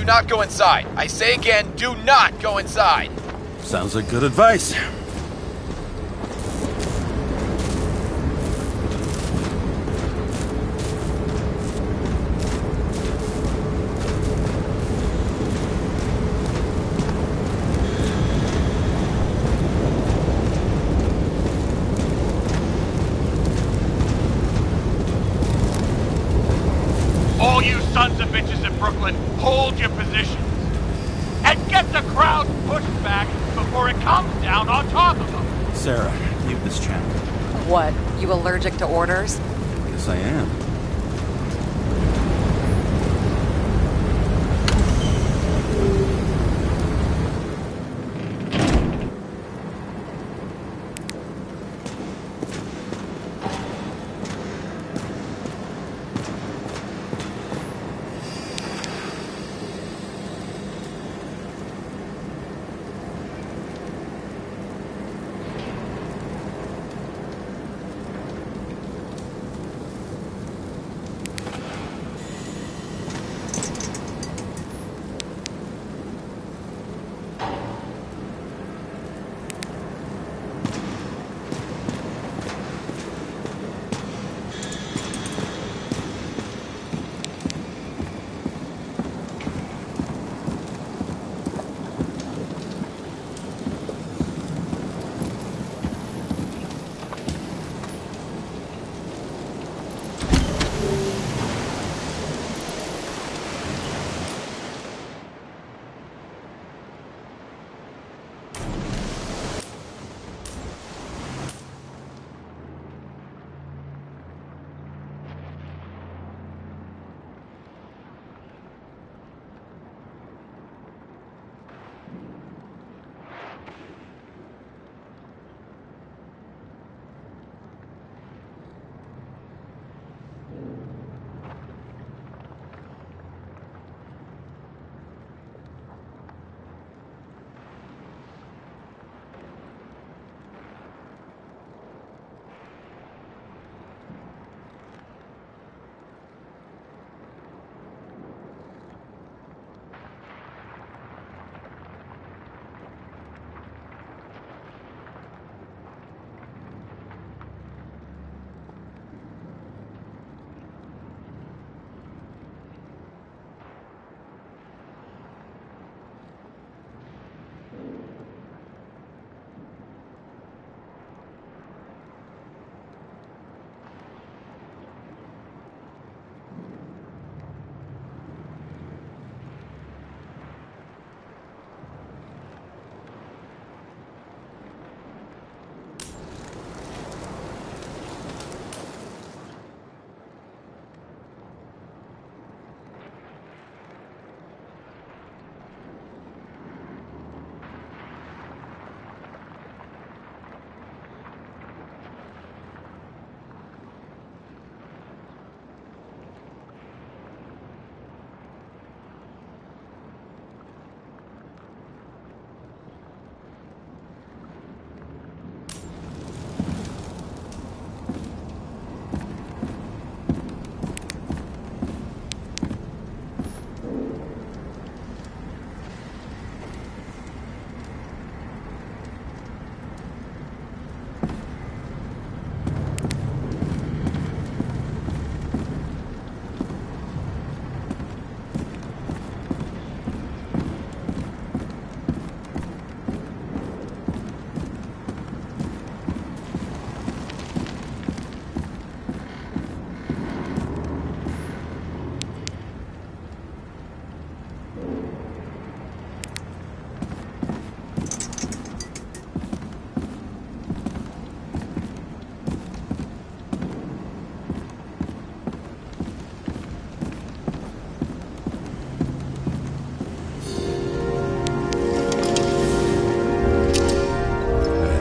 not go inside. I say again, do not go inside. Sounds like good advice. All you sons of bitches in Brooklyn, hold your positions. And get the crowd pushed back before it comes down on top of them. Sarah, leave this channel. What? You allergic to orders? Yes, I am.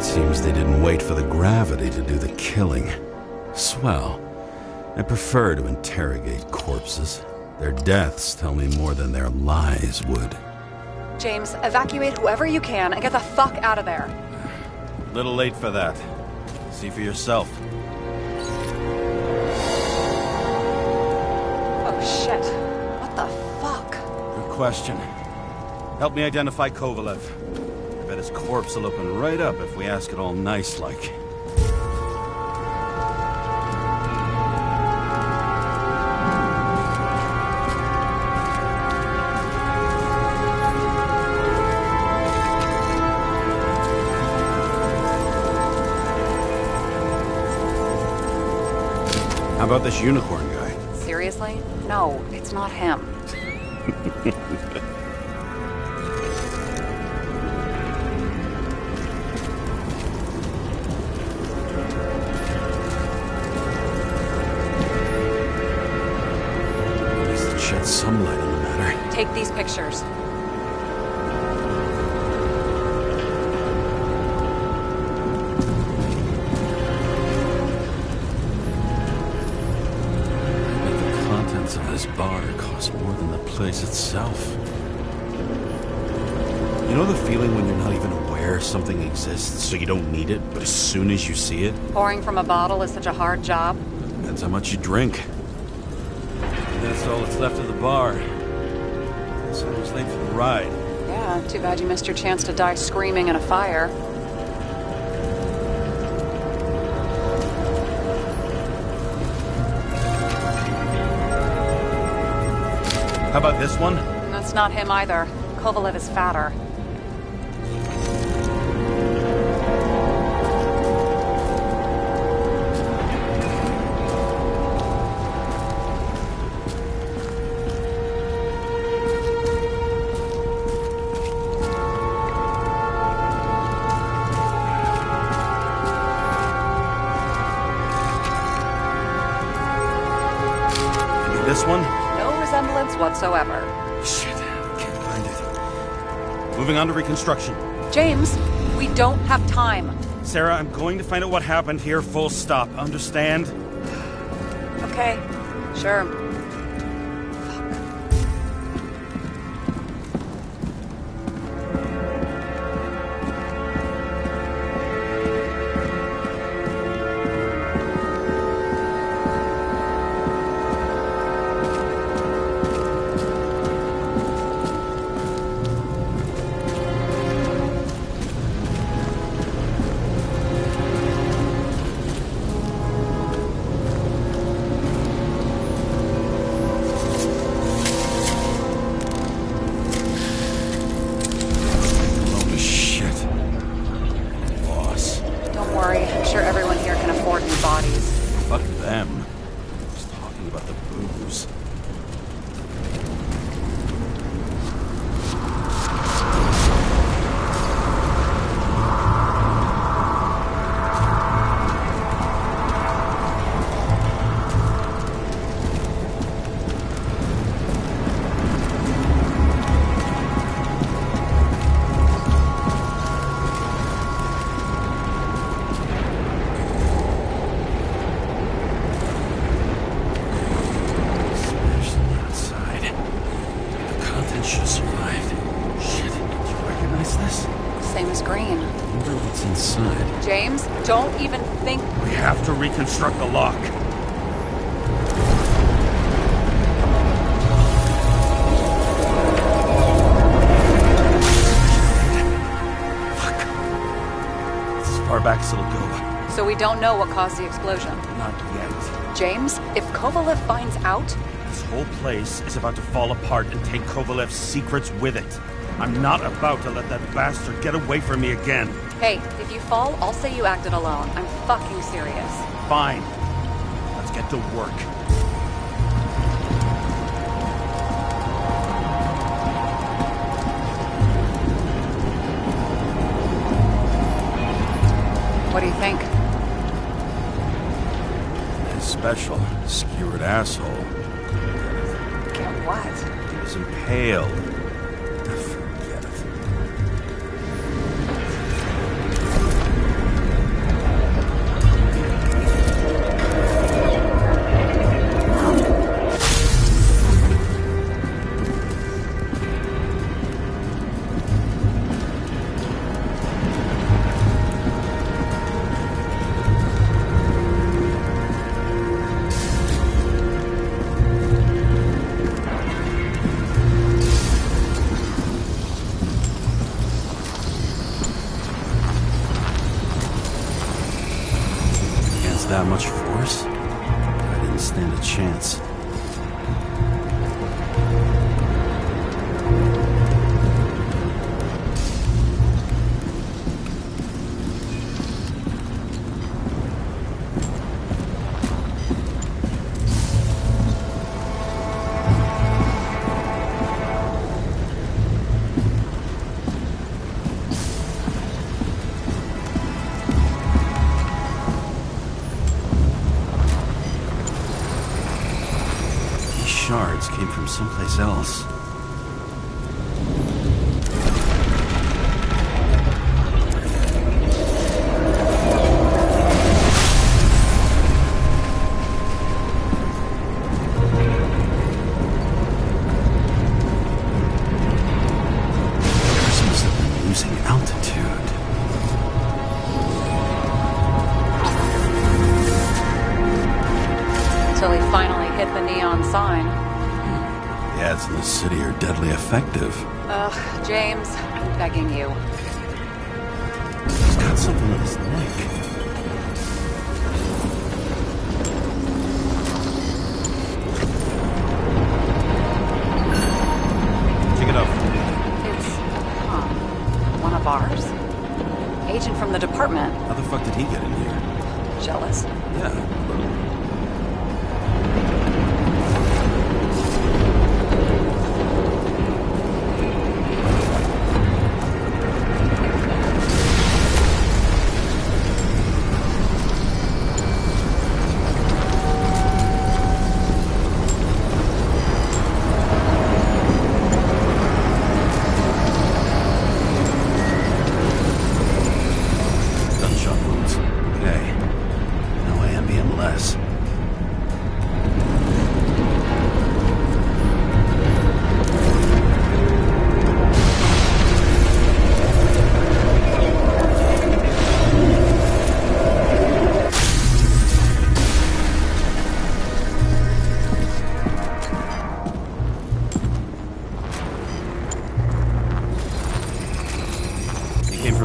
Seems they didn't wait for the gravity to do the killing. Swell. I prefer to interrogate corpses. Their deaths tell me more than their lies would. James, evacuate whoever you can and get the fuck out of there. Little late for that. See for yourself. Oh shit. What the fuck? Good question. Help me identify Kovalev. I bet his corpse will open right up if we ask it all nice-like. How about this unicorn guy? Seriously? No, it's not him. At least it sheds some light on the matter. Take these pictures. Of this bar costs more than the place itself. You know the feeling when you're not even aware something exists, so you don't need it, but as soon as you see it? Pouring from a bottle is such a hard job. Depends how much you drink. That's all that's left of the bar. Guess I was late for the ride. Yeah, too bad you missed your chance to die screaming in a fire. How about this one? That's not him either. Kovalev is fatter. Maybe this one? No resemblance whatsoever. Shit, can't find it. Moving on to reconstruction. James, we don't have time. Sarah, I'm going to find out what happened here, full stop. Understand? Okay, sure. Holy shit. Boss. Don't worry, I'm sure everyone here can afford new bodies. Fuck them. Just talking about the booze. Smashed on the outside. The contents should have survived. Shit, do you recognize this? Same as green. Wonder what's inside. James, don't even think. We have to reconstruct the lock. Fuck. It's as far back as it'll go. So we don't know what caused the explosion. Not yet. James, if Kovalev finds out, This whole place is about to fall apart and take Kovalev's secrets with it. I'm not about to let that bastard get away from me again. hey, if you fall, I'll say you acted alone. I'm fucking serious. Fine. Let's get to work. What do you think? His special, skewered asshole. Get what? He was impaled. Forget it. much force? I didn't stand a chance. Shards came from someplace else. Ours must have been losing altitude. Till he finally hit the neon sign. The ads in the city are deadly effective. Ugh, James, I'm begging you. He's got something on his neck. Check it out. It's, one of ours? Agent from the department. How the fuck did he get in here? Jealous? Yeah, a little.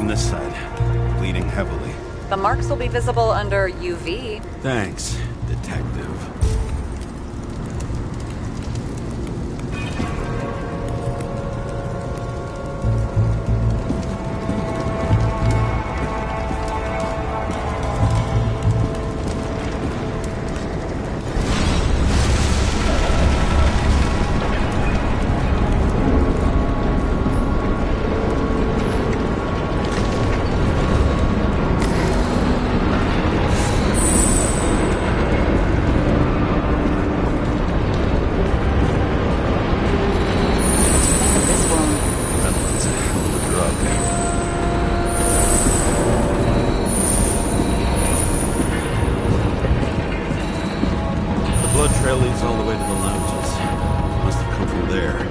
This side, bleeding heavily. The marks will be visible under UV. Thanks, detective. Trail leads all the way to the lounges. Must have come from there.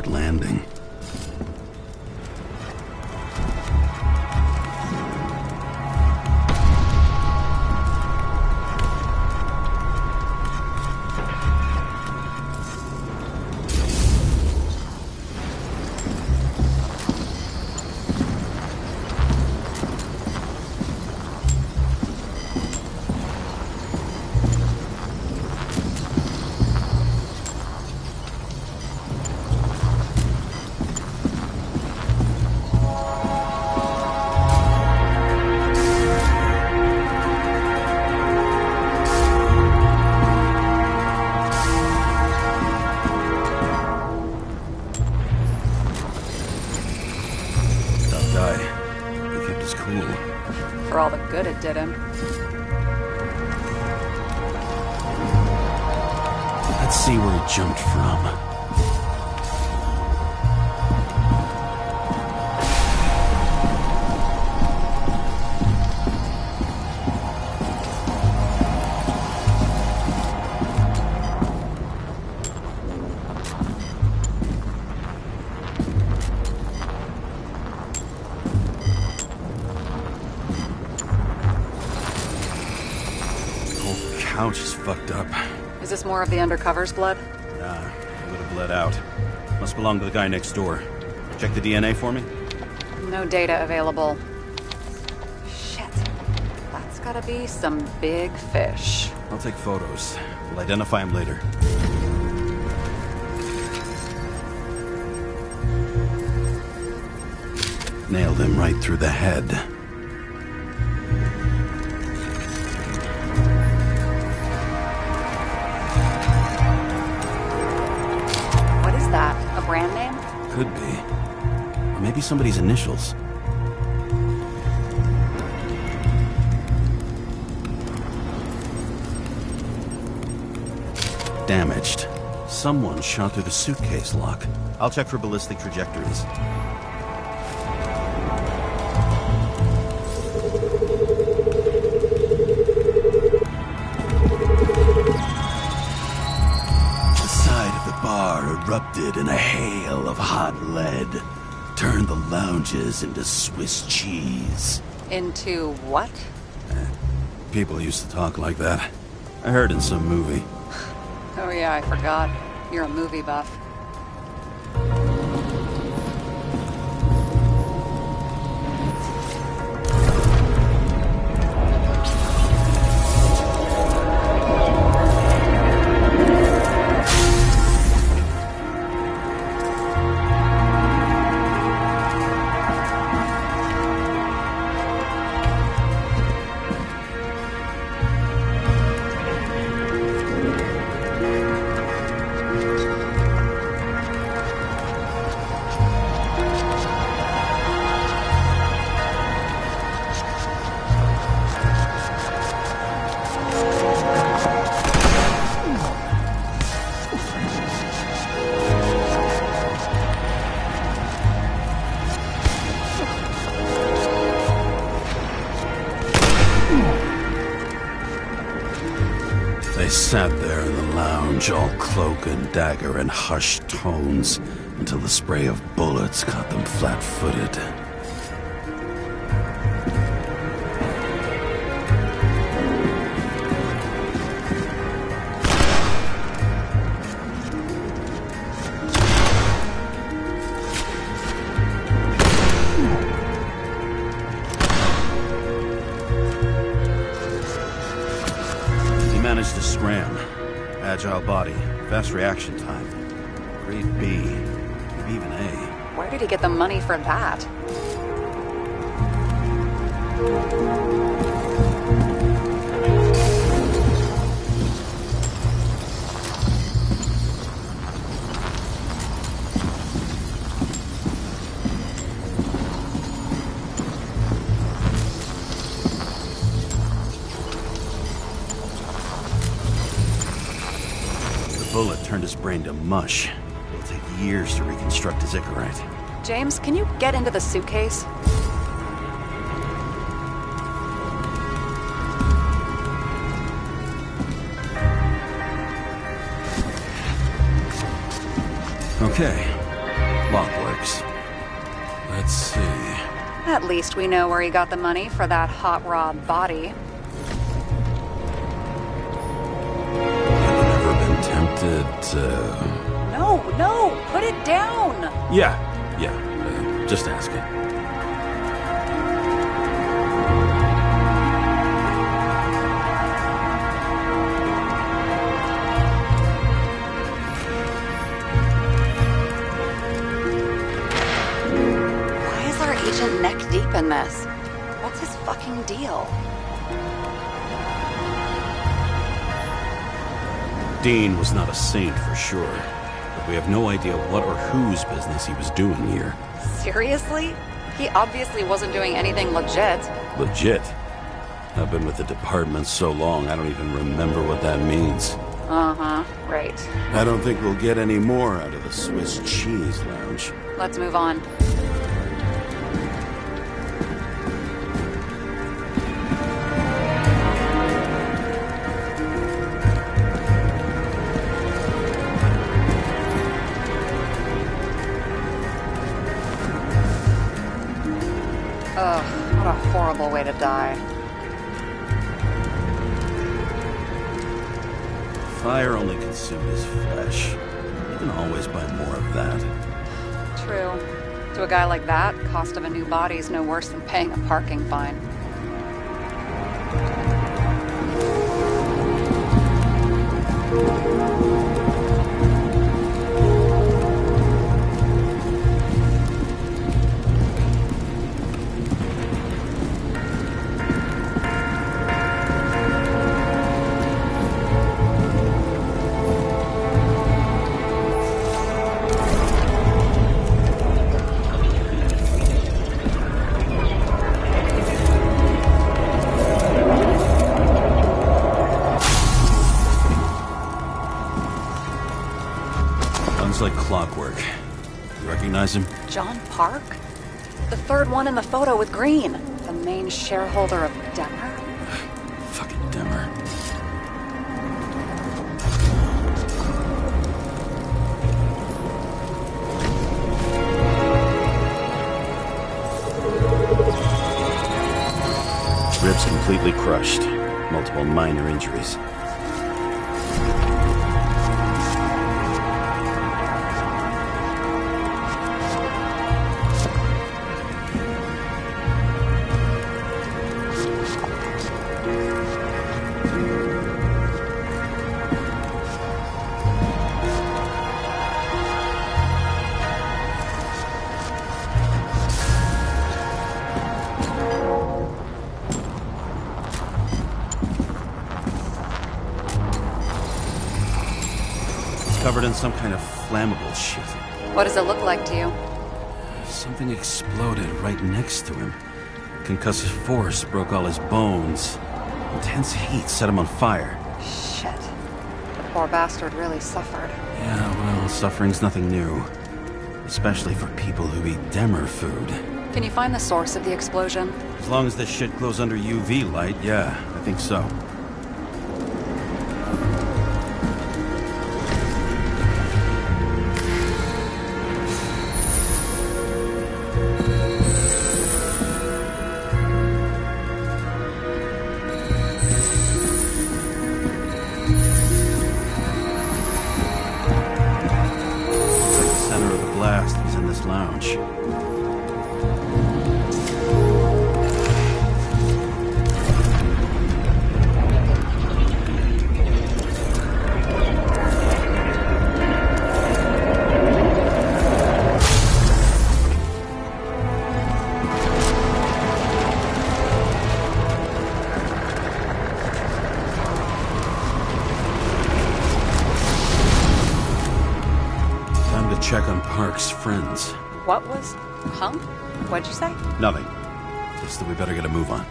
Landing. For all the good it did him. That's Let's see where he jumped from. Couch is fucked up. Is this more of the undercover's blood? Nah, a little bled out. Must belong to the guy next door. Check the DNA for me? No data available. Shit. That's gotta be some big fish. I'll take photos. We'll identify him later. Nailed him right through the head. A brand name? Could be. Or maybe somebody's initials. Damaged. Someone shot through the suitcase lock. I'll check for ballistic trajectories. Erupted in a hail of hot lead, turned the lounges into Swiss cheese. Into what? People used to talk like that. I heard in some movie. Oh yeah, I forgot. You're a movie buff. They sat there in the lounge, all cloak and dagger and hushed tones, until the spray of bullets caught them flat-footed. Managed to scram. Agile body, fast reaction time. Grade B, maybe even A. Where did he get the money for that? Bullet turned his brain to mush. It'll take years to reconstruct his Icarite. James, can you get into the suitcase? Okay. Lock works. Let's see. At least we know where he got the money for that hot rod body. Tempted to... No, put it down! Yeah, just asking. Why is our agent neck deep in this? What's his fucking deal? Dean was not a saint for sure, but we have no idea what or whose business he was doing here. Seriously? He obviously wasn't doing anything legit. Legit? I've been with the department so long I don't even remember what that means. Uh-huh, right. I don't think we'll get any more out of the Swiss Cheese Lounge. Let's move on. Ugh, what a horrible way to die. Fire only consumed his flesh. You can always buy more of that. True. To a guy like that, cost of a new body is no worse than paying a parking fine. Like clockwork. You recognize him? John Park? The third one in the photo with Green. The main shareholder of Demmer? Fucking Demmer. Ribs completely crushed. Multiple minor injuries. Covered in some kind of flammable shit. What does it look like to you? Something exploded right next to him. Concussive force broke all his bones. Intense heat set him on fire. Shit. The poor bastard really suffered. Yeah, well, suffering's nothing new. Especially for people who eat Demmer food. Can you find the source of the explosion? As long as this shit glows under UV light, yeah, I think so. Lounge. Time to check on Park's friends. What was... Huh? What'd you say? Nothing. Just that we better get a move on.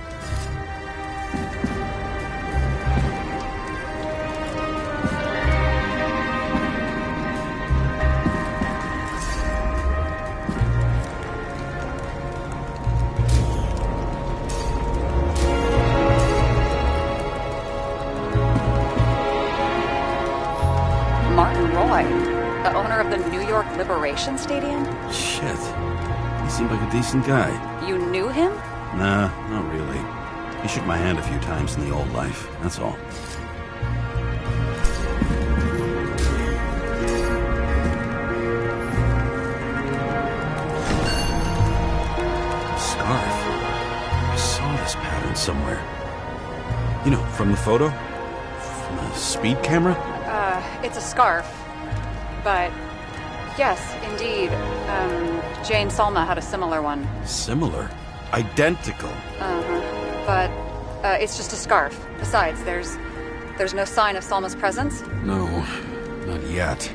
Martin Roy, the owner of the New York Liberation Stadium? Shit. He seemed like a decent guy. You knew him? Nah, not really. He shook my hand a few times in the old life, that's all. Scarf. I saw this pattern somewhere. You know, from the photo? From a speed camera? It's a scarf. But, yes, indeed. Jane Salma had a similar one. Similar? Identical? Uh-huh. But, it's just a scarf. Besides, there's no sign of Salma's presence? No, not yet.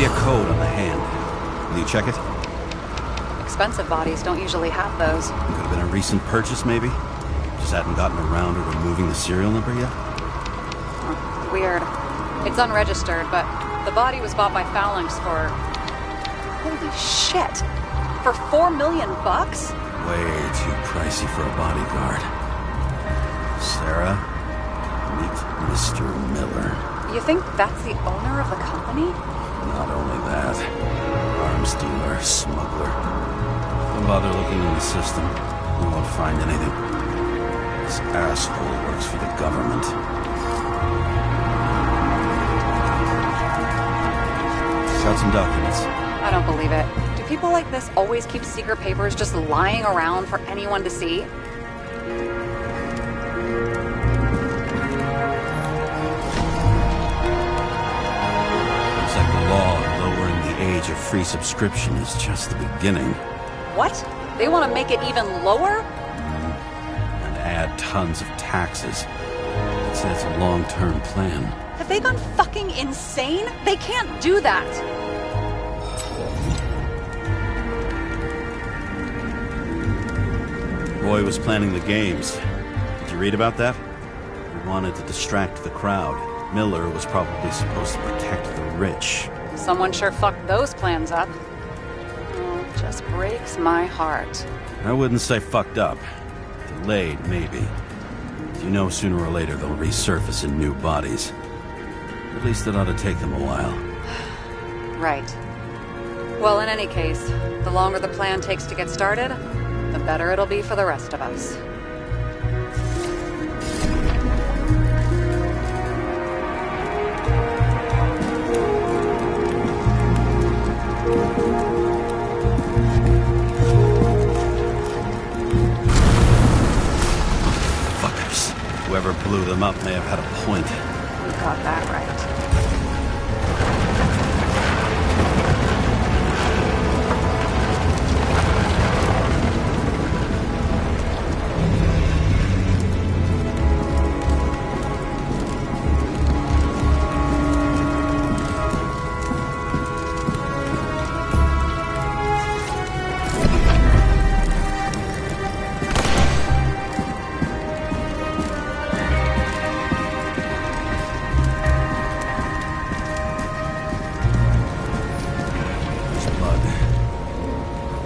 see a code on the hand. Will you check it? Expensive bodies don't usually have those. Could have been a recent purchase, maybe? Just hadn't gotten around to removing the serial number yet? Weird. It's unregistered, but the body was bought by Phalanx for... Holy shit! For $4 million bucks? Way too pricey for a bodyguard. Sarah, meet Mr. Miller. You think that's the owner of the company? Not only that, arms dealer, smuggler. Don't bother looking in the system. You won't find anything. This asshole works for the government. Got some documents. I don't believe it. Do people like this always keep secret papers just lying around for anyone to see? Looks like the law lowering the age of free subscription is just the beginning. What? They want to make it even lower? And add tons of taxes. It says a long-term plan. Have they gone fucking insane? They can't do that! Roy was planning the games. Did you read about that? He wanted to distract the crowd. Miller was probably supposed to protect the rich. Someone sure fucked those plans up. Just breaks my heart. I wouldn't say fucked up. Delayed, maybe. You know sooner or later they'll resurface in new bodies. At least it ought to take them a while. Right. Well, in any case, the longer the plan takes to get started, the better it'll be for the rest of us. Fuckers. Whoever blew them up may have had a point. You got that right.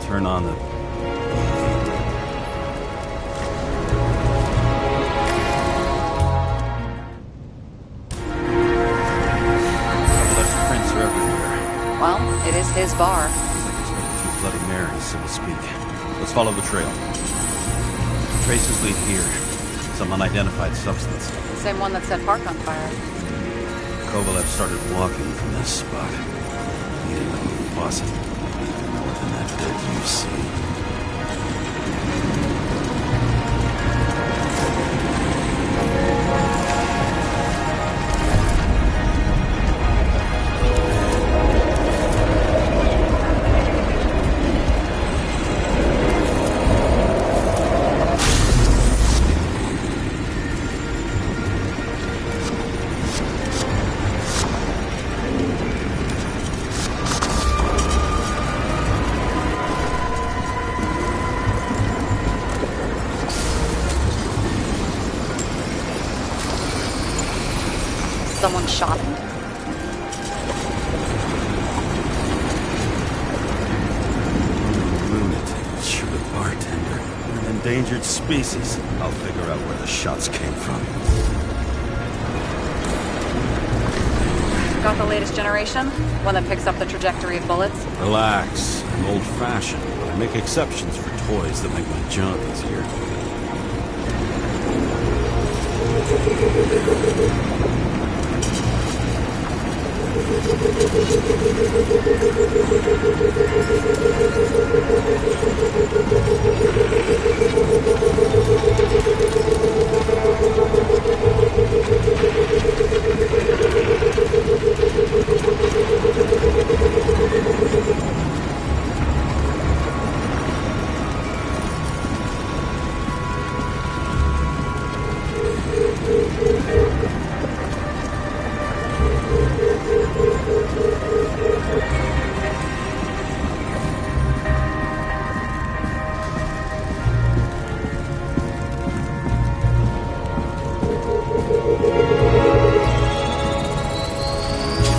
Turn on the... Left prints are everywhere. Well, it is his bar. Looks like he's made a few Bloody Marys, so to speak. Let's follow the trail. Traces lead here. Some unidentified substance. The same one that set Park on fire. Kovalev started walking from this spot. Leading up to the faucet. More than that dirt you see. Someone shot him? Lunatic, sugar bartender. An endangered species. I'll figure out where the shots came from. Got the latest generation? One that picks up the trajectory of bullets? Relax. I'm old-fashioned, but I make exceptions for toys that make my job easier.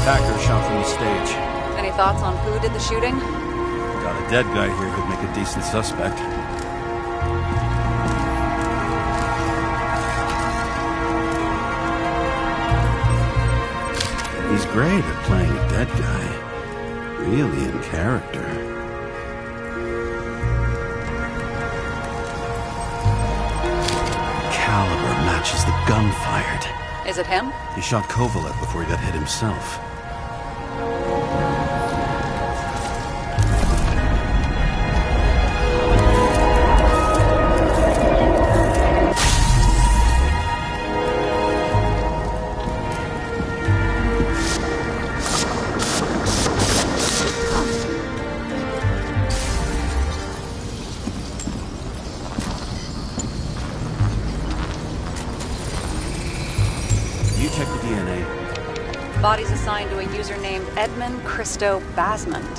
attacker shot from the stage. Any thoughts on who did the shooting? Got a dead guy here who'd make a decent suspect. He's great at playing a dead guy. Really in character. Caliber matches the gun fired. Is it him? He shot Kovalev before he got hit himself. Body's assigned to a user named Edmund Christo Basmont.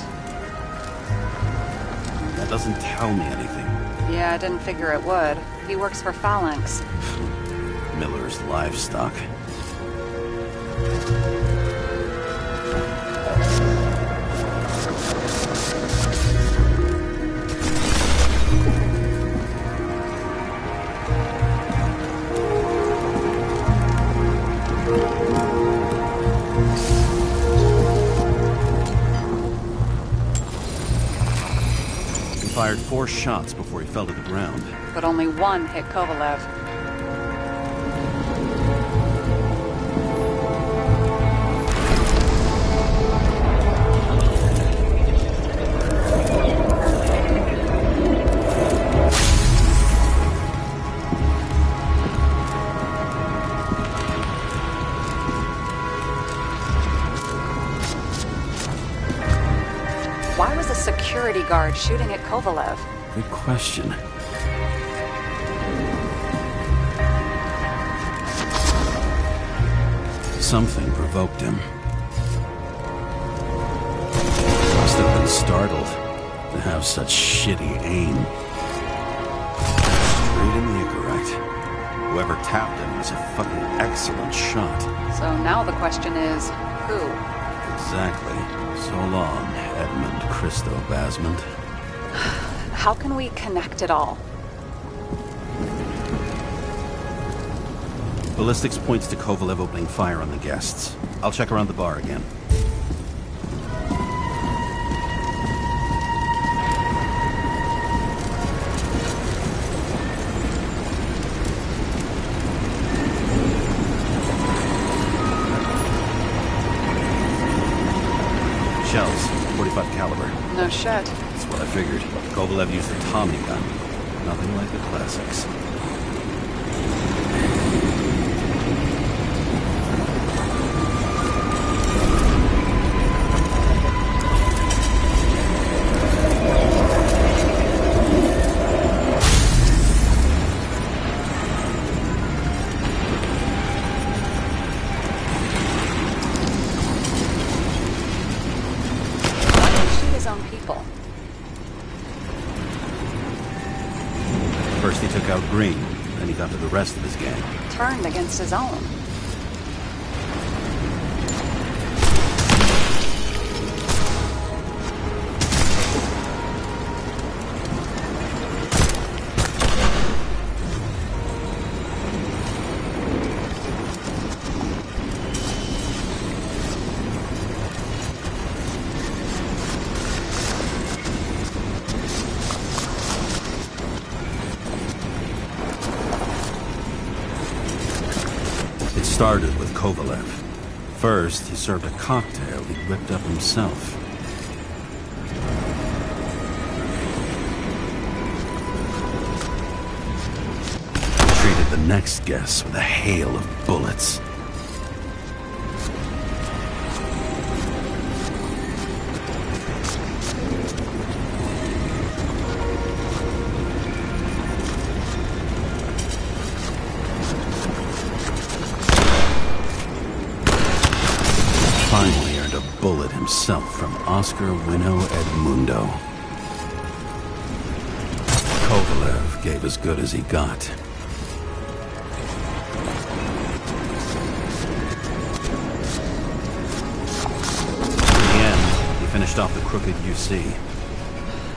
That doesn't tell me anything. Yeah, I didn't figure it would. He works for Phalanx. Miller's livestock. Fired 4 shots before he fell to the ground. But only one hit Kovalev. Why was a security guard shooting at Kovalev? Good question. Something provoked him. Must have been startled to have such shitty aim. Straight in the Icarite. Whoever tapped him was a fucking excellent shot. So now the question is, who? Exactly. So long, Edmund Christo Basmont. How can we connect it all? Ballistics points to Kovalev opening fire on the guests. I'll check around the bar again. Shells, 45 caliber. No shit. That's what I figured. Kovalev used a Tommy gun. Nothing like the classics. First he took out Green, then he got to the rest of his gang. Turned against his own. Started with Kovalev. First, he served a cocktail he'd whipped up himself. He treated the next guest with a hail of bullets. Finally earned a bullet himself from Oscar Wino Edmundo. Kovalev gave as good as he got. stop the crooked UC.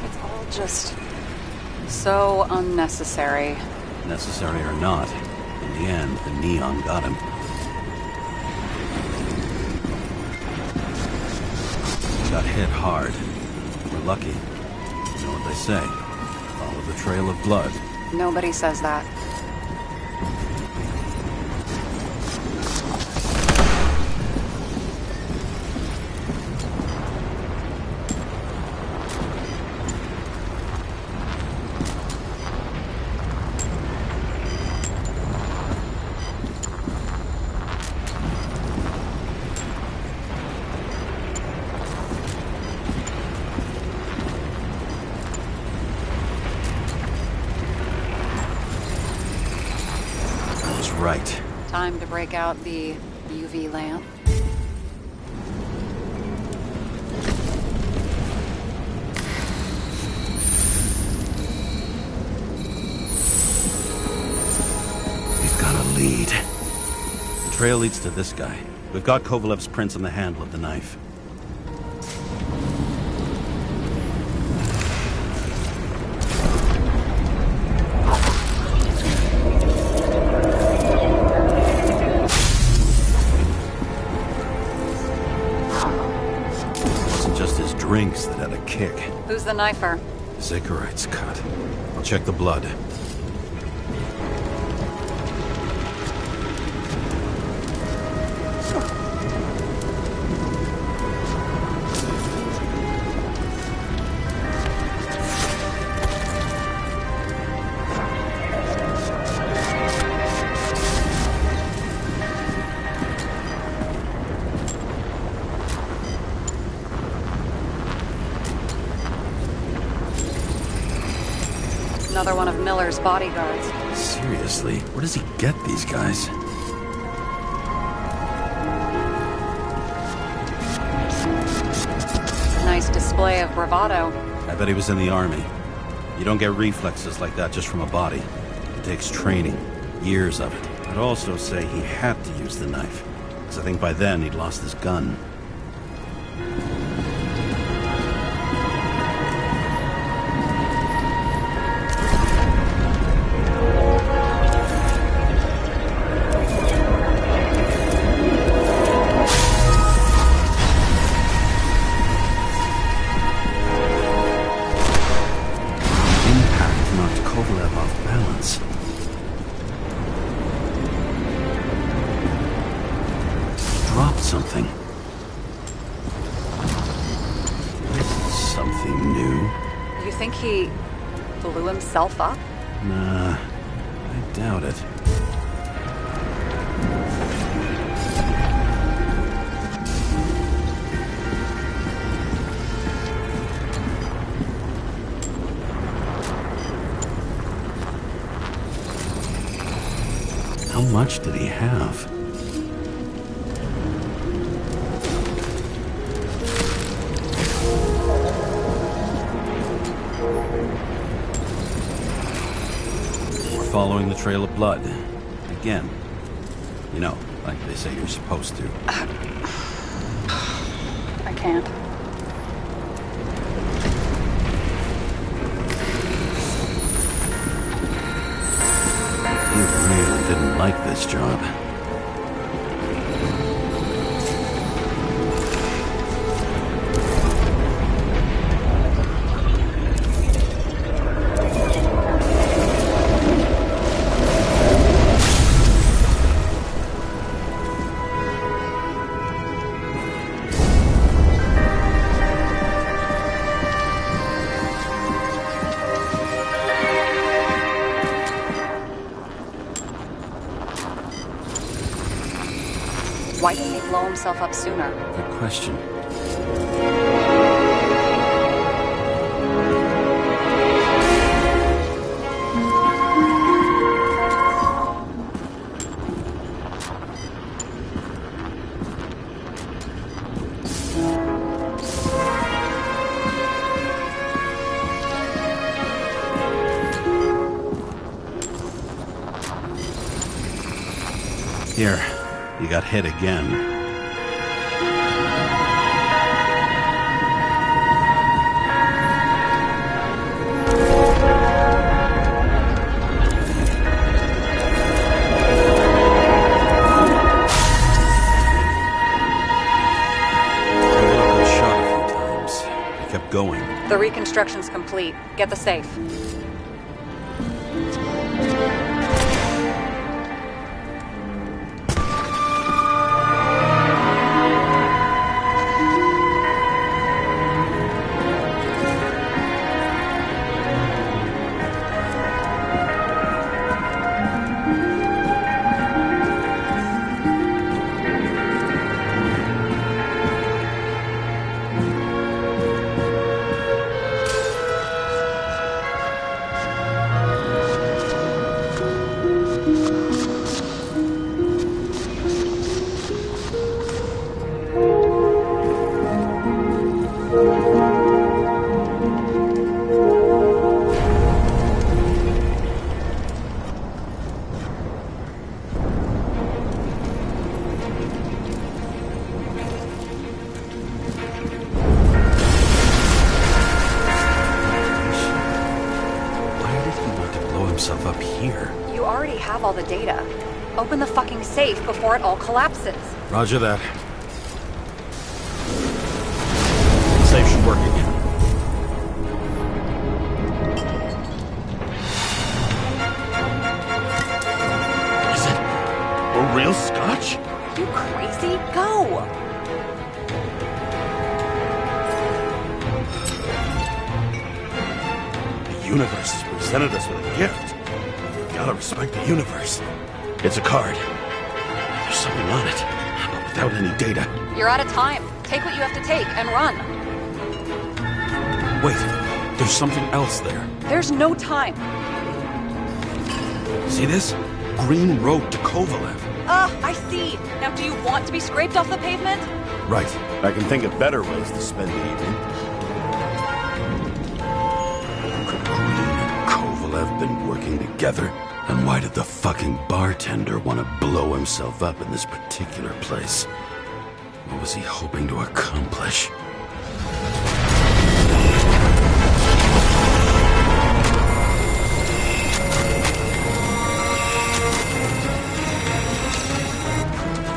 It's all just so unnecessary. Necessary or not, in the end, the neon got him. Got hit hard. We're lucky. You know what they say. Follow the trail of blood. Nobody says that. Right. Time to break out the UV lamp. We've got a lead. The trail leads to this guy. We've got Kovalev's prints on the handle of the knife. Drinks that had a kick. Who's the knifer? Zacherite's cut. I'll check the blood. Another one of Miller's bodyguards. Seriously, where does he get these guys? Nice display of bravado. I bet he was in the army. You don't get reflexes like that just from a body. It takes training. Years of it. I'd also say he had to use the knife, because I think by then he'd lost his gun. Something. Something new? You think he blew himself up? Nah, I doubt it. How much did he have? Following the trail of blood. Again. You know, like they say you're supposed to. I can't. You really didn't like this job. Why didn't he blow himself up sooner? Good question. Here, you got hit again. going? The reconstruction's complete. Get the safe. Up here. You already have all the data. Open the fucking safe before it all collapses. Roger that. Safe should work again. Is it a real scotch? Are you crazy? Go! The universe has presented us with a gift. Gotta respect the universe. It's a card. There's something on it, but without any data. You're out of time. Take what you have to take and run. Wait, there's something else there. There's no time. See this? Green Road to Kovalev. I see. Now, do you want to be scraped off the pavement? Right. I can think of better ways to spend the evening. Could Green and Kovalev been working together? And why did the fucking bartender want to blow himself up in this particular place? What was he hoping to accomplish?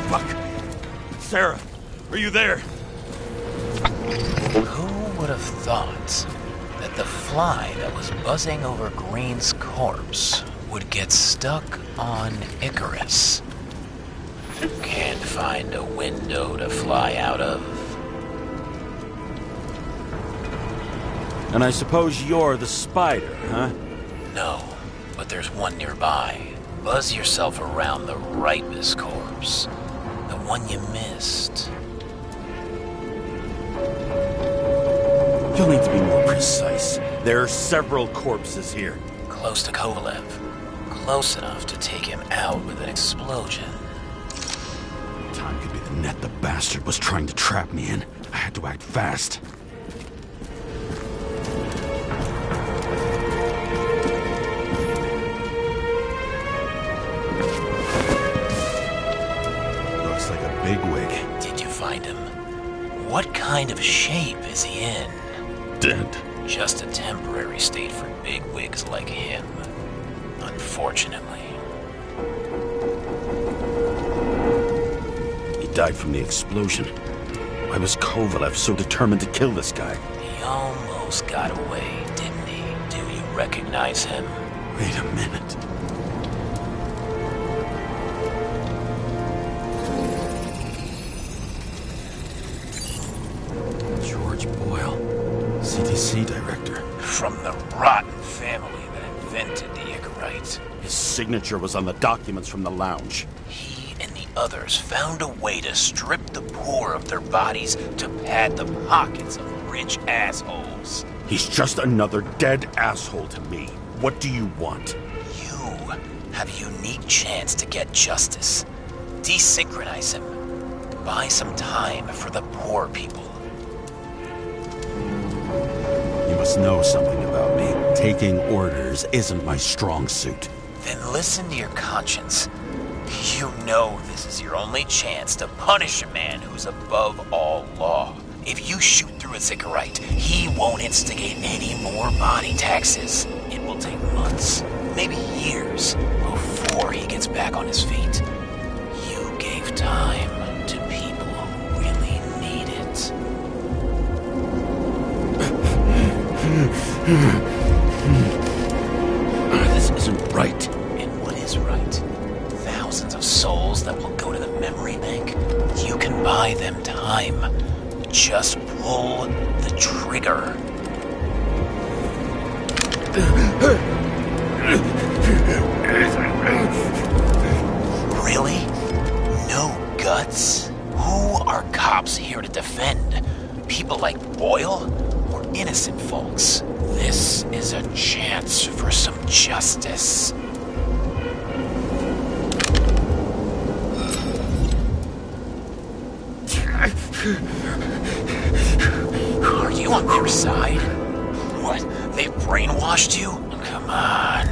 Fuck! Sarah, are you there? Who would have thought that the fly that was buzzing over Green's corpse would get stuck on Icarus? Can't find a window to fly out of. And I suppose you're the spider, huh? No, but there's one nearby. Buzz yourself around the Ripus corpse. The one you missed. You'll need to be more precise. There are several corpses here. Close to Kovalev. Close enough to take him out with an explosion. Time could be the net the bastard was trying to trap me in. I had to act fast. Looks like a bigwig. Did you find him? What kind of shape is he in? Dead. Just a temporary state for bigwigs like him. Unfortunately. He died from the explosion. Why was Kovalev so determined to kill this guy? He almost got away, didn't he? Do you recognize him? Wait a minute. George Boyle, CDC director. From the rotten family that invented the Icarite. His signature was on the documents from the lounge. He and the others found a way to strip the poor of their bodies to pad the pockets of rich assholes. He's just another dead asshole to me. What do you want? You have a unique chance to get justice. Desynchronize him. Buy some time for the poor people. You must know something about me. Taking orders isn't my strong suit. Then listen to your conscience. You know this is your only chance to punish a man who's above all law. If you shoot through a Icarite, he won't instigate any more body taxes. It will take months, maybe years, before he gets back on his feet. You gave time to people who really need it. This isn't right. And what is right? Thousands of souls that will go to the memory bank? You can buy them time. Just pull the trigger. Really? No guts? Who are cops here to defend? People like Boyle? Or innocent folks? This is a chance for some justice. Are you on their side? What? They brainwashed you? Come on.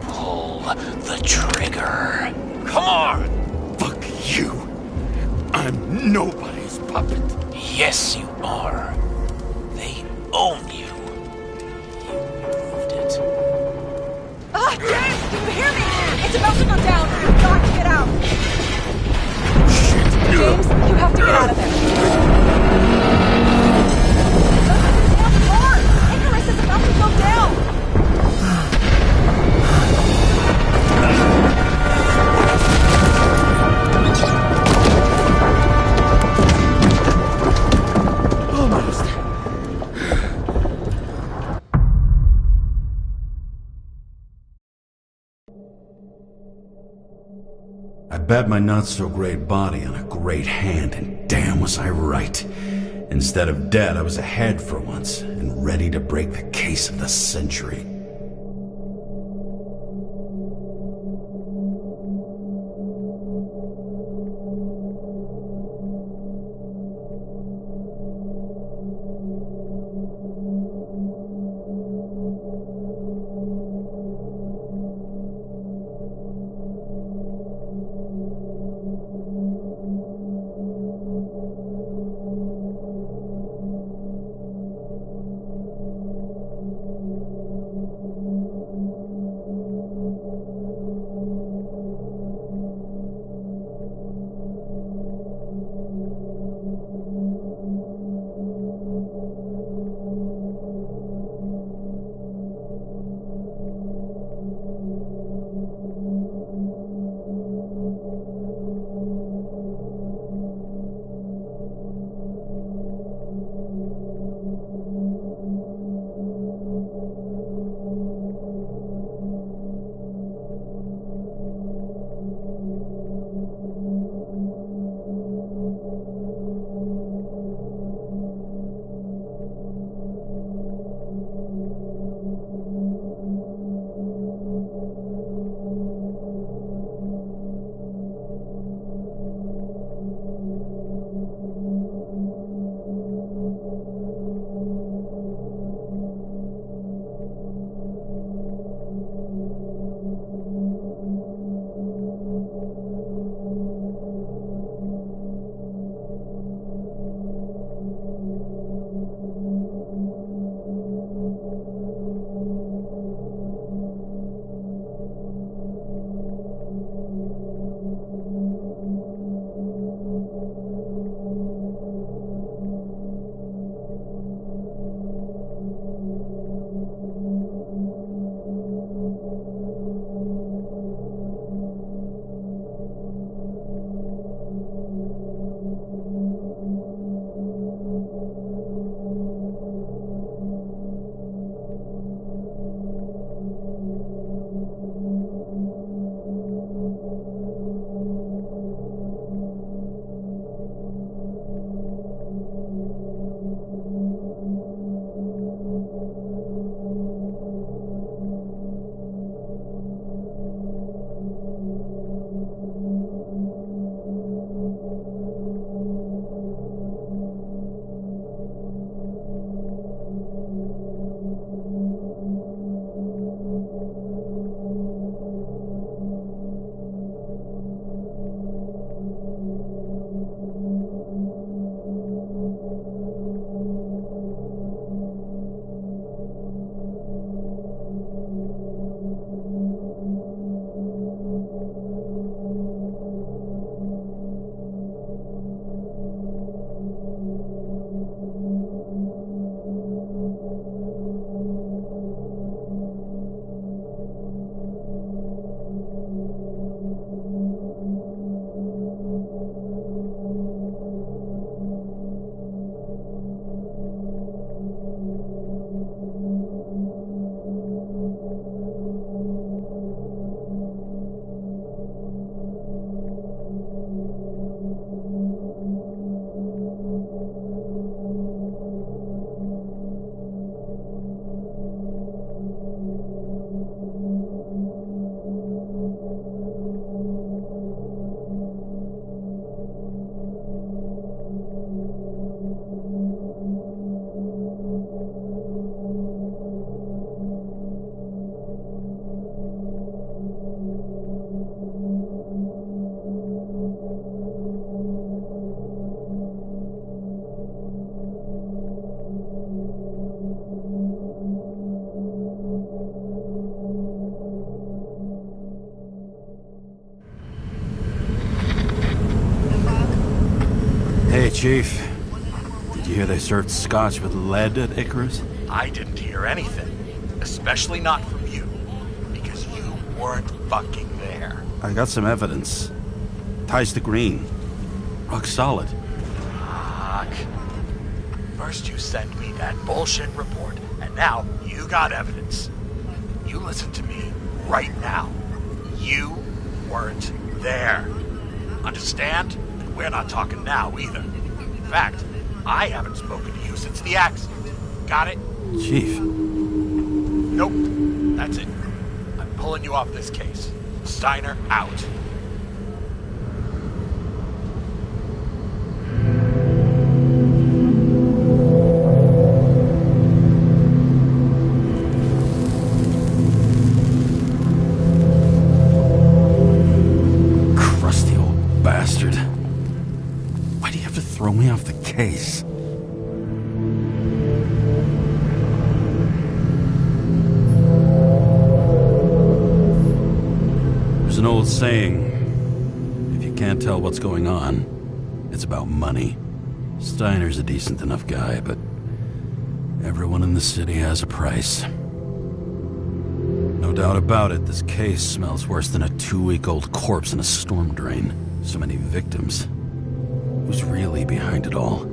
Pull the trigger. Come on! Fuck you. I'm nobody's puppet. Yes, you are. They own you. You proved it. Ah, James! Can you hear me? It's about to go down. You've got to get out. James, you have to get out of there. Icarus is about to go down. I bet my not-so-great body on a great hand, and damn was I right. Instead of dead, I was ahead for once, and ready to break the case of the century. Hey, Chief. Did you hear they served scotch with lead at Icarus? I didn't hear anything. Especially not from you. Because you weren't fucking there. I got some evidence. Ties to Green. Rock solid. Fuck. First you send me that bullshit report, and now you got evidence. You listen to me right now. You weren't there. Understand? And we're not talking now either. In fact, I haven't spoken to you since the accident. Got it? Chief. Nope. That's it. I'm pulling you off this case. Steiner out. Crusty old bastard. Why do you have to throw me off the case? There's an old saying, if you can't tell what's going on, it's about money. Steiner's a decent enough guy, but everyone in the city has a price. No doubt about it, this case smells worse than a 2-week-old corpse in a storm drain. So many victims. Who's really behind it all?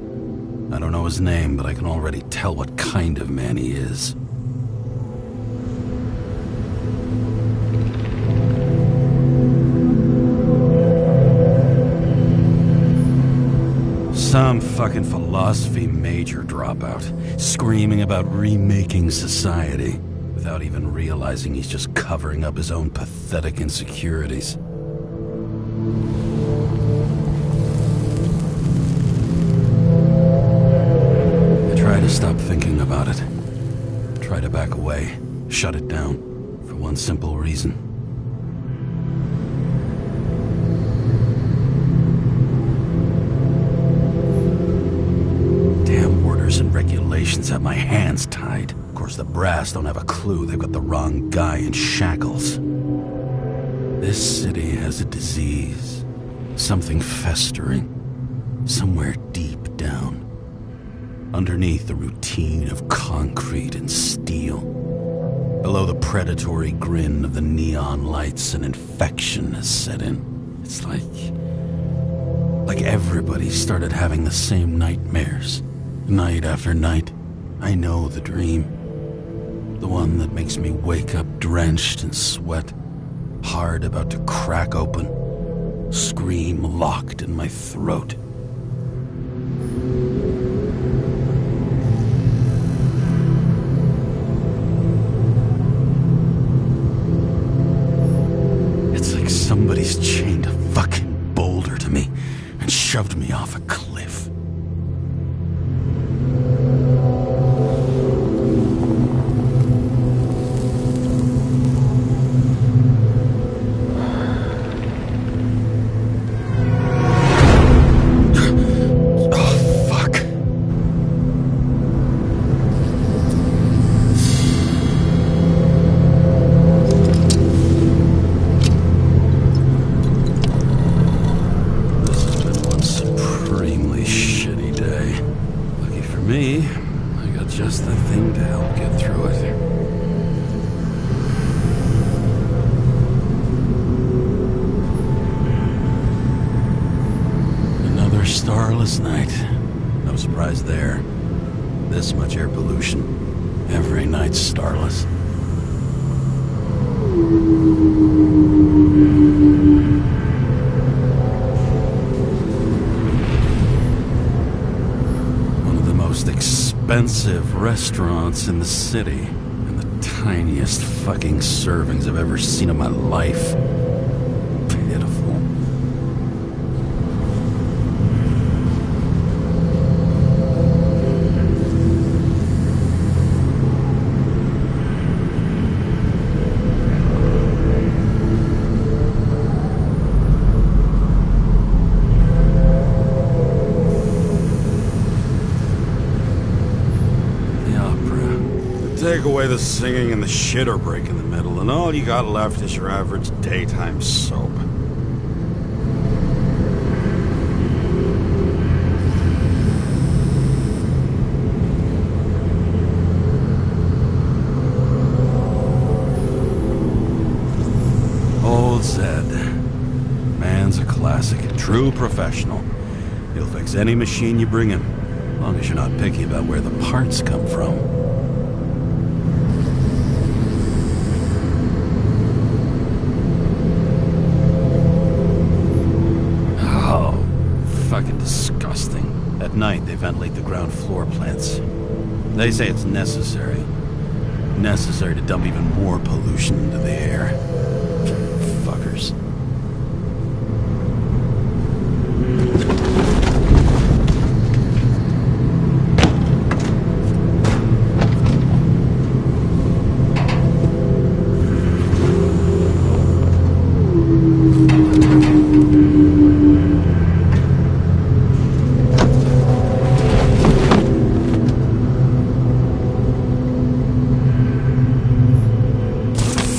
I don't know his name, but I can already tell what kind of man he is. Some fucking philosophy major dropout, screaming about remaking society, without even realizing he's just covering up his own pathetic insecurities. I try to stop thinking about it. Try to back away, shut it down, for one simple reason. Damn orders and regulations have my hands tied. Of course, the brass don't have a clue they've got the wrong guy in shackles. This city has a disease. Something festering. Somewhere deep down. Underneath the routine of concrete and steel. Below the predatory grin of the neon lights, an infection has set in. It's like everybody started having the same nightmares. Night after night. I know the dream. The one that makes me wake up drenched in sweat. Heart about to crack open. Scream locked in my throat. It's like somebody's chained a fucking boulder to me and shoved me off a cliff. Starless night. No surprise there. This much air pollution. Every night's starless. One of the most expensive restaurants in the city. And the tiniest fucking servings I've ever seen in my life. Pitiful. Take away the singing and the shitter break in the middle, and all you got left is your average daytime soap. true professional. He'll fix any machine you bring him, as long as you're not picky about where the parts come from. Oh, fucking disgusting. At night, they ventilate the ground floor plants. They say it's necessary. Necessary to dump even more pollution into the air. Fuckers.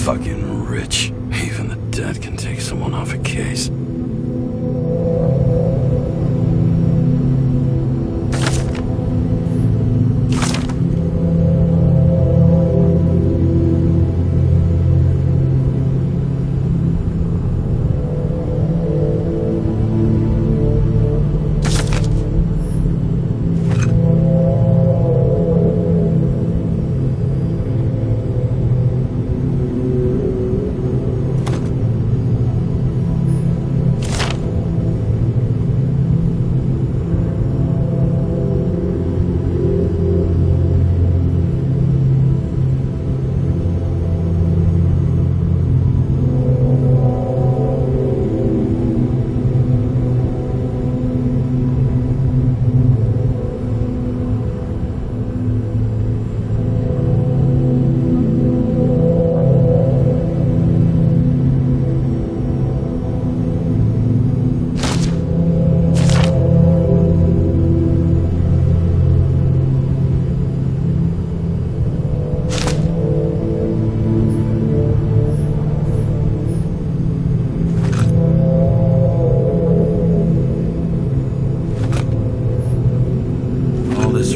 Fucking rich. Even the dead can take someone off a case.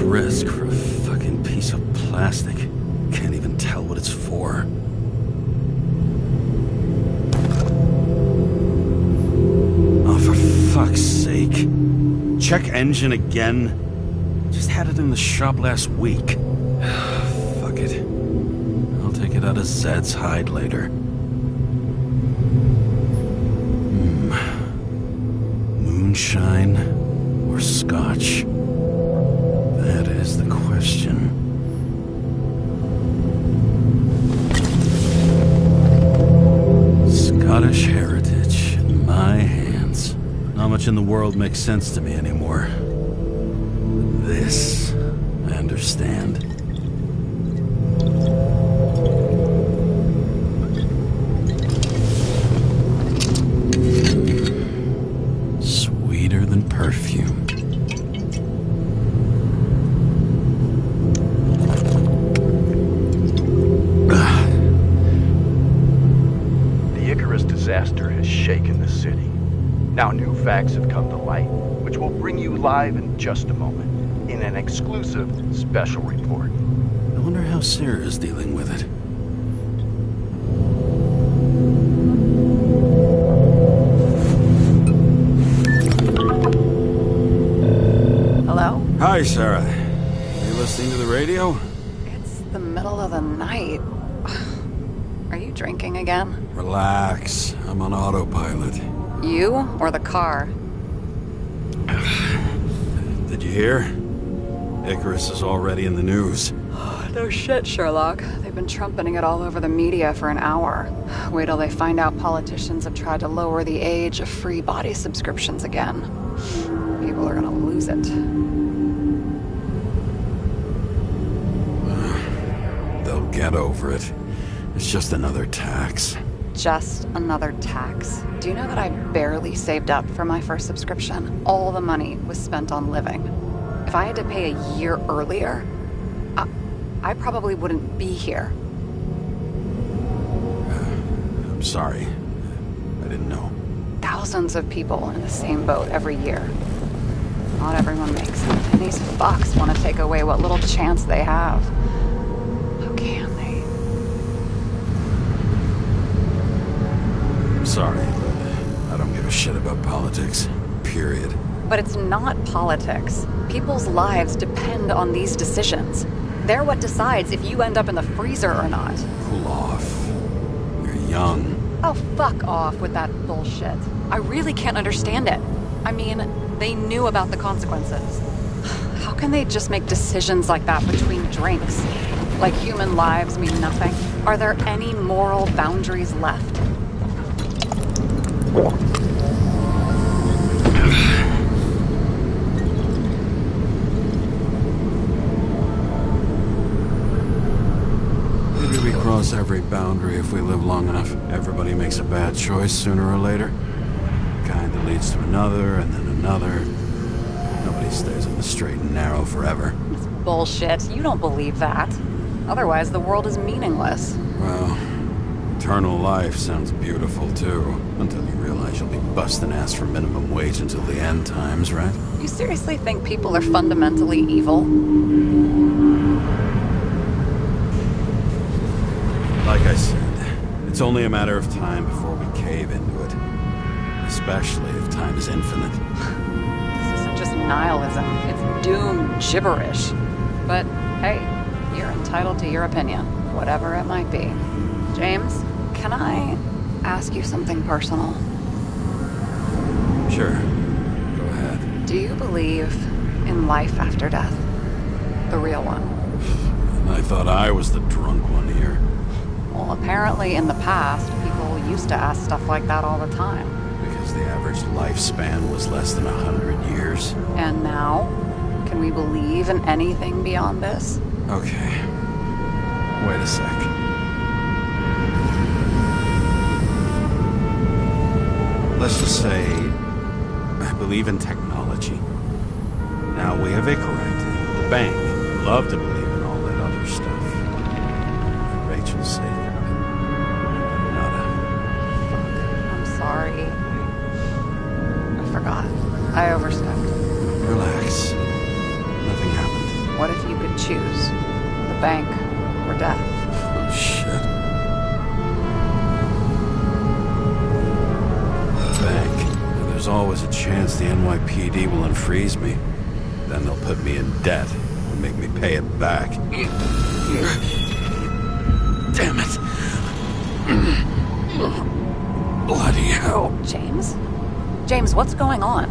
Risk for a fucking piece of plastic. Can't even tell what it's for. Oh, for fuck's sake. Check engine again? Just had it in the shop last week. Fuck it. I'll take it out of Zed's hide later. Moonshine or scotch? That is the question. Scottish heritage in my hands. Not much in the world makes sense to me anymore. But this, I understand. Sweeter than perfume. Disaster has shaken the city. Now new facts have come to light, which will bring you live in just a moment, in an exclusive special report. I wonder how Sarah's dealing with it. Hello? Hi, Sarah. Are you listening to the radio? It's the middle of the night. Are you drinking again? Relax. I'm on autopilot. You or the car? Did you hear? Icarus is already in the news. No shit, Sherlock. They've been trumpeting it all over the media for an hour. Wait till they find out politicians have tried to lower the age of free body subscriptions again. People are gonna lose it. They'll get over it. It's just another tax. Just another tax. Do you know that I barely saved up for my first subscription? All the money was spent on living. If I had to pay a year earlier, I probably wouldn't be here. I'm sorry. I didn't know. Thousands of people in the same boat every year. Not everyone makes it. And these fucks want to take away what little chance they have. How can they? I'm sorry, but I don't give a shit about politics. period. But it's not politics. People's lives depend on these decisions. They're what decides if you end up in the freezer or not. Cool off. You're young. Oh, fuck off with that bullshit. I really can't understand it. I mean, they knew about the consequences. How can they just make decisions like that between drinks? Like human lives mean nothing? Are there any moral boundaries left? Maybe we cross every boundary if we live long enough. Everybody makes a bad choice sooner or later. Kinda leads to another, and then another. Nobody stays on the straight and narrow forever. It's bullshit. You don't believe that. Otherwise, the world is meaningless. Well, eternal life sounds beautiful too. Until you realize you'll be busting ass for minimum wage until the end times, right? You seriously think people are fundamentally evil? Like I said, it's only a matter of time before we cave into it. Especially if time is infinite. This isn't just nihilism. It's doom gibberish. But hey, you're entitled to your opinion, whatever it might be. James, can I ask you something personal? Sure. Go ahead. Do you believe in life after death? The real one? I thought I was the drunk one here. Well, apparently in the past, people used to ask stuff like that all the time. Because the average lifespan was less than 100 years. And now? Can we believe in anything beyond this? Okay. Wait a sec. Let's just say I believe in technology. Now we have Icarite, the bank. Love to believe in all that other stuff. For Rachel's sake. Nada. I'm sorry. I forgot. I overstepped. Relax. Nothing happened. What if you could choose? The bank or death? Oh, shit. Bank. There's always a chance the NYPD will unfreeze me. Then they'll put me in debt and make me pay it back. Damn it. Bloody hell. James? James, what's going on?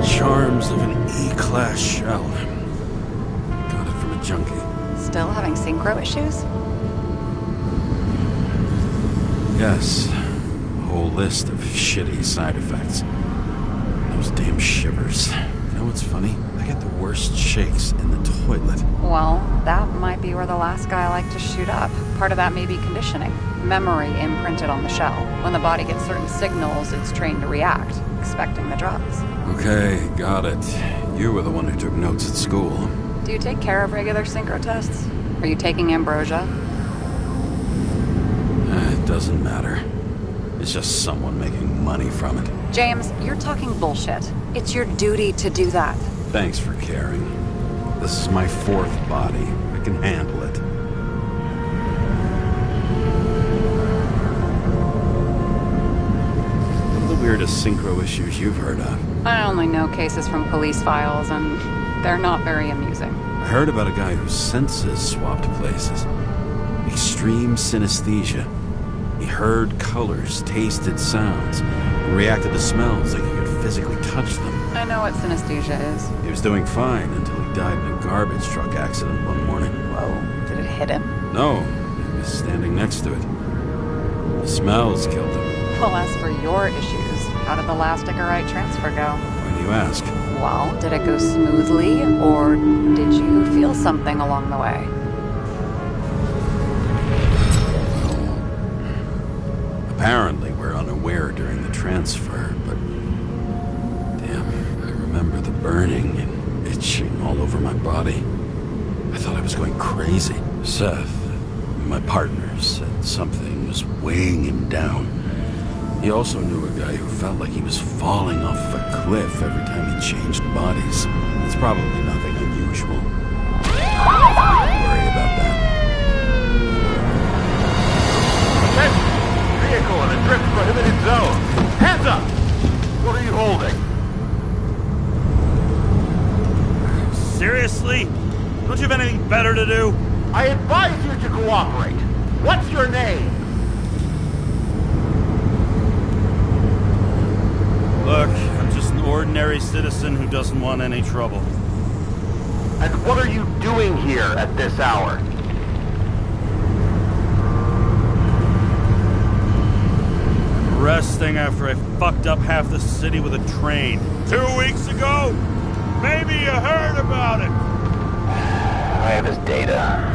Charms of an E-class shell. Got it from a junkie. Still having synchro issues? Yes. A whole list of shitty side effects. Those damn shivers. You know what's funny? I get the worst shakes in the toilet. Well, that might be where the last guy liked to shoot up. Part of that may be conditioning. Memory imprinted on the shell. When the body gets certain signals, it's trained to react, expecting the drugs. Okay, got it. You were the one who took notes at school. Do you take care of regular synchro tests? Are you taking ambrosia? It doesn't matter. It's just someone making money from it. James, you're talking bullshit. It's your duty to do that. Thanks for caring. This is my fourth body. I can handle it. What are the weirdest synchro issues you've heard of? I only know cases from police files, and they're not very amusing. I heard about a guy whose senses swapped places. Extreme synesthesia. He heard colors, tasted sounds, and reacted to smells like he could physically touch them. I know what synesthesia is. He was doing fine until he died in a garbage truck accident one morning. Whoa, did it hit him? No, he was standing next to it. The smells killed him. Well, as for your issues, how did the last Icarite transfer go? Why do you ask? Well, did it go smoothly, or did you feel something along the way? Apparently, we're unaware during the transfer, but... Damn, I remember the burning and itching all over my body. I thought I was going crazy. Seth, my partner, said something was weighing him down. He also knew a guy who felt like he was falling off of a cliff every time he changed bodies. It's probably nothing unusual. Don't worry about that. Attention! Vehicle in a drift prohibited zone. Hands up! What are you holding? Seriously? Don't you have anything better to do? I advise you to cooperate. What's your name? Look, I'm just an ordinary citizen who doesn't want any trouble. And what are you doing here at this hour? Resting after I fucked up half the city with a train. 2 weeks ago? Maybe you heard about it. I have his data.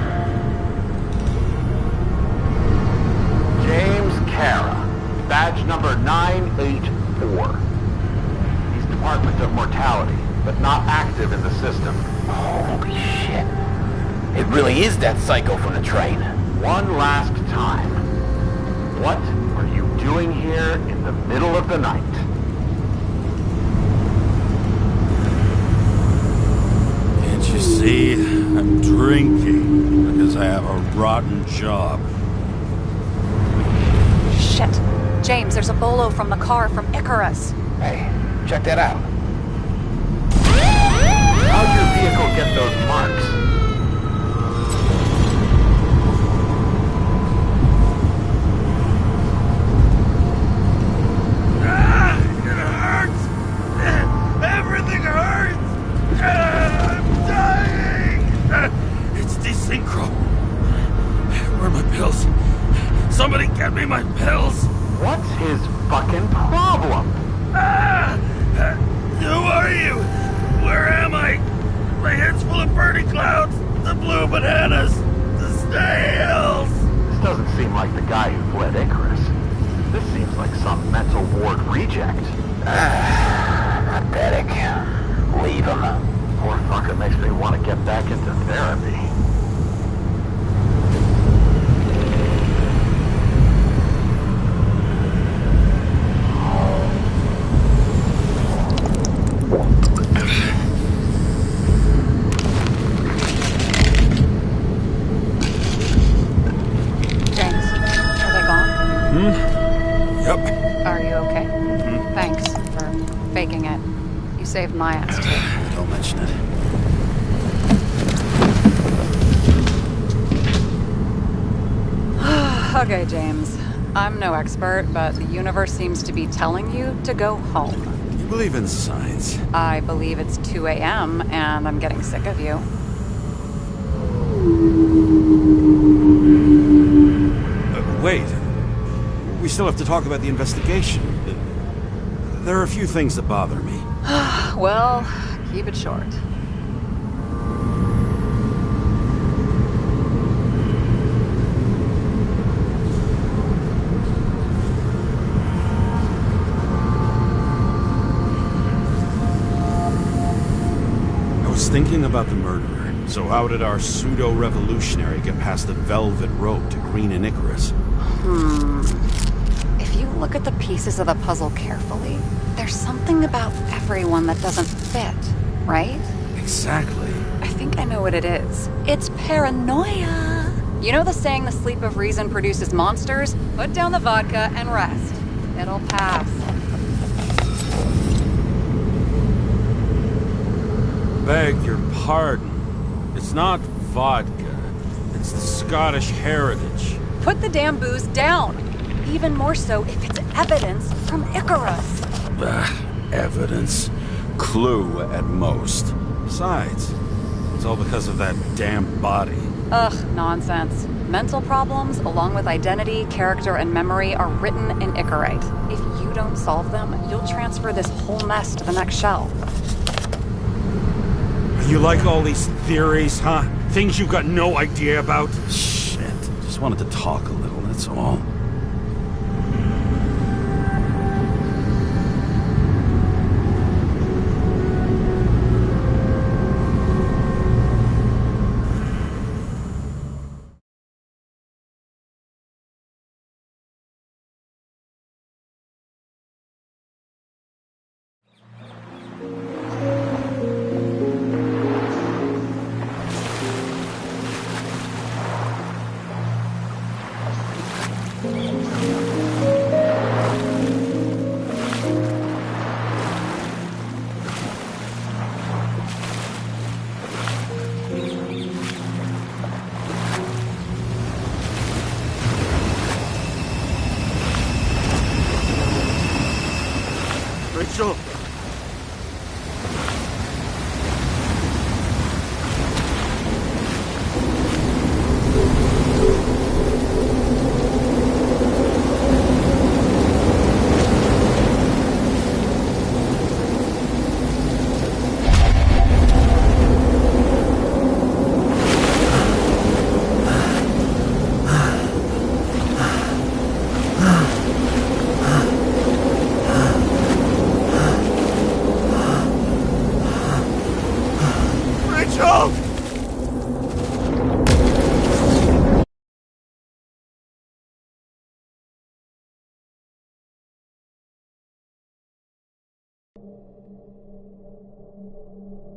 James Kara, badge number 984. He's Department of Mortality, but not active in the system. Holy shit. It really is that psycho from the train. One last time. What are you doing here in the middle of the night? Can't you see? I'm drinking because I have a rotten job. Shit. James, there's a bolo from the car from Icarus. Hey, check that out. How'd your vehicle get those marks? It hurts! Everything hurts! I'm dying! It's desynchro. Where are my pills? Somebody get me my pills! What's his fucking problem? Who are you? Where am I? My head's full of burning clouds, the blue bananas, the snails! This doesn't seem like the guy who fled Icarus. This seems like some mental ward reject. Pathetic. Leave him. Poor fucker makes me want to get back into therapy. James, are they gone? Yep. Are you okay? Thanks for faking it. You saved my ass too. Don't mention it. Okay, James. I'm no expert, but the universe seems to be telling you to go home. You believe in science? I believe it's 2 a.m. and I'm getting sick of you. Wait. We still have to talk about the investigation. There are a few things that bother me. Well, keep it short. I was thinking about the murderer. So how did our pseudo-revolutionary get past the velvet rope to Green and Icarus? If you look at the pieces of the puzzle carefully, there's something about everyone that doesn't fit, right? Exactly. I think I know what it is. It's paranoia. You know the saying, the sleep of reason produces monsters? Put down the vodka and rest. It'll pass. Beg your pardon. It's not vodka. It's the Scottish heritage. Put the damn booze down. Even more so if it's evidence from Icarus. Evidence. Clue at most. Besides, it's all because of that damn body. Ugh, nonsense. Mental problems, along with identity, character, and memory, are written in Icarite. If you don't solve them, you'll transfer this whole mess to the next shelf. You like all these theories, huh? Things you've got no idea about? Shit. Just wanted to talk a little, that's all. Rachel!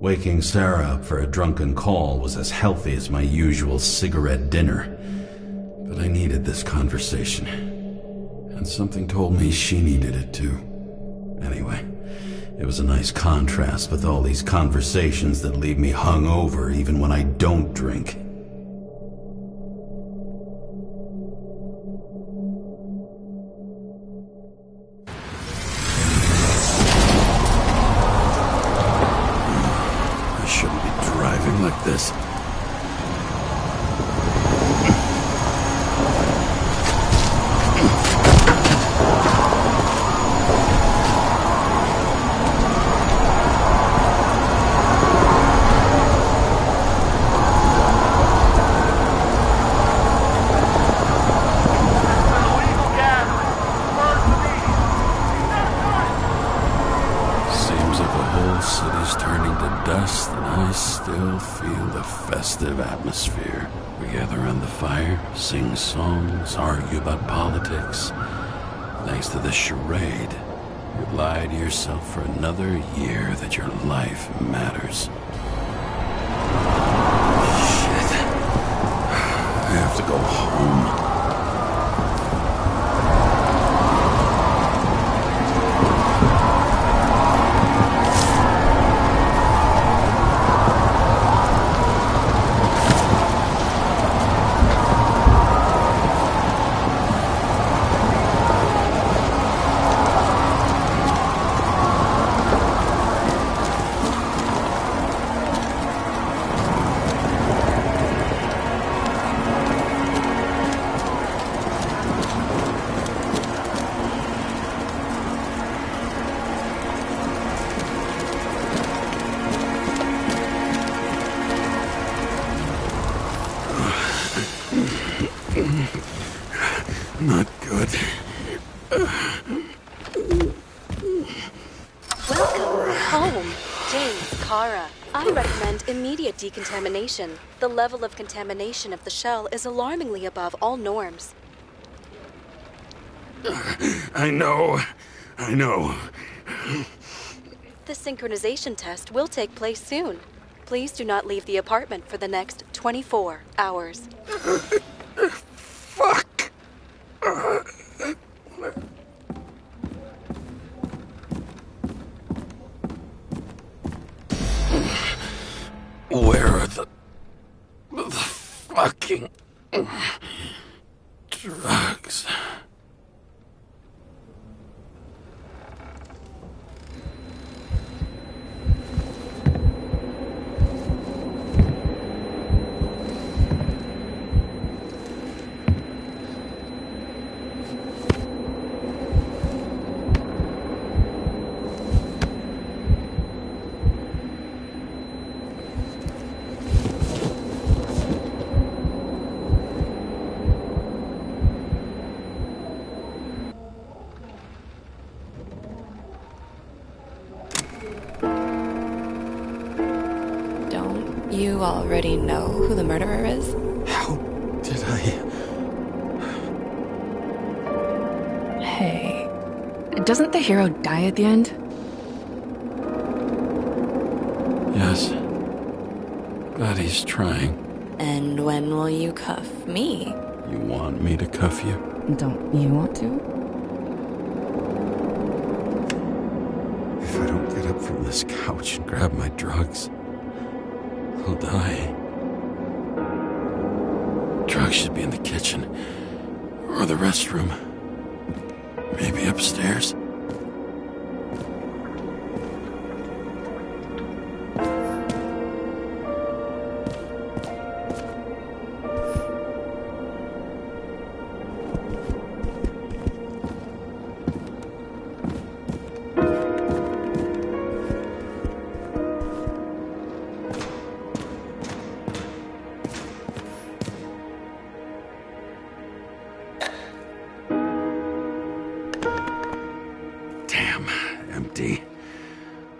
Waking Sarah up for a drunken call was as healthy as my usual cigarette dinner. But I needed this conversation. And something told me she needed it too. Anyway, it was a nice contrast with all these conversations that leave me hungover even when I don't drink. Like this. Atmosphere. We gather around the fire, sing songs, argue about politics. Thanks to this charade, you lie to yourself for another year that your life matters. Shit. I have to go home. Not good. Welcome home, James, Kara. I recommend immediate decontamination. The level of contamination of the shell is alarmingly above all norms. I know. The synchronization test will take place soon. Please do not leave the apartment for the next 24 hours. Fuck! Where are the fucking drugs? You already know who the murderer is? How did I... Hey, doesn't the hero die at the end? Yes. Glad he's trying. And when will you cuff me? You want me to cuff you? Don't you want to? If I don't get up from this couch and grab my drugs, I'll die. Drugs should be in the kitchen. Or the restroom. Maybe upstairs.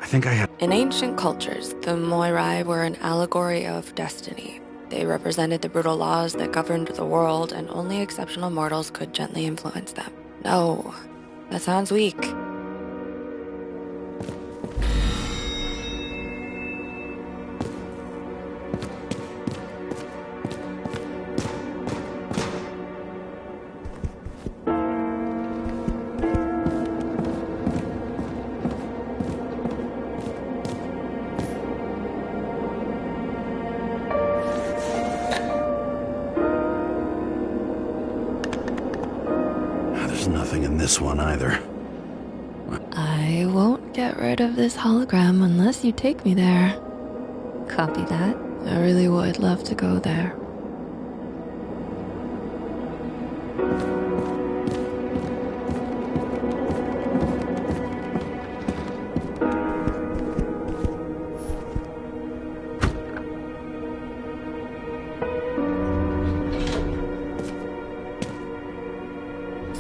think I had... In ancient cultures, the Moirai were an allegory of destiny. They represented the brutal laws that governed the world, and only exceptional mortals could gently influence them. No, that sounds weak. Nothing in this one either. I won't get rid of this hologram unless you take me there. Copy that. I really would love to go there.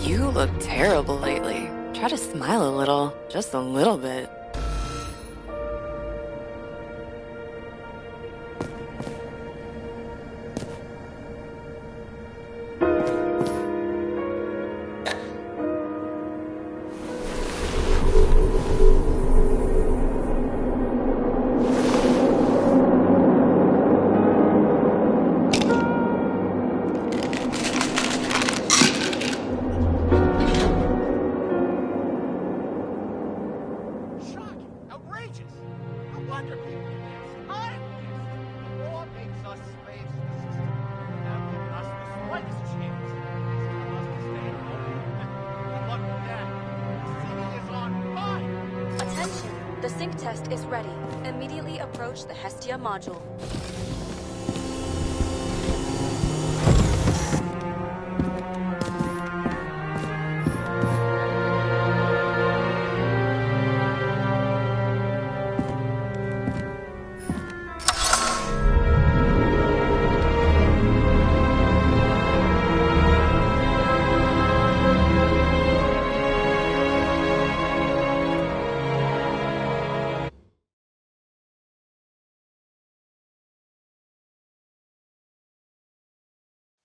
You look terrible lately. Try to smile a little. Just a little bit. The sync test is ready. Immediately approach the Hestia module.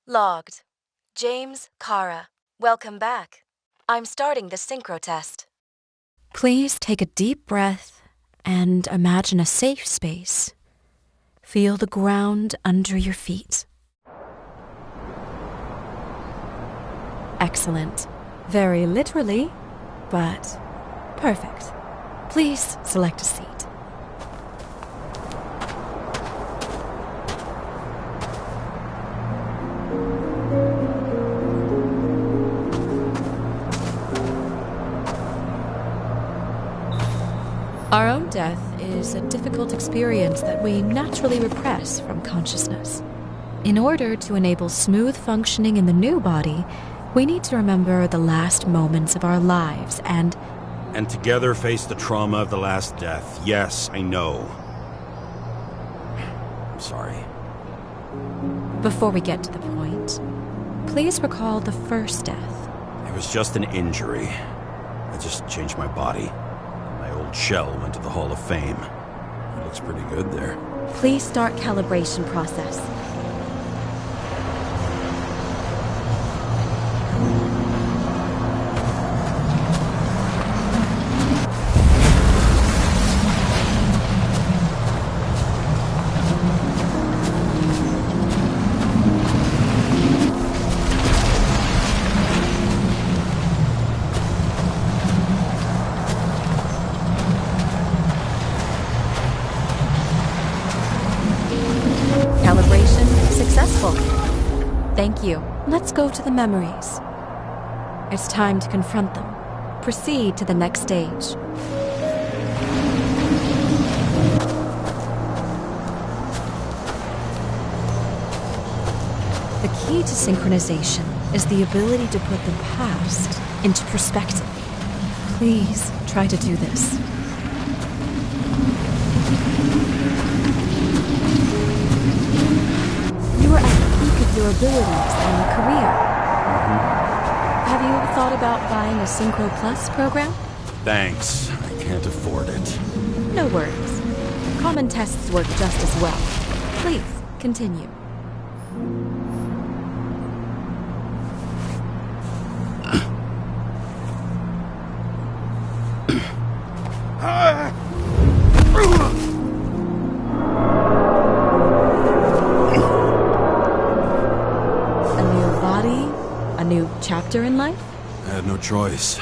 Logged. James Kara. Welcome back. I'm starting the synchro test. Please take a deep breath and imagine a safe space. Feel the ground under your feet. Excellent. Very literally, but perfect. Please select a seat. Our own death is a difficult experience that we naturally repress from consciousness. In order to enable smooth functioning in the new body, we need to remember the last moments of our lives and together face the trauma of the last death. Yes, I know. I'm sorry. Before we get to the point, please recall the first death. It was just an injury. I just changed my body. My old shell went to the Hall of Fame. It looks pretty good there. Please start calibration process. Thank you. Let's go to the memories. It's time to confront them. Proceed to the next stage. The key to synchronization is the ability to put the past into perspective. Please try to do this. Your abilities and career. Have you thought about buying a Synchro Plus program? Thanks. I can't afford it. No worries. Common tests work just as well. Please, continue. Chapter in life? I had no choice.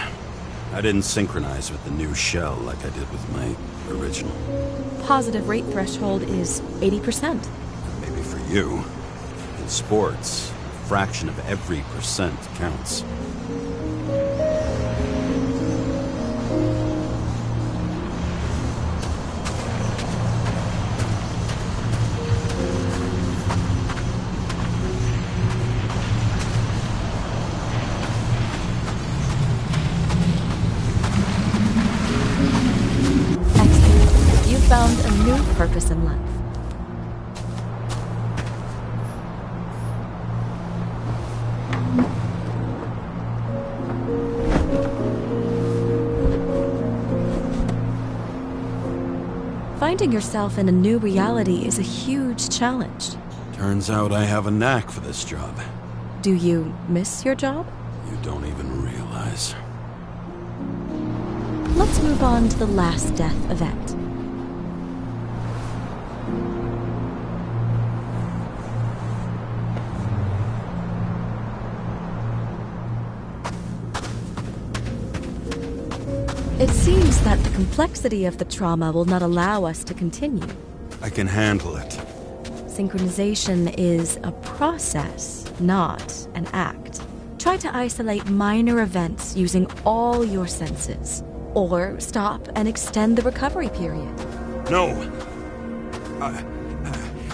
I didn't synchronize with the new shell like I did with my original. Positive rate threshold is 80%. Maybe for you. In sports, a fraction of every percent counts. Found a new purpose in life. Finding yourself in a new reality is a huge challenge. Turns out I have a knack for this job. Do you miss your job? You don't even realize. Let's move on to the last death event. It seems that the complexity of the trauma will not allow us to continue. I can handle it. Synchronization is a process, not an act. Try to isolate minor events using all your senses. Or stop and extend the recovery period. No!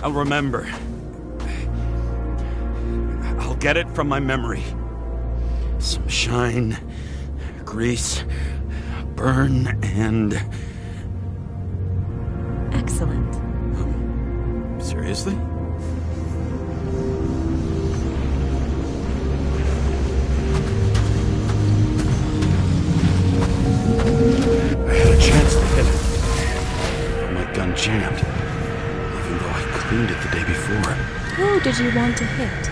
I'll remember. I'll get it from my memory. Some shine, grease, burn, and... Excellent. Seriously? I had a chance to hit it. My gun jammed, even though I cleaned it the day before. Who did you want to hit?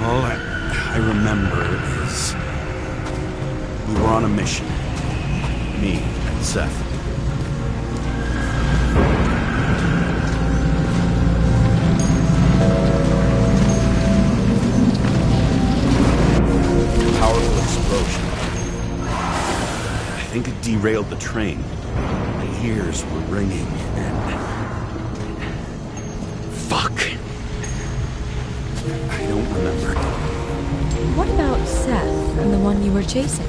All I remember is... we were on a mission. Me and Seth. Powerful explosion. I think it derailed the train. My ears were ringing and... Fuck! I don't remember. What about Seth and the one you were chasing?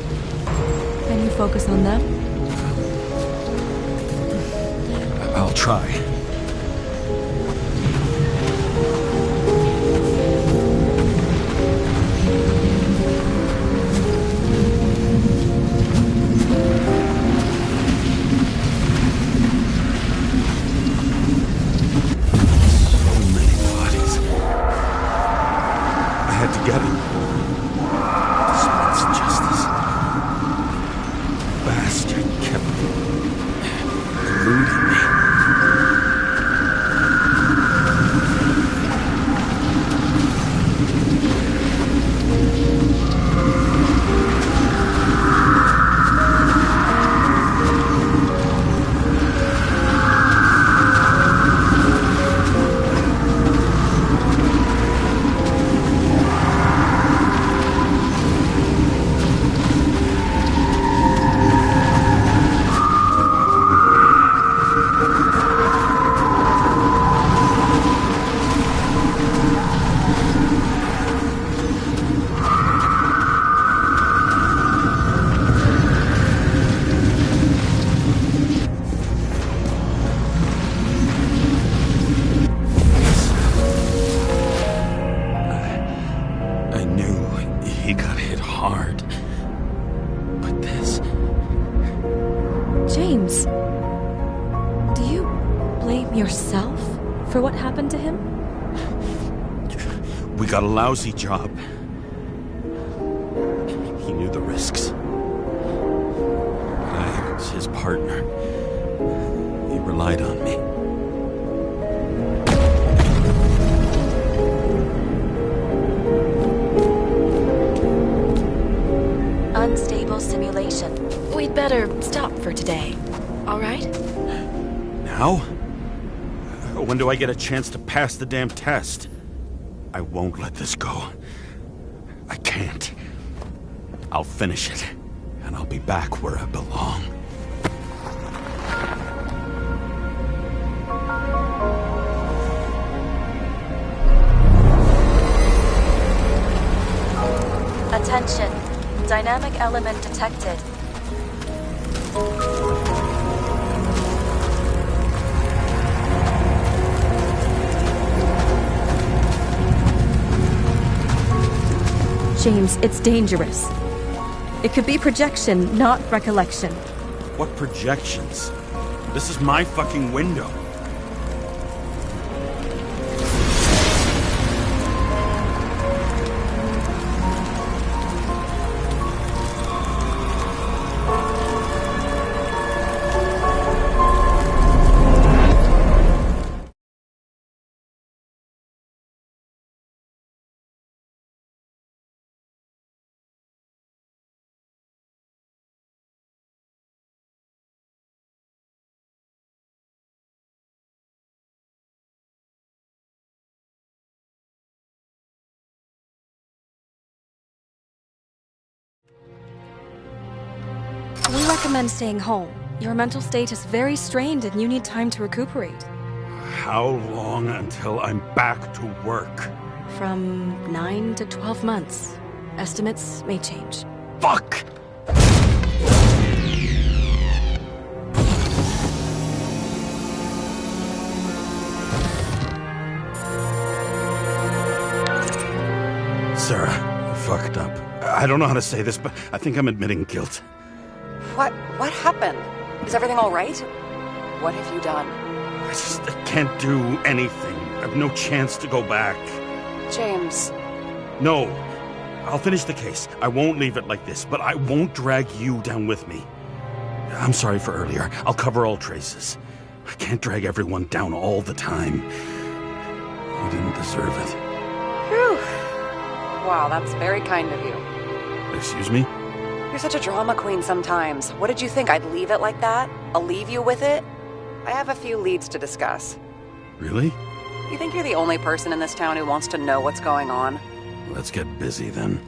Can you focus on them? I'll try. James, do you blame yourself for what happened to him? We got a lousy job. He knew the risks. I was his partner. lied on me. Unstable simulation. We'd better stop for today, all right? Now? When do I get a chance to pass the damn test? I won't let this go. I can't. I'll finish it, and I'll be back where I belong. Attention. Dynamic element detected. James, it's dangerous. It could be projection, not recollection. What projections? This is my fucking window. We recommend staying home. Your mental state is very strained and you need time to recuperate. How long until I'm back to work? From 9 to 12 months. Estimates may change. Fuck! Sarah, I fucked up. I don't know how to say this, but I think I'm admitting guilt. What happened? Is everything all right? What have you done? I can't do anything. I have no chance to go back. James. No. I'll finish the case. I won't leave it like this, but I won't drag you down with me. I'm sorry for earlier. I'll cover all traces. I can't drag everyone down all the time. You didn't deserve it. Whew. Wow, that's very kind of you. Excuse me? You're such a drama queen sometimes. What did you think, I'd leave it like that? I'll leave you with it? I have a few leads to discuss. Really? You think you're the only person in this town who wants to know what's going on? Let's get busy then.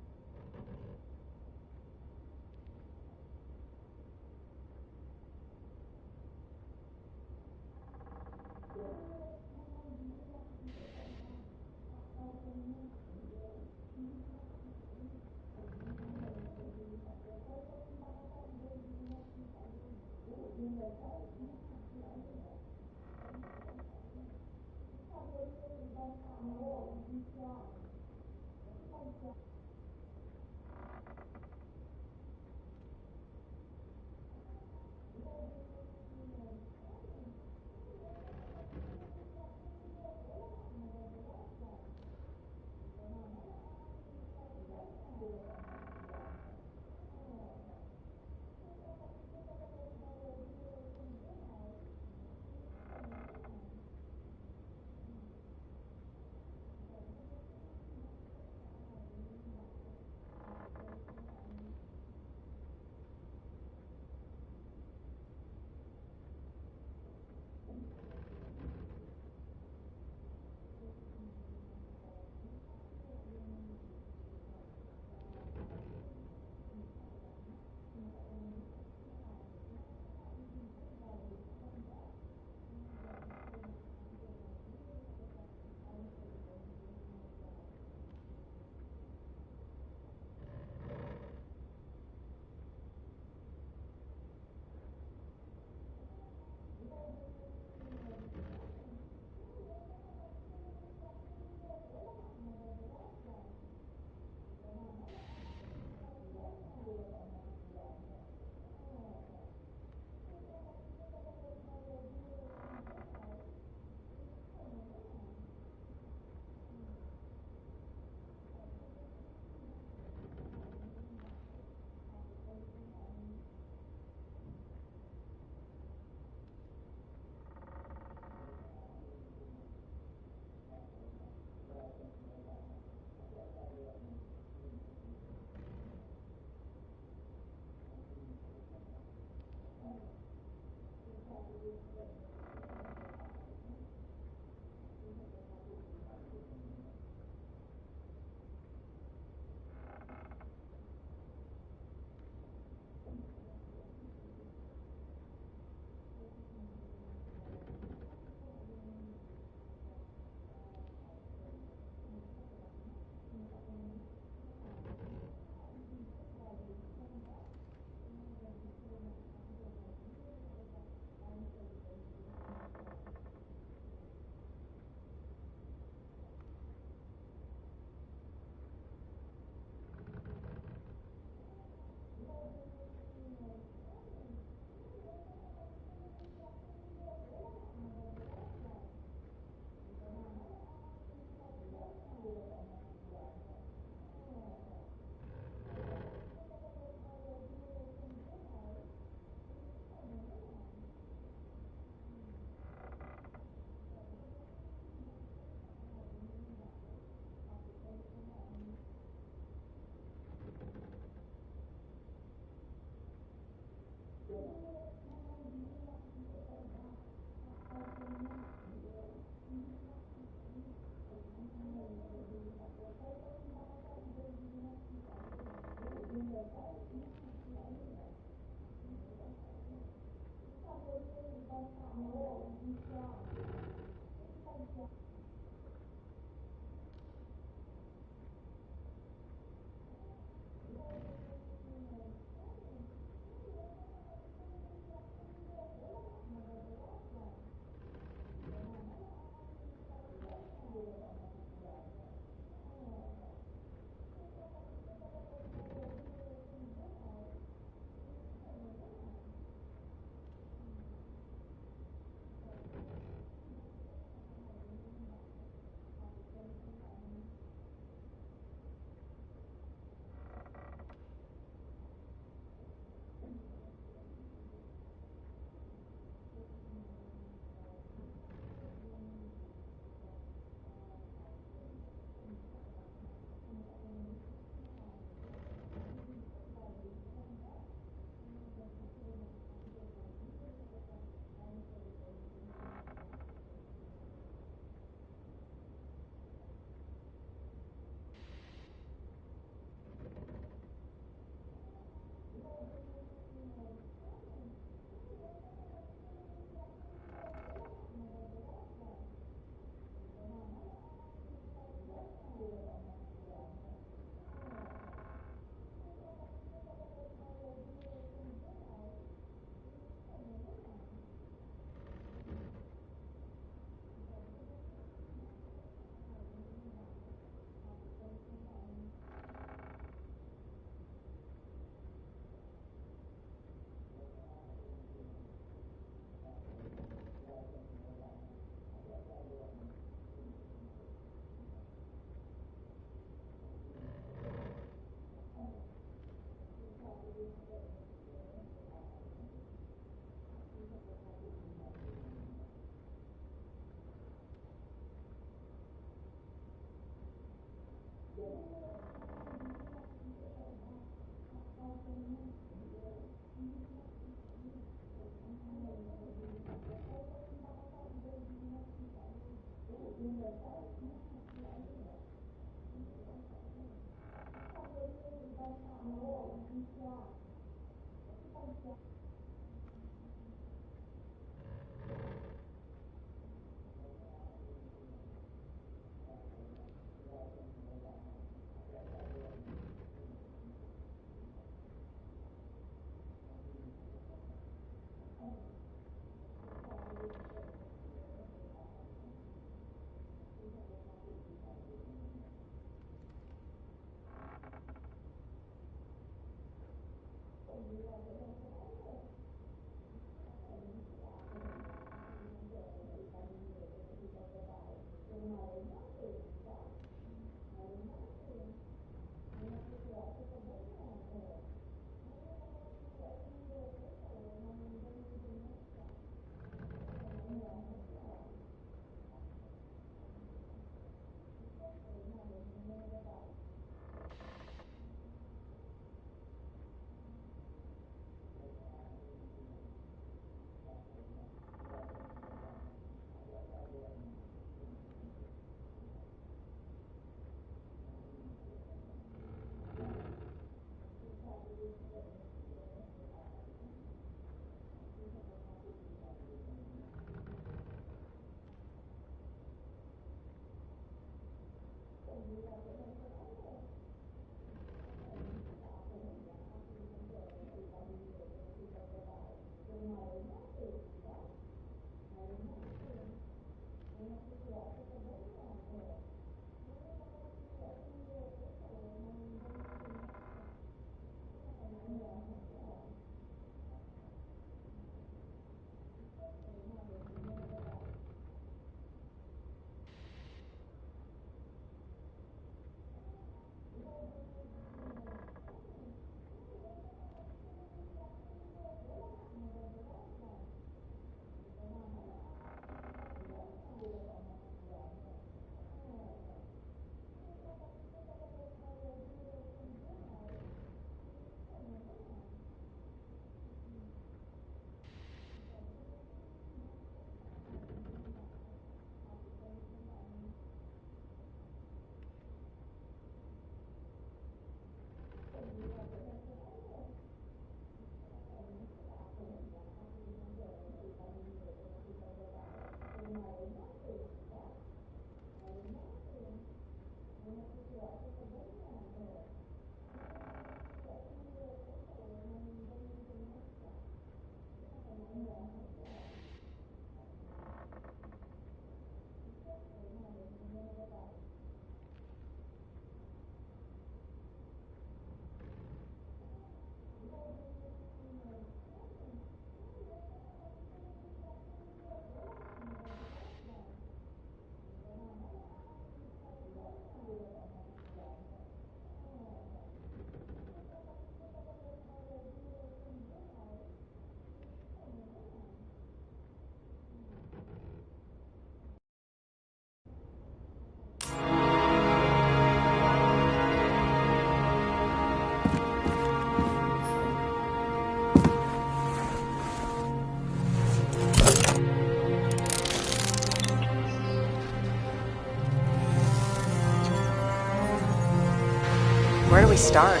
we start?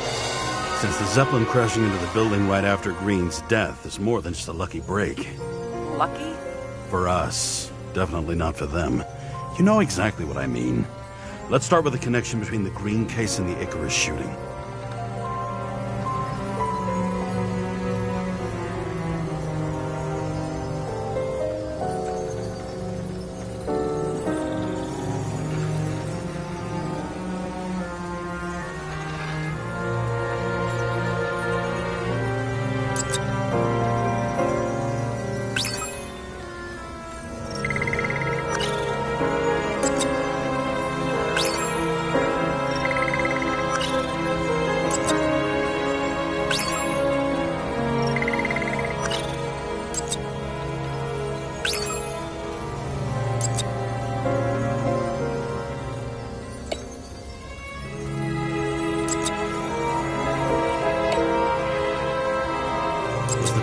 Since the Zeppelin crashing into the building right after Green's death is more than just a lucky break. Lucky? For us. Definitely not for them. You know exactly what I mean. Let's start with the connection between the Green case and the Icarus shooting.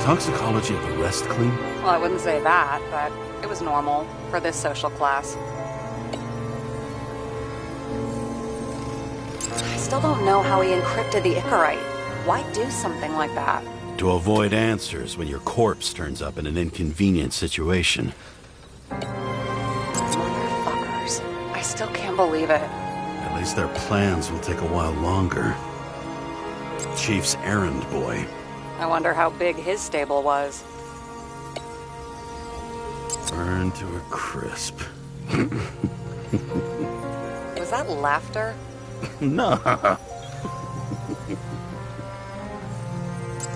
Toxicology of the rest clean? Well, I wouldn't say that, but it was normal for this social class. I still don't know how he encrypted the Icarite. Why do something like that? To avoid answers when your corpse turns up in an inconvenient situation. Motherfuckers. I still can't believe it. At least their plans will take a while longer. Chief's errand boy. I wonder how big his stable was. Burned to a crisp. Was that laughter? No.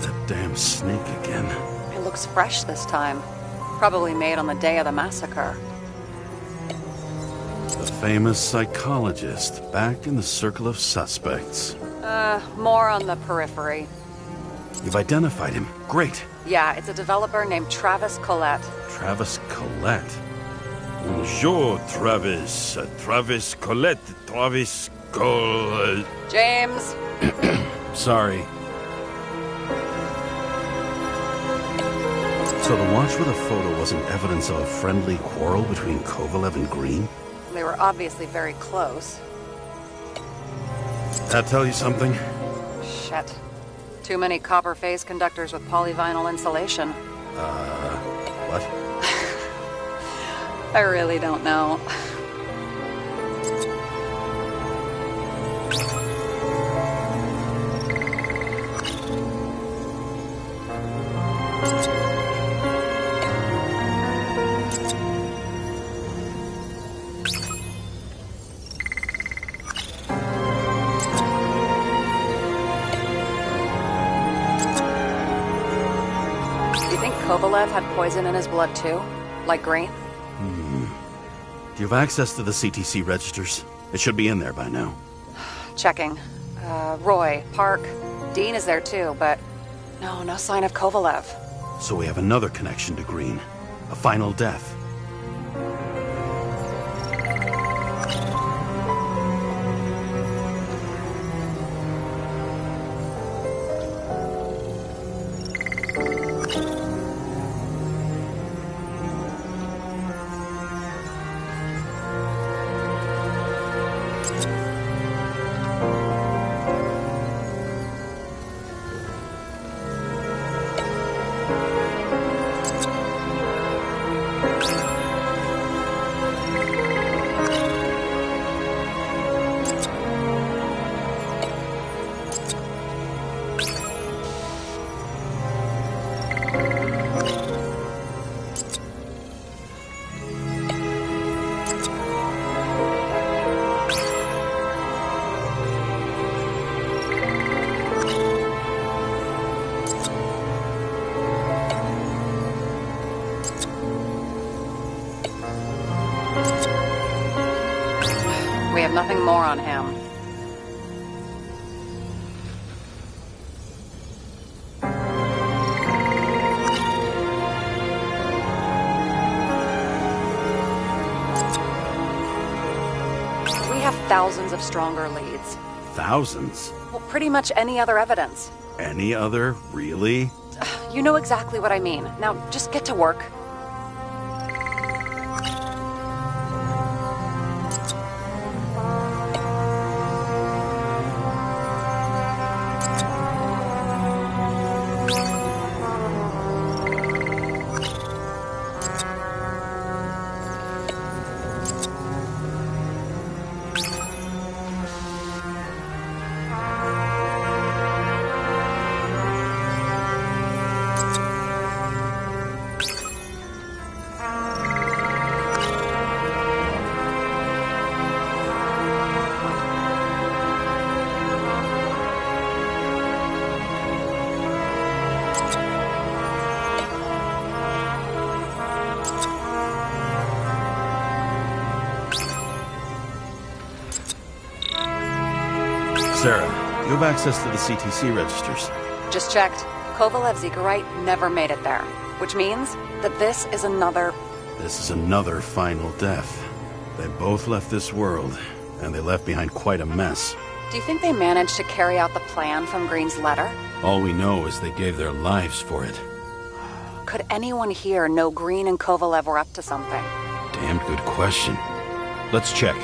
That damn snake again. It looks fresh this time. Probably made on the day of the massacre. The famous psychologist, back in the circle of suspects. More on the periphery. You've identified him. Great. Yeah, it's a developer named Travis Collette. Travis Collette? Bonjour, Travis. Travis Collette. Travis Collette. James. Sorry. So the watch with a photo wasn't evidence of a friendly quarrel between Kovalev and Green? They were obviously very close. That tell you something? Shit. Too many copper phase conductors with polyvinyl insulation. What? I really don't know. Kovalev had poison in his blood too? Like Green? Do you have access to the CTC registers? It should be in there by now. Checking. Roy, Park, Dean is there too, but no sign of Kovalev. So we have another connection to Green. A final death. We have nothing more on him. We have thousands of stronger leads. Thousands? Well, pretty much any other evidence. Any other? Really? You know exactly what I mean. Now, just get to work. Sarah, you have access to the CTC registers. Just checked. Kovalev Zekarite never made it there, which means that this is another final death. They both left this world, and they left behind quite a mess. Do you think they managed to carry out the plan from Green's letter? All we know is they gave their lives for it. Could anyone here know Green and Kovalev were up to something? Damn good question. Let's check.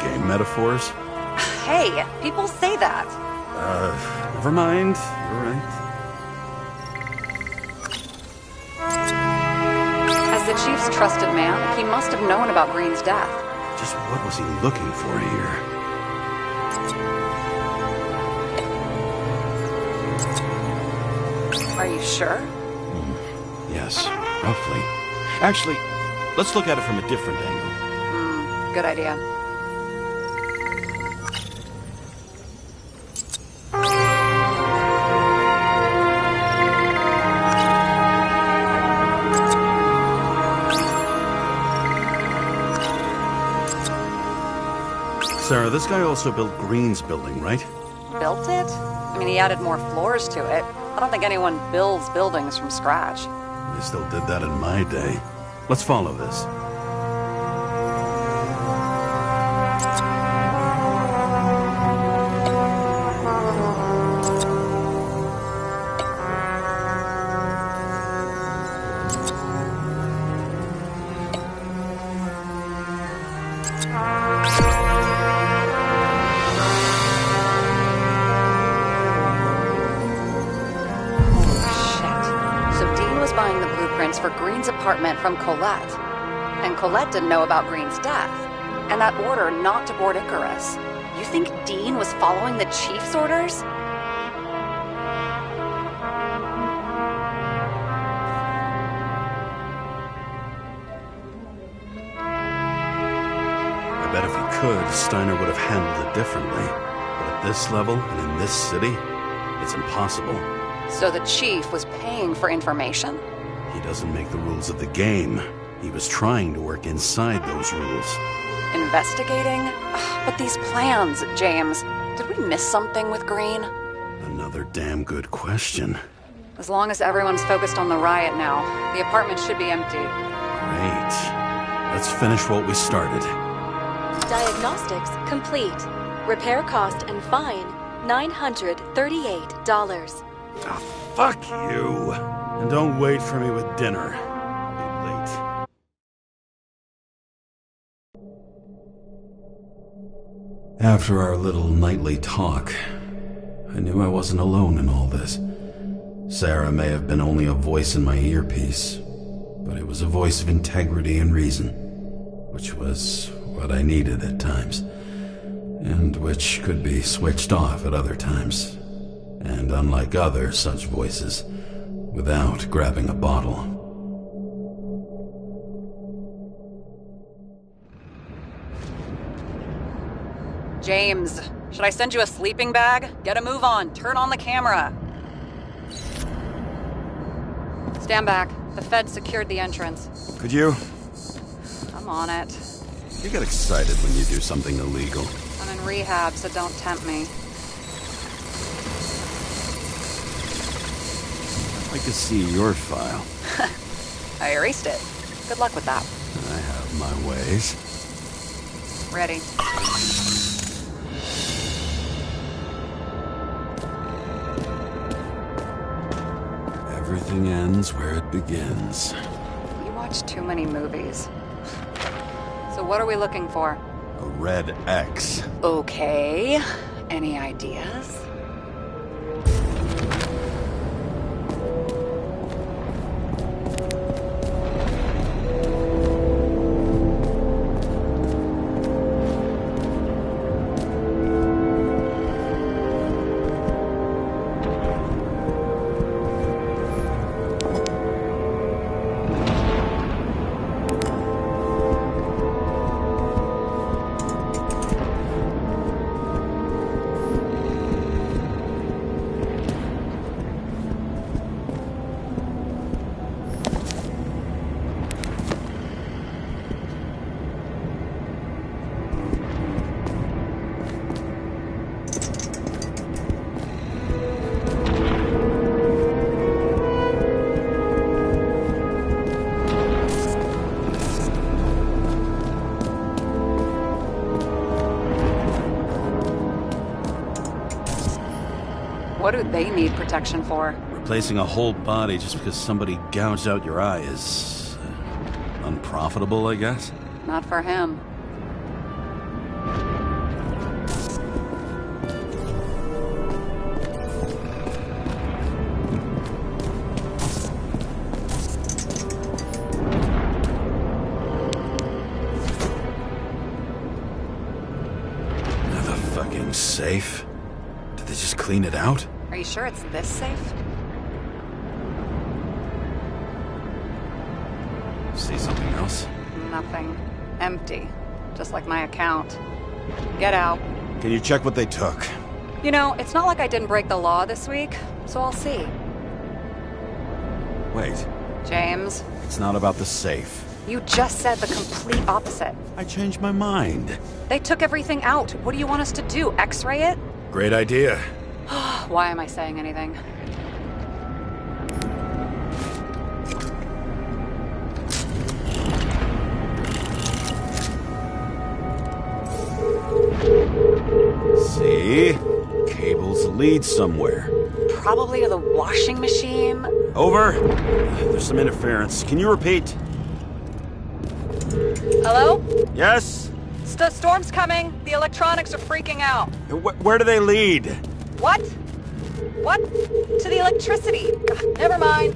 Game metaphors? Hey, people say that. Never mind. You're right. As the Chief's trusted man, he must have known about Green's death. Just what was he looking for here? Are you sure? Yes, roughly. Actually, let's look at it from a different angle. Good idea. Sarah, this guy also built Green's building, right? Built it? I mean, he added more floors to it. I don't think anyone builds buildings from scratch. They still did that in my day. Let's follow this. For Green's apartment from Colette. And Colette didn't know about Green's death. And that order not to board Icarus. You think Dean was following the Chief's orders? I bet if he could, Steiner would have handled it differently. But at this level, and in this city, it's impossible. So the Chief was paying for information? He doesn't make the rules of the game. He was trying to work inside those rules. Investigating? But these plans, James. Did we miss something with Green? Another damn good question. As long as everyone's focused on the riot now, the apartment should be empty. Great. Let's finish what we started. Diagnostics complete. Repair cost and fine, $938. Oh, fuck you. And don't wait for me with dinner. I'll be late. After our little nightly talk, I knew I wasn't alone in all this. Sarah may have been only a voice in my earpiece, but it was a voice of integrity and reason, which was what I needed at times, and which could be switched off at other times, and unlike other such voices, without grabbing a bottle. James, should I send you a sleeping bag? Get a move on. Turn on the camera. Stand back. The Fed secured the entrance. Could you? I'm on it. You get excited when you do something illegal. I'm in rehab, so don't tempt me. I'd like to see your file. I erased it. Good luck with that. I have my ways. Ready. Everything ends where it begins. You watch too many movies. So what are we looking for? A red X. Okay. Any ideas? What do they need protection for? Replacing a whole body just because somebody gouged out your eye is unprofitable, I guess? Not for him. Another fucking safe? Did they just clean it out? Are you sure it's this safe? See something else? Nothing. Empty. Just like my account. Get out. Can you check what they took? You know, it's not like I didn't break the law this week, so I'll see. Wait. James. It's not about the safe. You just said the complete opposite. I changed my mind. They took everything out. What do you want us to do? X-ray it? Great idea. Why am I saying anything? See? Cables lead somewhere. Probably to the washing machine. Over. There's some interference. Can you repeat? Hello? Yes? Storm's coming. The electronics are freaking out. Where do they lead? What? What? To the electricity. Ugh, never mind.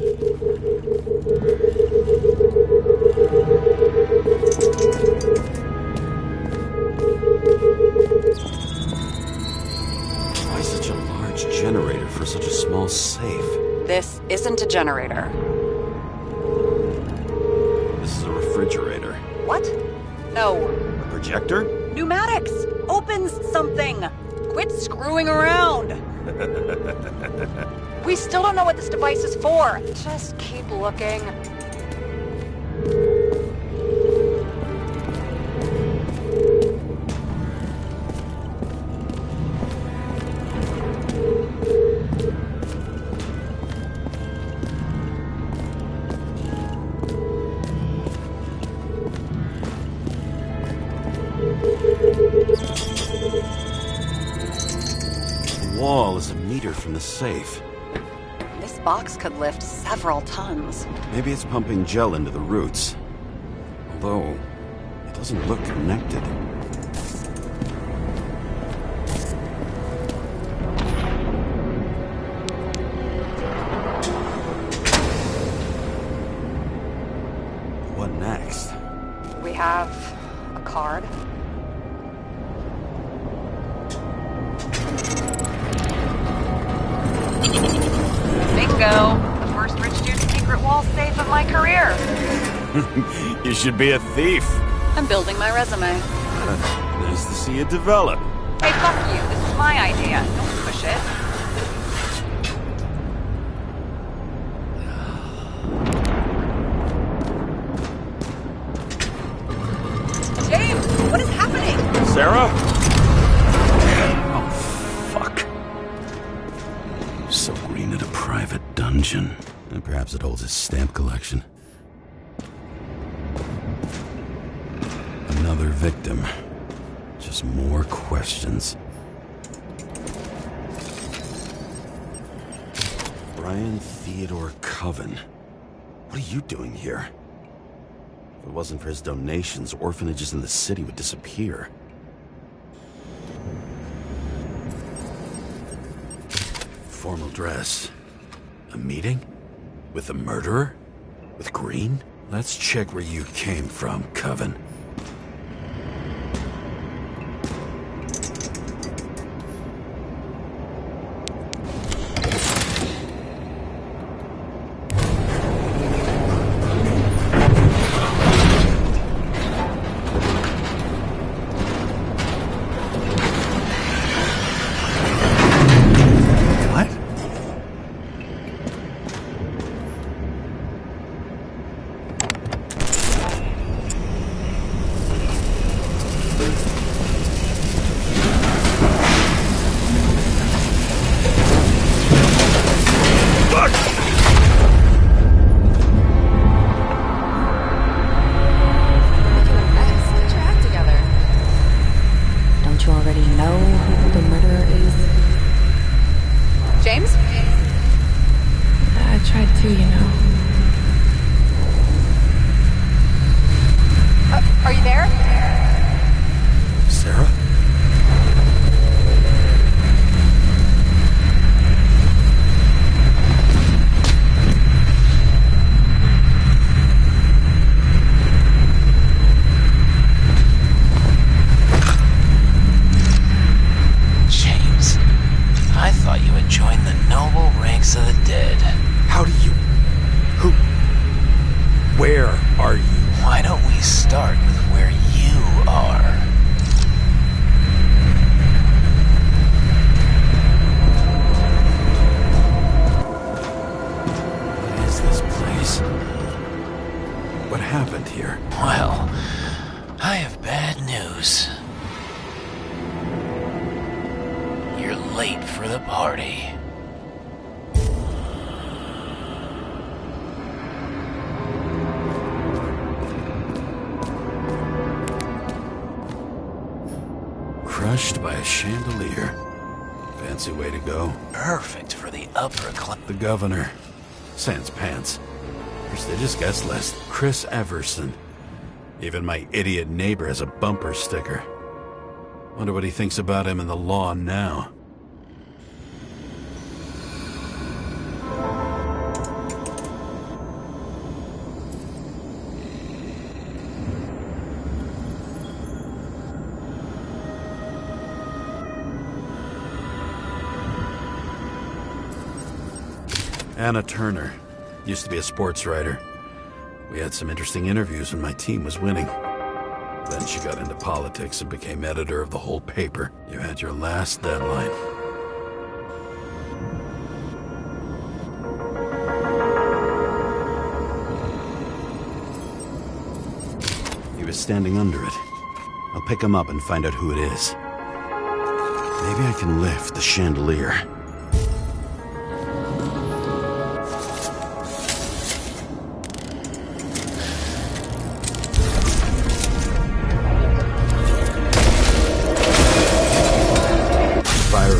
Why such a large generator for such a small safe? This isn't a generator. This is a refrigerator. What? No. A projector? Pneumatics! Opens something! Quit screwing around! We still don't know what this device is for. Just keep looking. The wall is a meter from the safe. This box could lift several tons. Maybe it's pumping gel into the roots. Although, it doesn't look connected. What next? We have a card. Bingo! The first rich dude's secret wall safe of my career. You should be a thief. I'm building my resume. Nice to see you develop. Hey, fuck you. This is my idea. Don't push it. James, what is happening? Sarah? Oh, fuck. So green at a private dungeon. And perhaps it holds his stamp collection. Another victim. Just more questions. Brian Theodore Coven. What are you doing here? If it wasn't for his donations, orphanages in the city would disappear. Formal dress. A meeting? With a murderer? With Green? Let's check where you came from, Coven. Crushed by a chandelier. Fancy way to go. Perfect for the upper class. The governor. Sans pants. Prestigious guest list. Chris Everson. Even my idiot neighbor has a bumper sticker. Wonder what he thinks about him in the law now. Anna Turner. Used to be a sports writer. We had some interesting interviews when my team was winning. Then she got into politics and became editor of the whole paper. You had your last deadline. He was standing under it. I'll pick him up and find out who it is. Maybe I can lift the chandelier.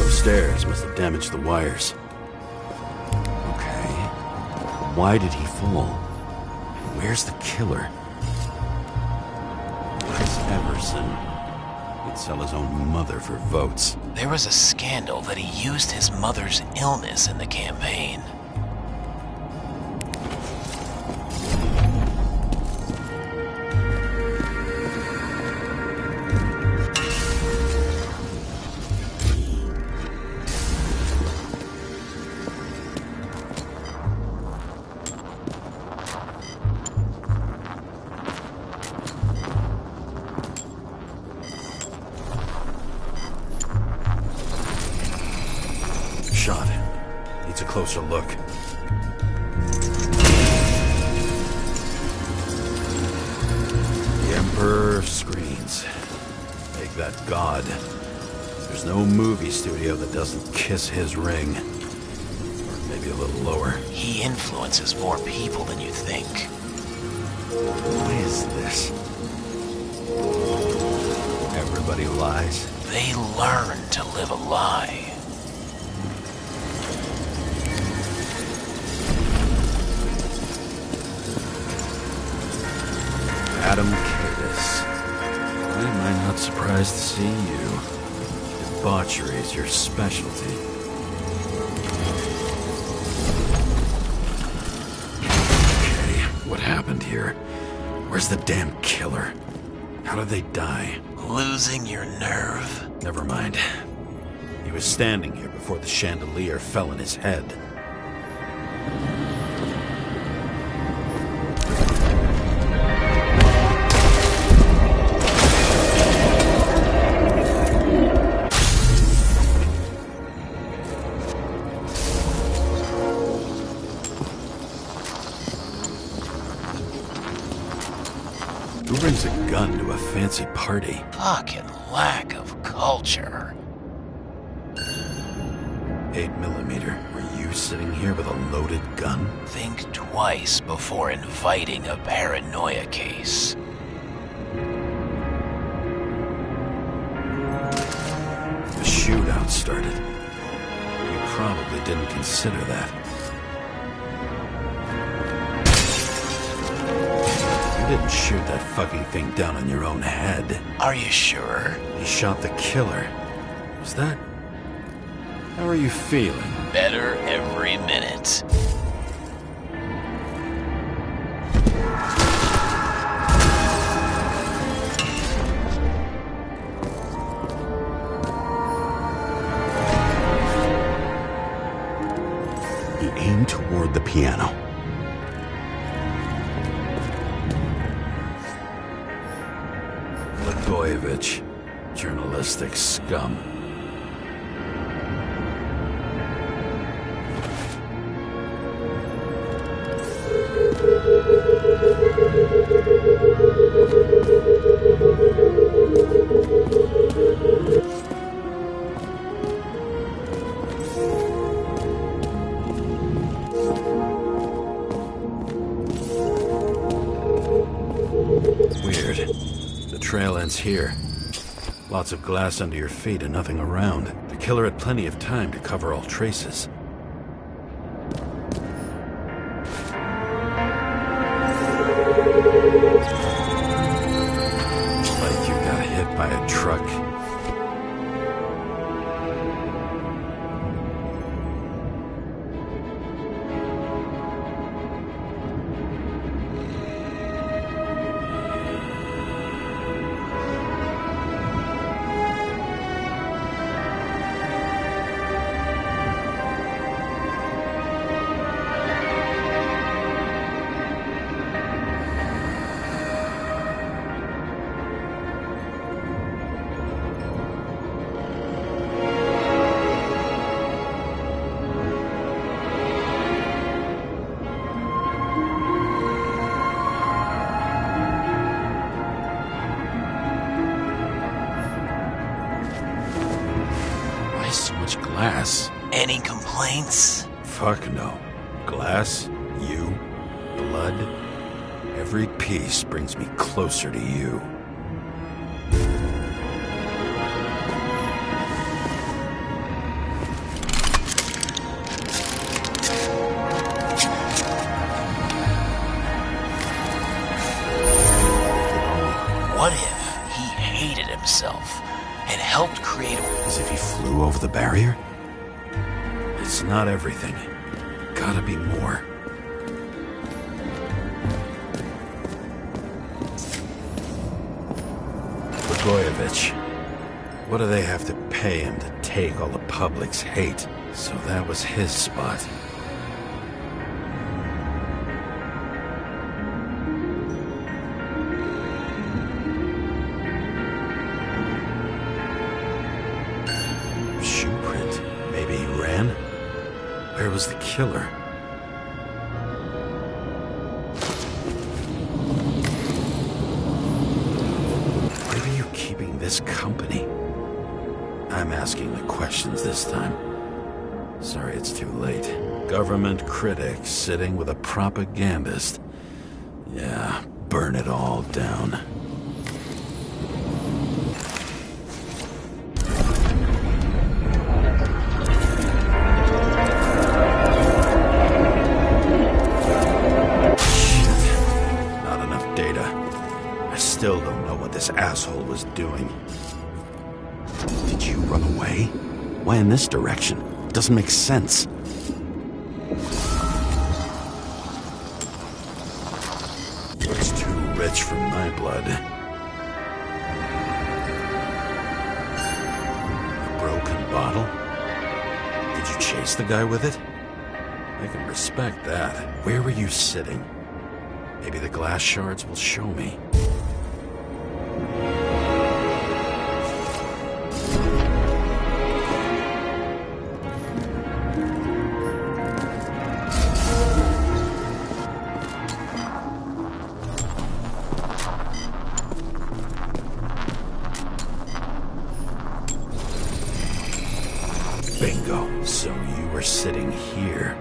Stairs must have damaged the wires. Okay. Why did he fall? Where's the killer? Chris Everson. He'd sell his own mother for votes. There was a scandal that he used his mother's illness in the campaign. Shot. Needs a closer look. The Emperor screens. Make that god. There's no movie studio that doesn't kiss his ring. Or maybe a little lower. He influences more people than you think. What is this? Everybody lies? They learn to live a lie. Not surprised to see you. Debauchery is your specialty. Okay, what happened here? Where's the damn killer? How did they die? Losing your nerve? Never mind. He was standing here before the chandelier fell on his head. Who brings a gun to a fancy party? Fucking lack of culture. 8mm. Were you sitting here with a loaded gun? Think twice before inviting a paranoia case. The shootout started. You probably didn't consider that. You didn't shoot that fucking thing down on your own head. Are you sure? You shot the killer. Was that... How are you feeling? Better every minute. He aimed toward the piano. Blagojevich, journalistic scum. Weird. The trail ends here. Lots of glass under your feet and nothing around. The killer had plenty of time to cover all traces. Like you got hit by a truck. So much glass. Any complaints? Fuck no. Glass, you, blood. Every piece brings me closer to you. What if he hated himself and helped create a... As if he flew over the barrier? It's not everything. Gotta be more. Blagojevich. What do they have to pay him to take all the public's hate? So that was his spot. Shoe print. Maybe he ran? Where was the killer? Where are you keeping this company? I'm asking the questions this time. Sorry it's too late. Government critic sitting with a propagandist. Yeah, burn it all down. Still don't know what this asshole was doing. Did you run away? Why in this direction? Doesn't make sense. Looks too rich for my blood. A broken bottle? Did you chase the guy with it? I can respect that. Where were you sitting? Maybe the glass shards will show me. Bingo. So you were sitting here.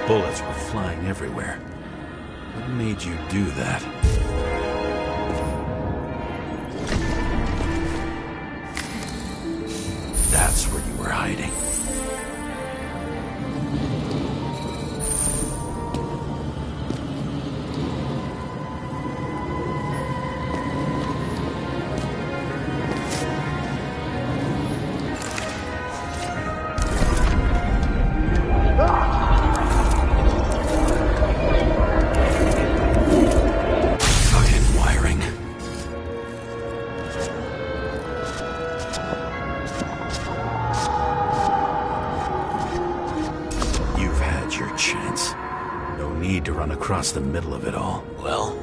Bullets were flying everywhere. What made you do that? That's where you were hiding. Across the middle of it all. Well,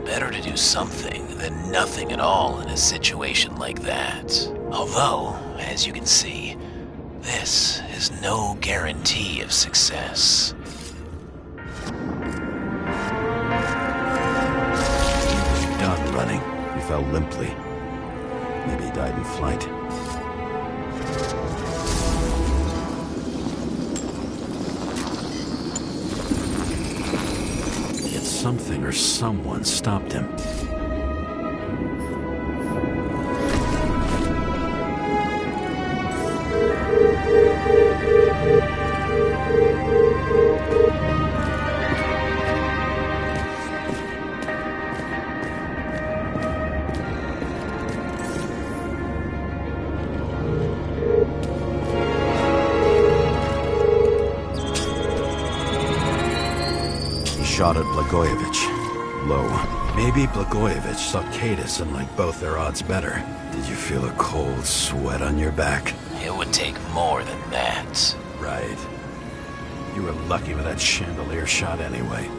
better to do something than nothing at all in a situation like that. Although, as you can see, this is no guarantee of success. He was done running. He fell limply. Maybe he died in flight. Something or someone stopped him. Shot at Blagojevich. Low. Maybe Blagojevich saw Cadis and liked both their odds better. Did you feel a cold sweat on your back? It would take more than that. Right. You were lucky with that chandelier shot anyway.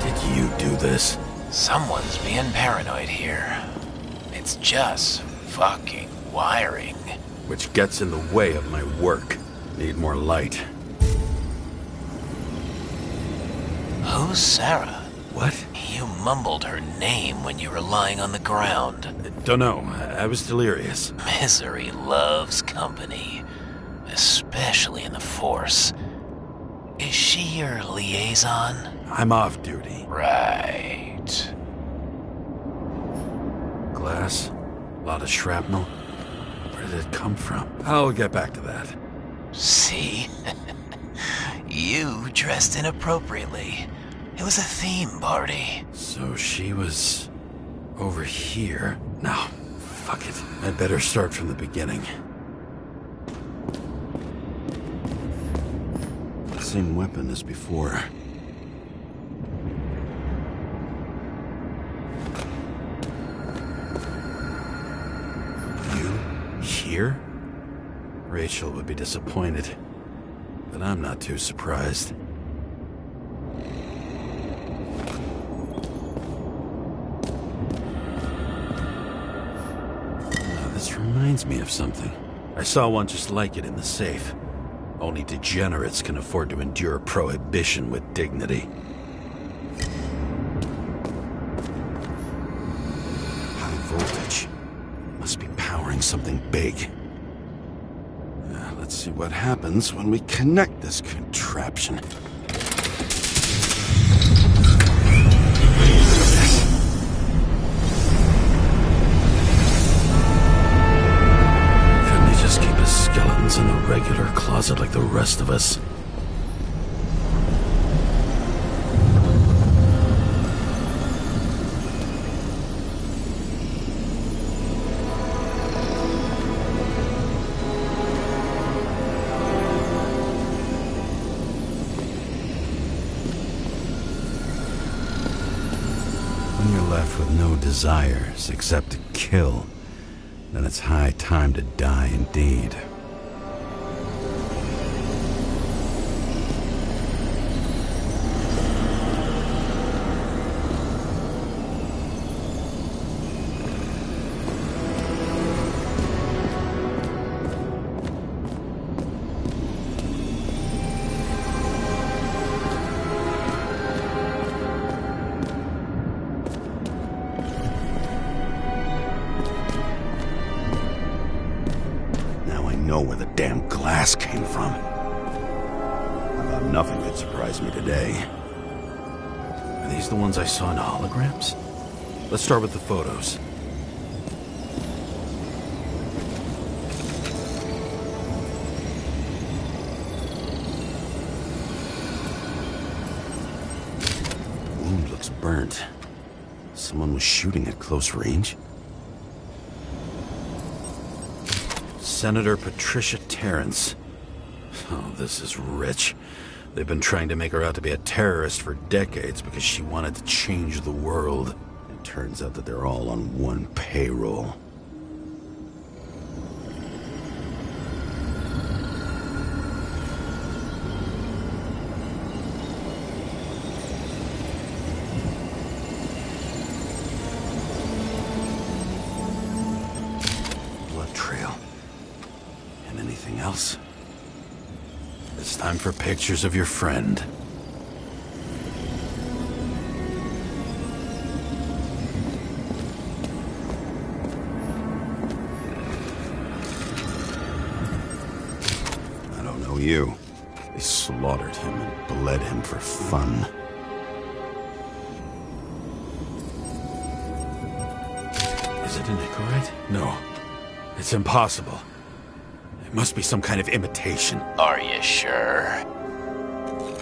Did you do this? Someone's being paranoid here. It's just fucking wiring. Which gets in the way of my work. Need more light. Who's Sarah? What? You mumbled her name when you were lying on the ground. Dunno. I was delirious. Misery loves company. Especially in the Force. Is she your liaison? I'm off duty. Right. Glass? A lot of shrapnel? Where did it come from? I'll get back to that. See? You dressed inappropriately. It was a theme party. So she was over here? No, fuck it. I'd better start from the beginning. Same weapon as before. You here? Rachel would be disappointed, but I'm not too surprised. This reminds me of something. I saw one just like it in the safe. Only degenerates can afford to endure prohibition with dignity. High voltage. Must be powering planning something big. Let's see what happens when we connect this contraption. Skeletons in the regular closet like the rest of us. When you're left with no desires except to kill, then it's high time to die indeed. Know where the damn glass came from. About nothing could surprise me today. Are these the ones I saw in holograms? Let's start with the photos. The wound looks burnt. Someone was shooting at close range. Senator Patricia Terrence. Oh, this is rich. They've been trying to make her out to be a terrorist for decades because she wanted to change the world. It turns out that they're all on one payroll. Blood trail. Anything else? It's time for pictures of your friend. I don't know you. They slaughtered him and bled him for fun. Is it an Icarite? No. It's impossible. It must be some kind of imitation. Are you sure?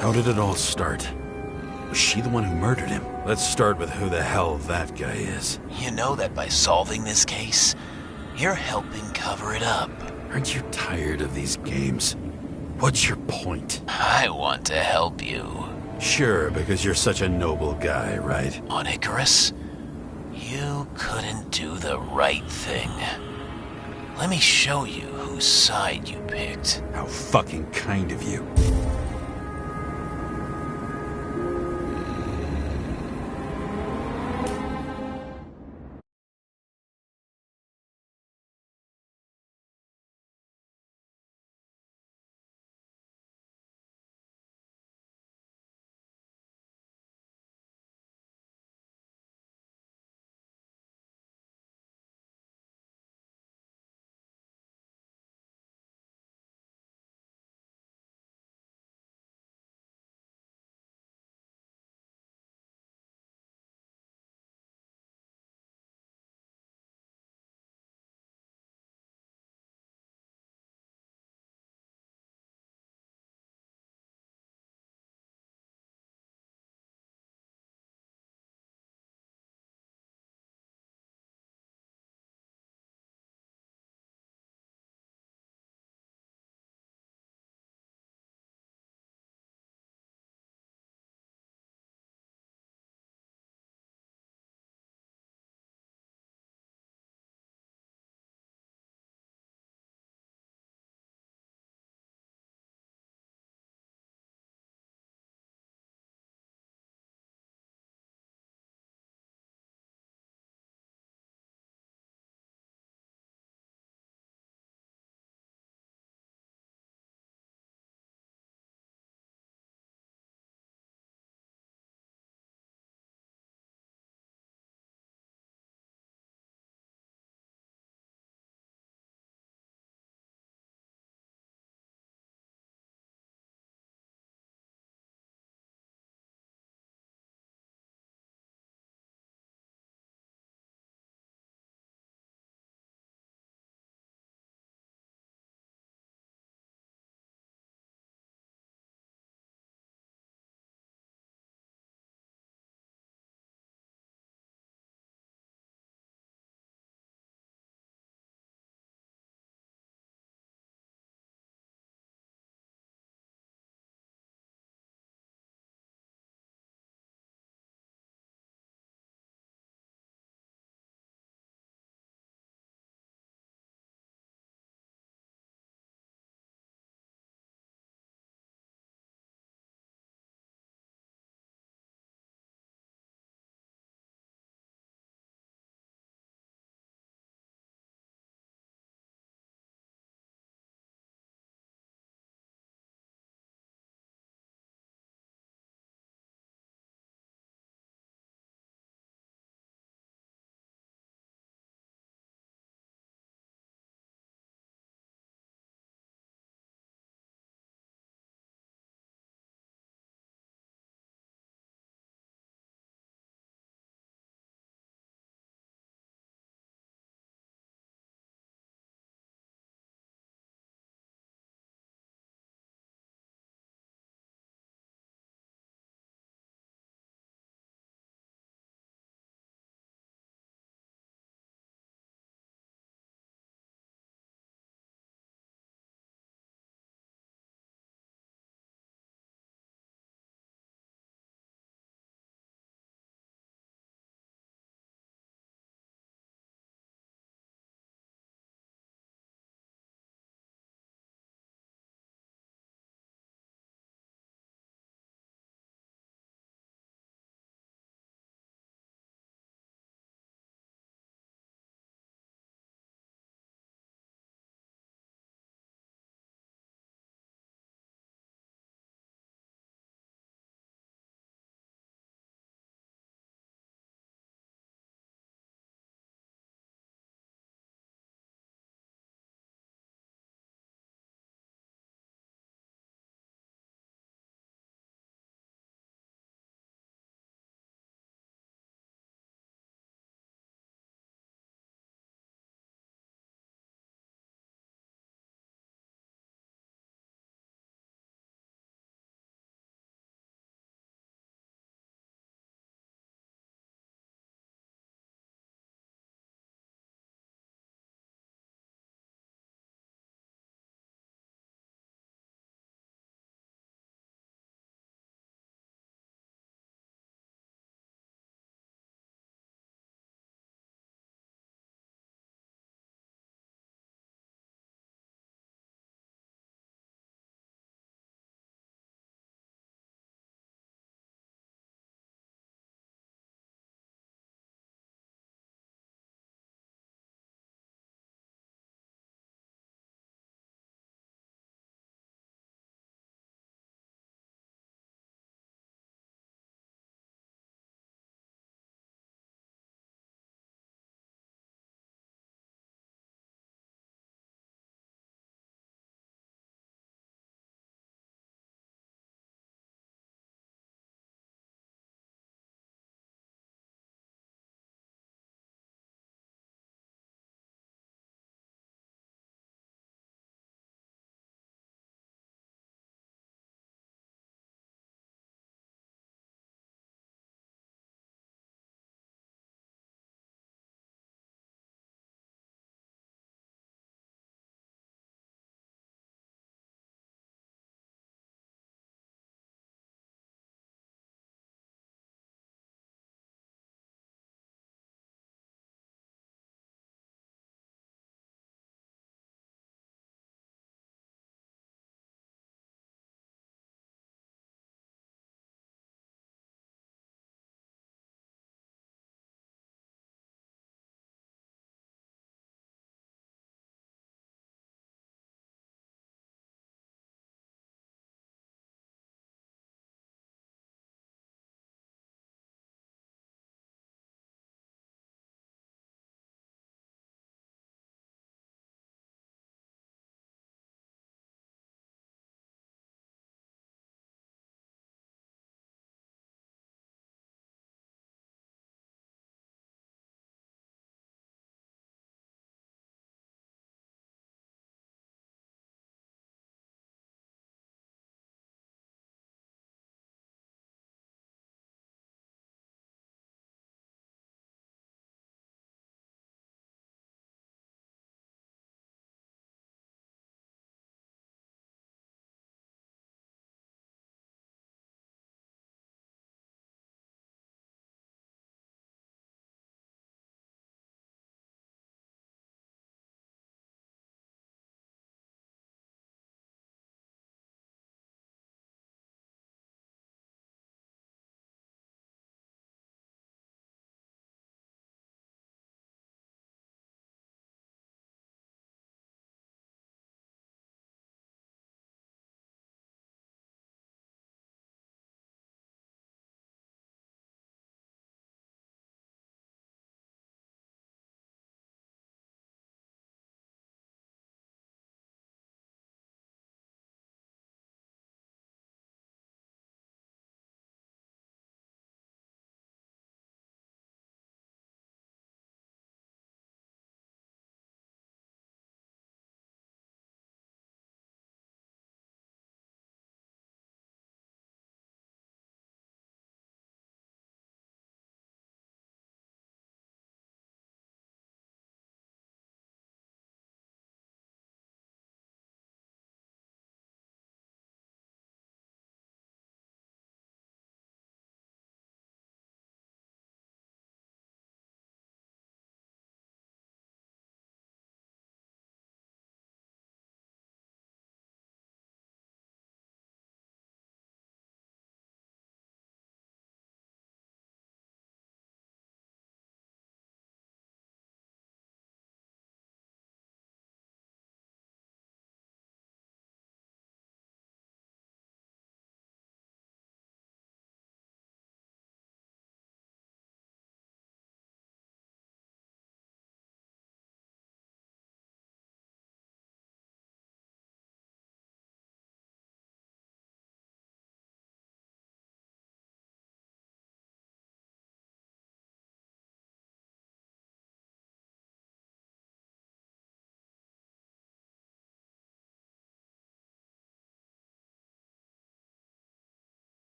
How did it all start? Was she the one who murdered him? Let's start with who the hell that guy is. You know that by solving this case, you're helping cover it up. Aren't you tired of these games? What's your point? I want to help you. Sure, because you're such a noble guy, right? On Icarus, you couldn't do the right thing. Let me show you whose side you picked. How fucking kind of you.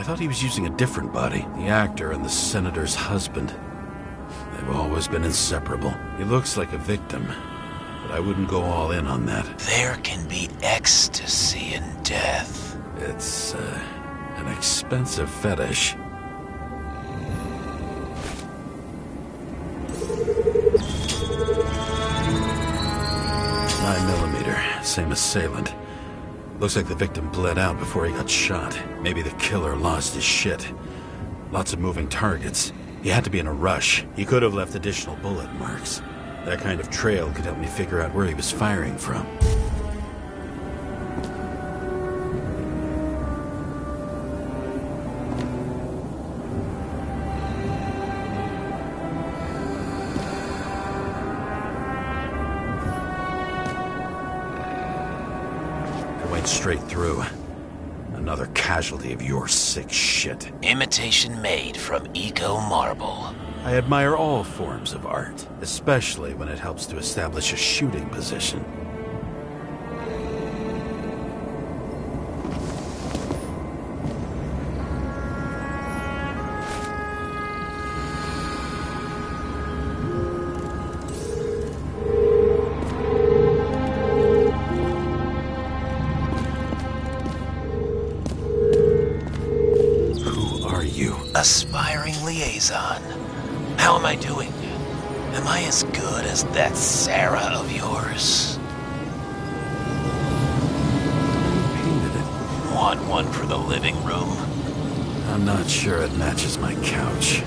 thought he was using a different body. The actor and the senator's husband. They've always been inseparable. He looks like a victim, but I wouldn't go all in on that. There can be ecstasy in death. It's, an expensive fetish. 9mm, same assailant. Looks like the victim bled out before he got shot. Maybe the killer lost his shit. Lots of moving targets. He had to be in a rush. He could have left additional bullet marks. That kind of trail could help me figure out where he was firing from. Straight through. Another casualty of your sick shit. Imitation made from Eco Marble. I admire all forms of art, especially when it helps to establish a shooting position. Aspiring liaison. How am I doing? Am I as good as that Sarah of yours? Painted it. Want one for the living room? I'm not sure it matches my couch.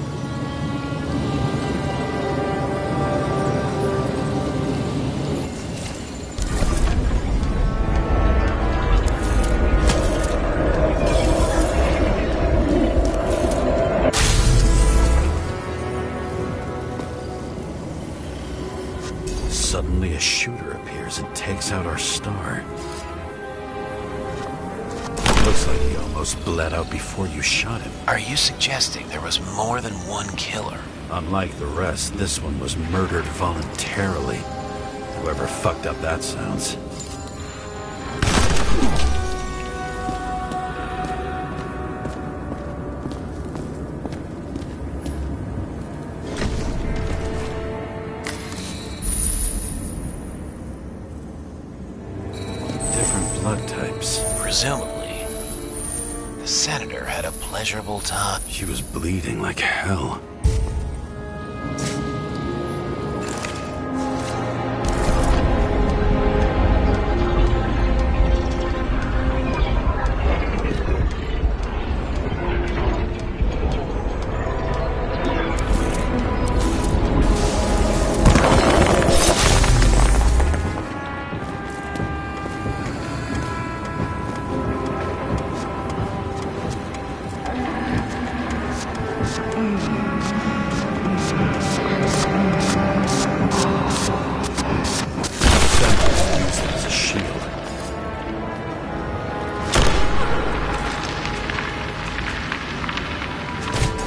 Suddenly a shooter appears and takes out our star. Looks like he almost bled out before you shot him. Are you suggesting there was more than one killer? Unlike the rest, this one was murdered voluntarily. Whoever fucked up that sounds. Blood types. Presumably, the senator had a pleasurable time. She was bleeding like hell.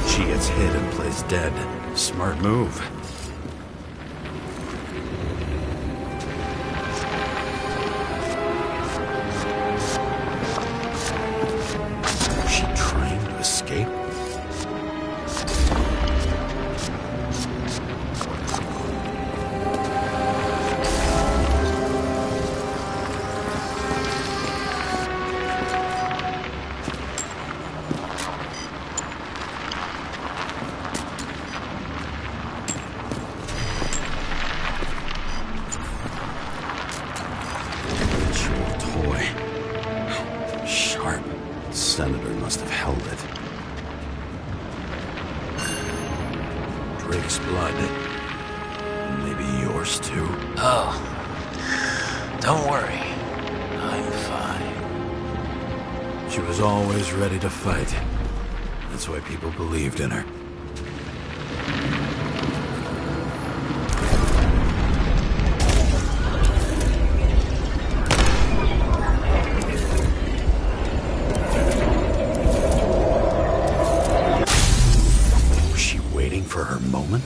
She gets hit and plays dead. Smart move. Was she trying to escape? Senator must have held it. Drake's blood. Maybe yours too. Oh. Don't worry. I'm fine. She was always ready to fight. That's why people believed in her. For her moment?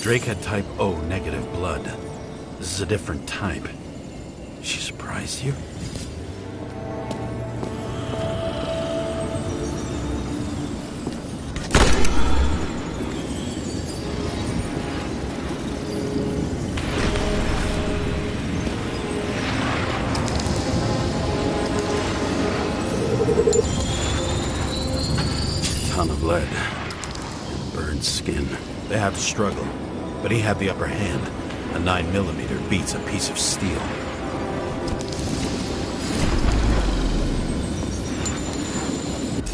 Drake had type O negative blood. This is a different type. She surprised you? Ton of lead. And burned skin. They had to struggle, but he had the upper hand. A 9mm beats a piece of steel.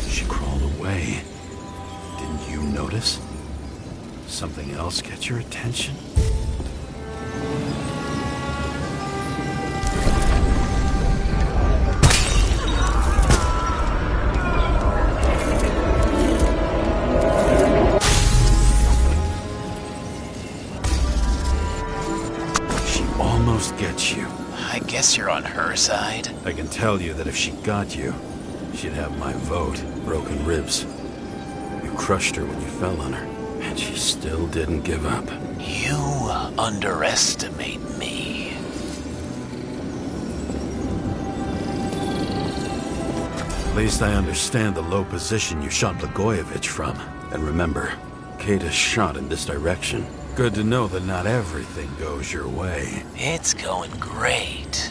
She crawled away. Didn't you notice? Something else get your attention? Get you. I guess you're on her side. I can tell you that if she got you, she'd have my vote. Broken ribs. You crushed her when you fell on her, and she still didn't give up. You underestimate me. At least I understand the low position you shot Blagojevich from. And remember, Kate is shot in this direction. Good to know that not everything goes your way. It's going great.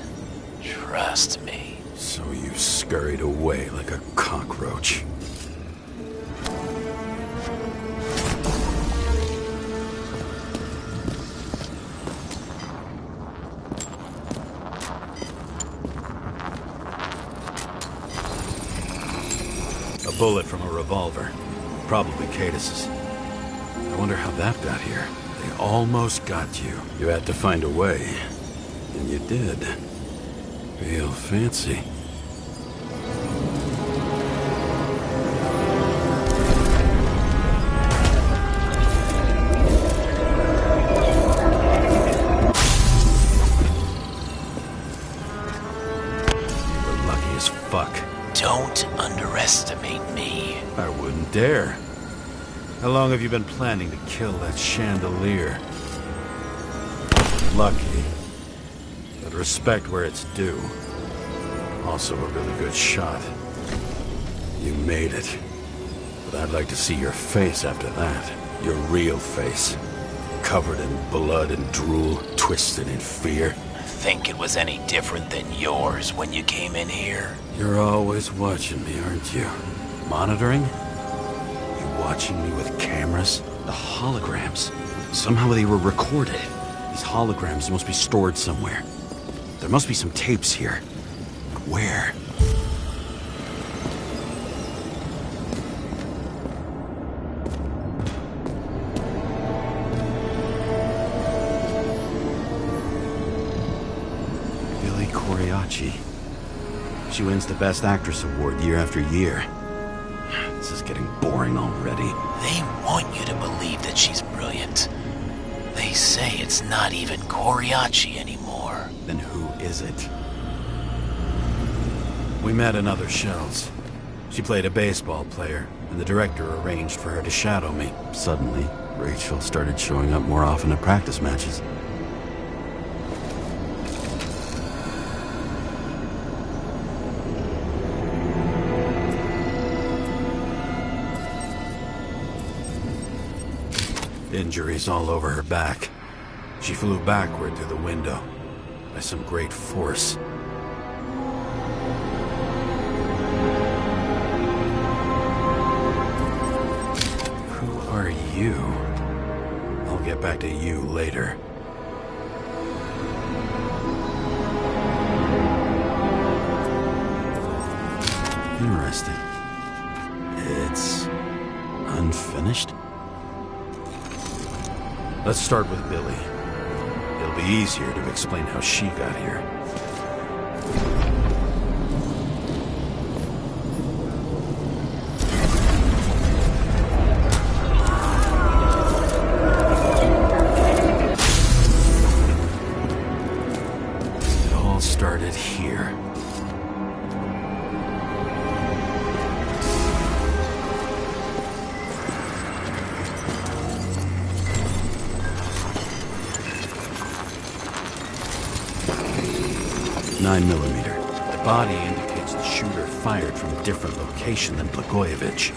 Trust me. So you scurried away like a cockroach. A bullet from a revolver. Probably Cadis's. I wonder how that got here. They almost got you. You had to find a way. And you did. Real fancy. You were lucky as fuck. Don't underestimate me. I wouldn't dare. How long have you been planning to kill that chandelier? Lucky. But respect where it's due. Also a really good shot. You made it. But I'd like to see your face after that. Your real face. Covered in blood and drool, twisted in fear. Think it was any different than yours when you came in here? You're always watching me, aren't you? Monitoring? Watching me with cameras? The holograms. Somehow they were recorded. These holograms must be stored somewhere. There must be some tapes here. Where? Billy Coriacci. She wins the Best Actress award year after year. This is getting boring already. They want you to believe that she's brilliant. They say it's not even Coriacci anymore. Then who is it? We met in other shells. She played a baseball player, and the director arranged for her to shadow me. Suddenly, Rachel started showing up more often at practice matches. Injuries all over her back. She flew backward through the window by some great force. Who are you? I'll get back to you later. Interesting. It's unfinished? Let's start with Billy. It'll be easier to explain how she got here. It all started here. 9mm. The body indicates the shooter fired from a different location than Blagojevich.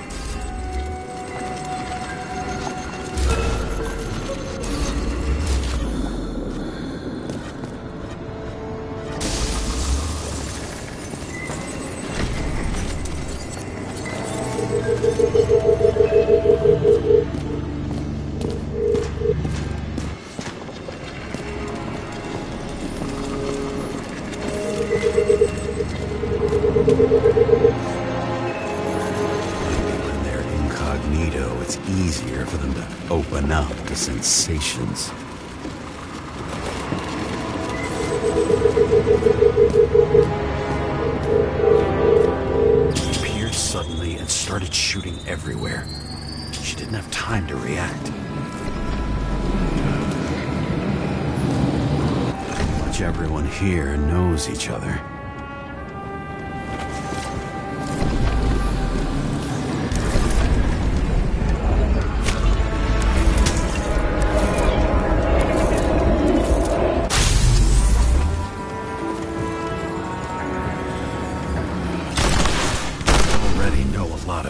It's easier for them to open up to sensations. She appeared suddenly and started shooting everywhere. She didn't have time to react. Much everyone here knows each other.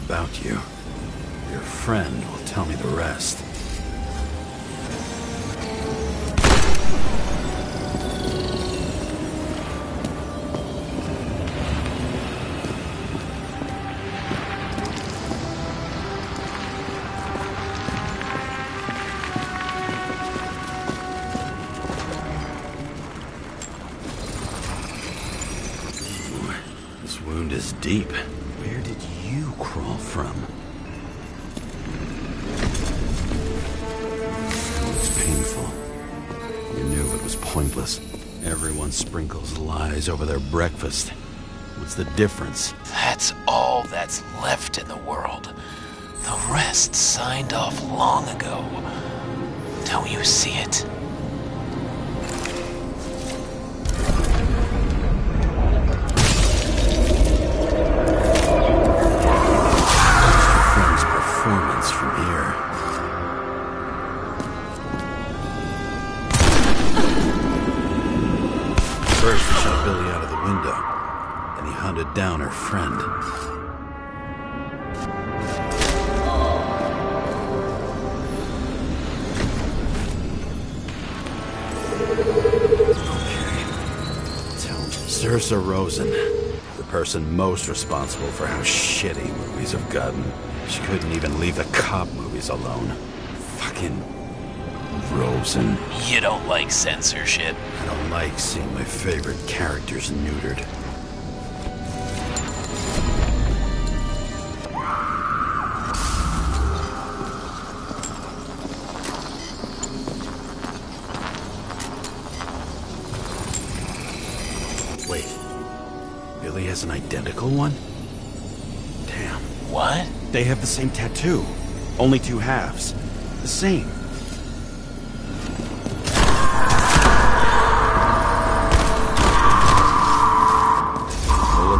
About you. Your friend will tell me the rest. Ooh, this wound is deep. Where did you crawl from? It was painful. You knew it was pointless. Everyone sprinkles lies over their breakfast. What's the difference? That's all that's left in the world. The rest signed off long ago. Don't you see it? First, he shot Billy out of the window. Then he hunted down her friend. Okay. Tell me. Saoirse Ronan, the person most responsible for how shitty movies have gotten. She couldn't even leave the cop movies alone. Fucking Ronan. You don't like censorship? I don't like seeing my favorite characters neutered. Wait. Billy has an identical one? Damn. What? They have the same tattoo. Only two halves. The same.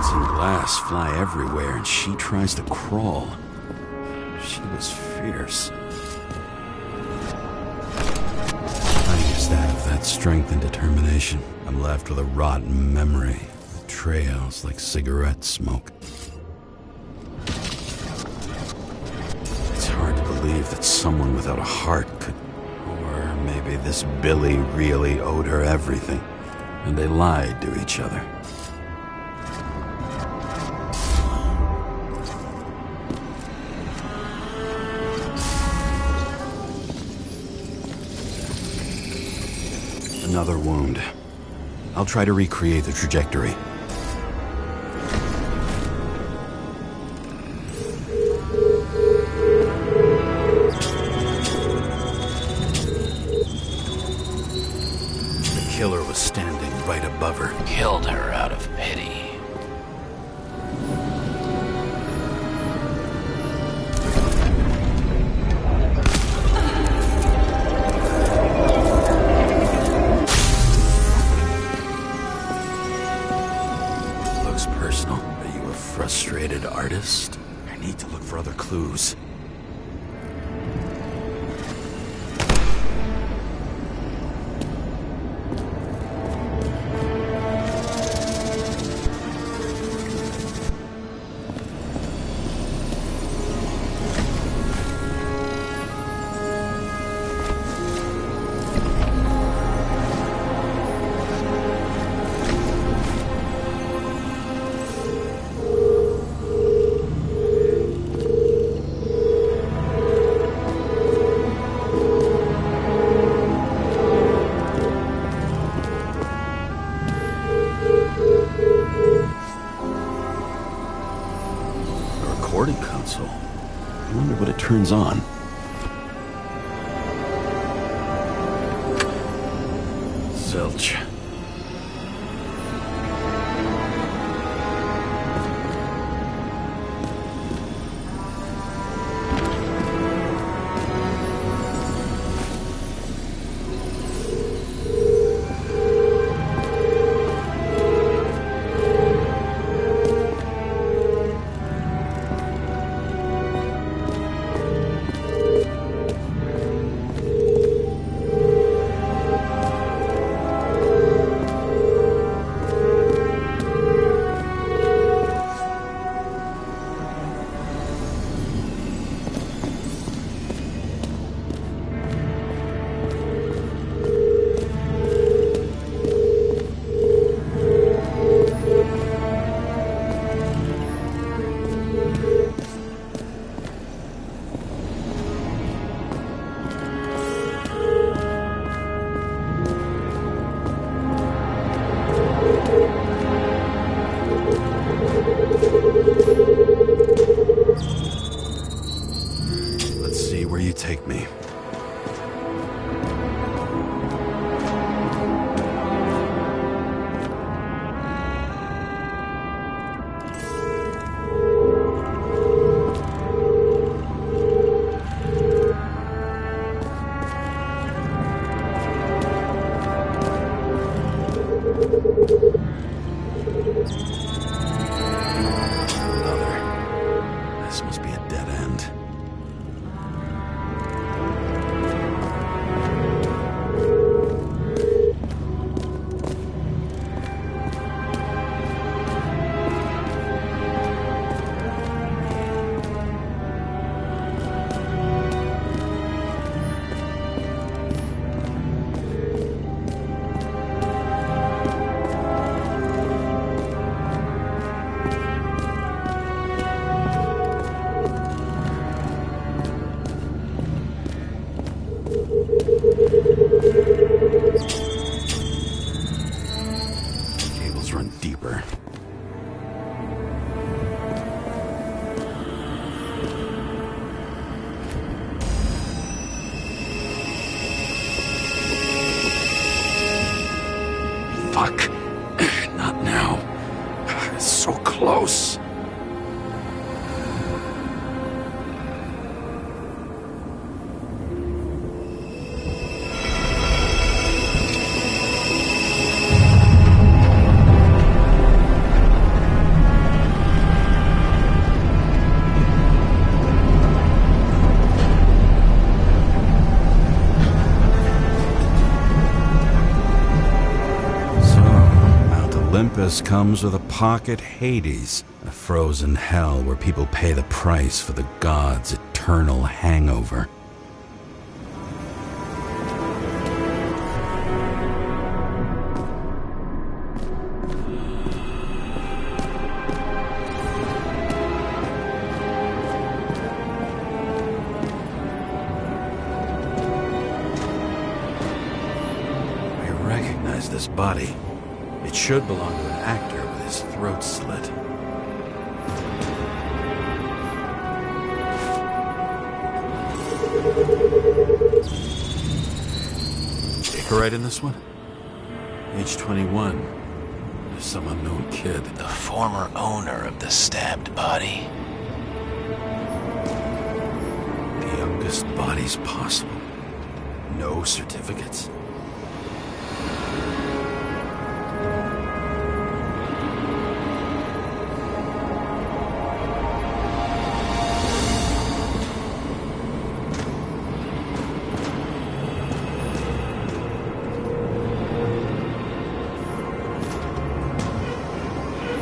And glass fly everywhere, and she tries to crawl. She was fierce. I used to have that strength and determination. I'm left with a rotten memory that trails like cigarette smoke. It's hard to believe that someone without a heart could... Or maybe this Billy really owed her everything, and they lied to each other. Another wound. I'll try to recreate the trajectory. The killer was standing right above her. Killed her out of pity. Personal. Are you a frustrated artist? I need to look for other clues. hands-on. Zilch. Take me. This must be a dead end. Cables run deeper. Fuck. Not now. It's so close. Olympus comes with a pocket Hades, a frozen hell where people pay the price for the gods' eternal hangover. I recognize this body. It should belong to an actor with his throat slit. Icarite in this one? Age 21. There's some unknown kid. The former owner of the stabbed body. The youngest bodies possible. No certificates.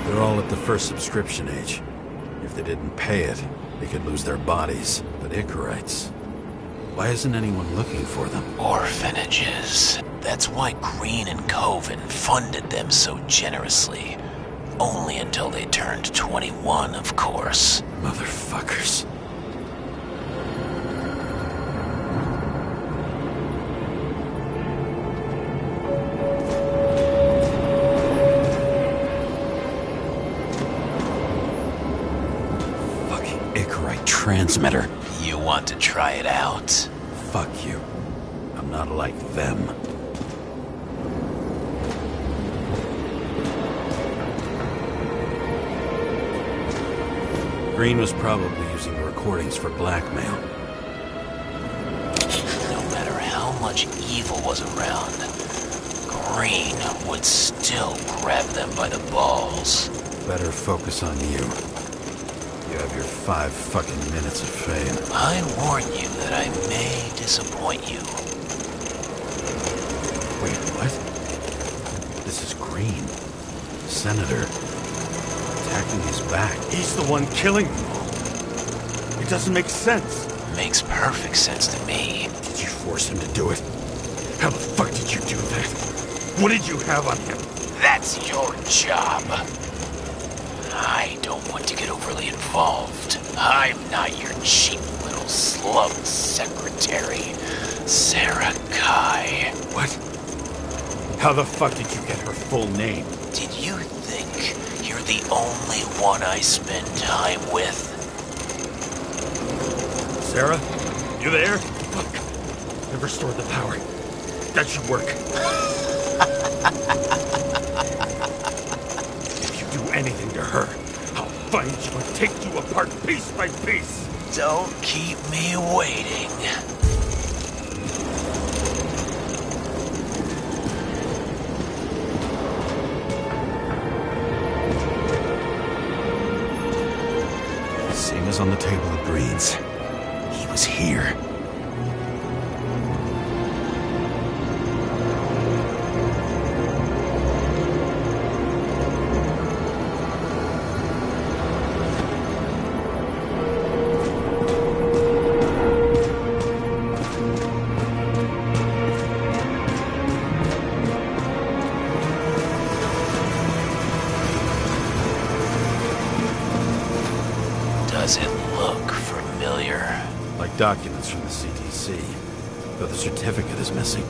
They're all at the first subscription age. If they didn't pay it, they could lose their bodies. But Icarites, why isn't anyone looking for them? Orphanages. That's why Green and Coven funded them so generously. Only until they turned 21, of course. Motherfuckers. Transmitter. You want to try it out? Fuck you. I'm not like them. Green was probably using the recordings for blackmail. No matter how much evil was around, Green would still grab them by the balls. Better focus on you. You have your 5 fucking minutes of fame. I warn you that I may disappoint you. Wait, what? This is Green. Senator. Attacking his back. He's the one killing them all. It doesn't make sense. Makes perfect sense to me. Did you force him to do it? How the fuck did you do that? What did you have on him? That's your job. I don't want to get overly involved. I'm not your cheap little slum secretary, Sarah Kai. What? How the fuck did you get her full name? Did you think you're the only one I spend time with? Sarah? You there? Fuck. Never stored the power. That should work. If you do anything to her, I'll find you and take you apart piece by piece. Don't keep me waiting. Same as on the table of Green's. He was here. Does it look familiar? Like documents from the CTC, though the certificate is missing.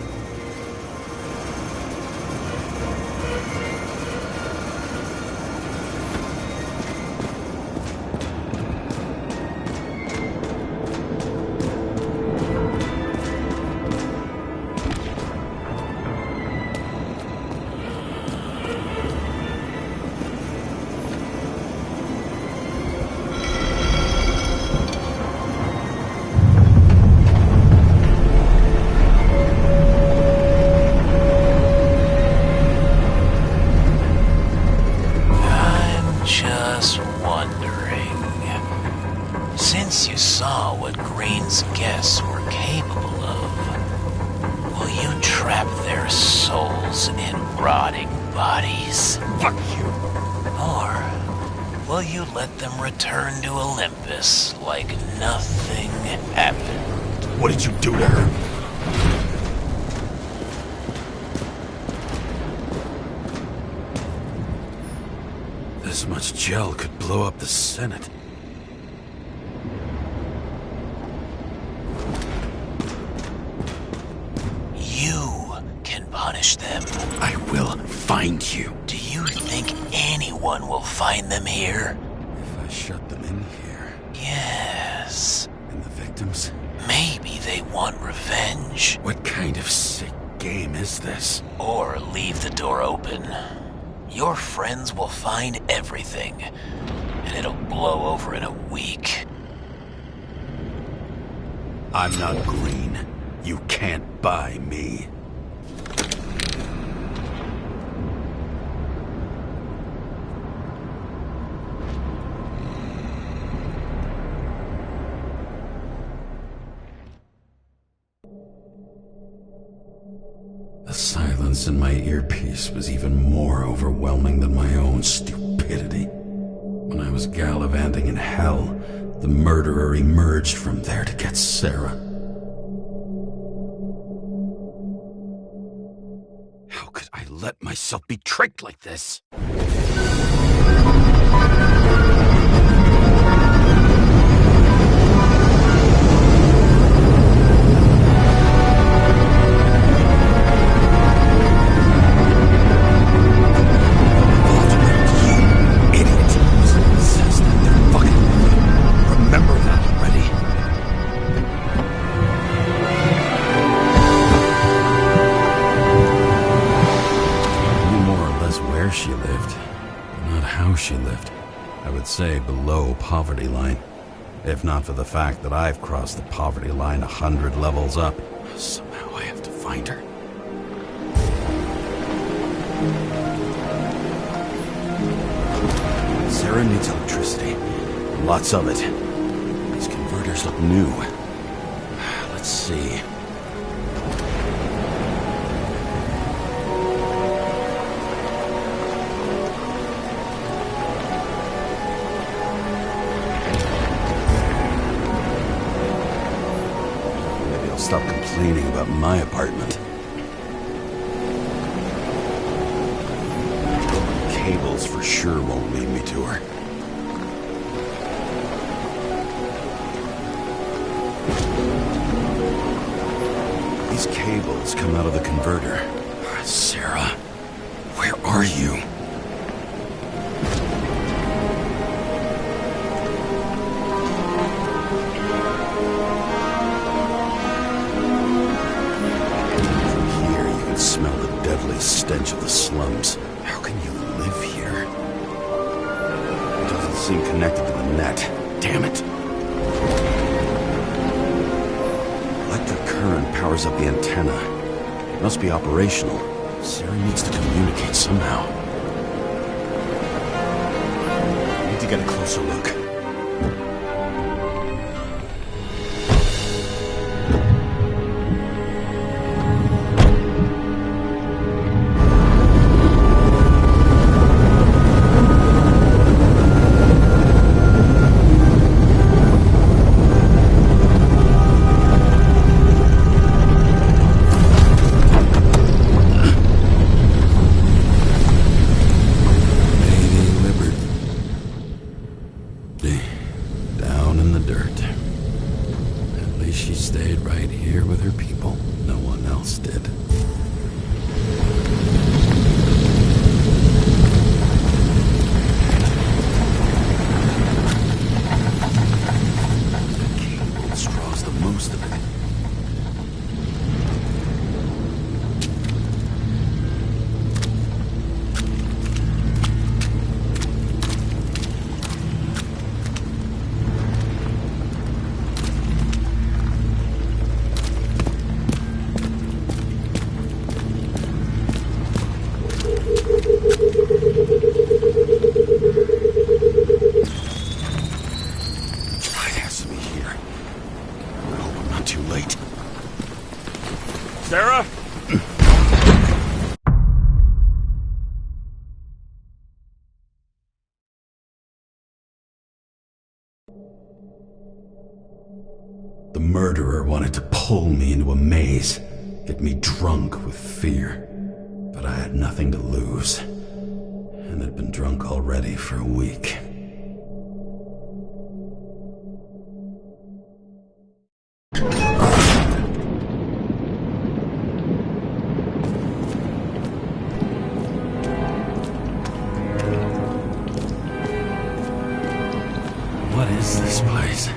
Just wondering, since you saw what Green's guests were capable of, will you trap their souls in rotting bodies? Fuck you. Or will you let them return to Olympus like nothing happened? What did you do to her? This much gel could blow up the Senate. You can punish them. I will find you. Do you think anyone will find them here? If I shut them in here. Yes. And the victims? Maybe they want revenge. What kind of sick game is this? Or leave the door open. Your friends will find everything, and it'll blow over in a week. I'm not Green. You can't buy me. The silence in my earpiece was even more overwhelming than my own stupidity. When I was gallivanting in hell, the murderer emerged from there to get Sarah. How could I let myself be tricked like this? she lived. I would say below poverty line. If not for the fact that I've crossed the poverty line 100 levels up. Somehow I have to find her. Sarah needs electricity. Lots of it. These converters look new. Let's see. Maybe I'll stop complaining about my apartment. Cables for sure won't lead me to her. These cables come out of the converter. Sarah, where are you? From here, you can smell the deadly stench of the slums. How can you live here? It doesn't seem connected to the net. Damn it. Electric current powers up the antenna. It must be operational. Sarah needs to communicate somehow. I need to get a closer look. Down in the dirt. At least she stayed right here with her people. No one else did. The cable draws the most of it. Sarah? The murderer wanted to pull me into a maze, get me drunk with fear. But I had nothing to lose, and had been drunk already for a week. What is this place?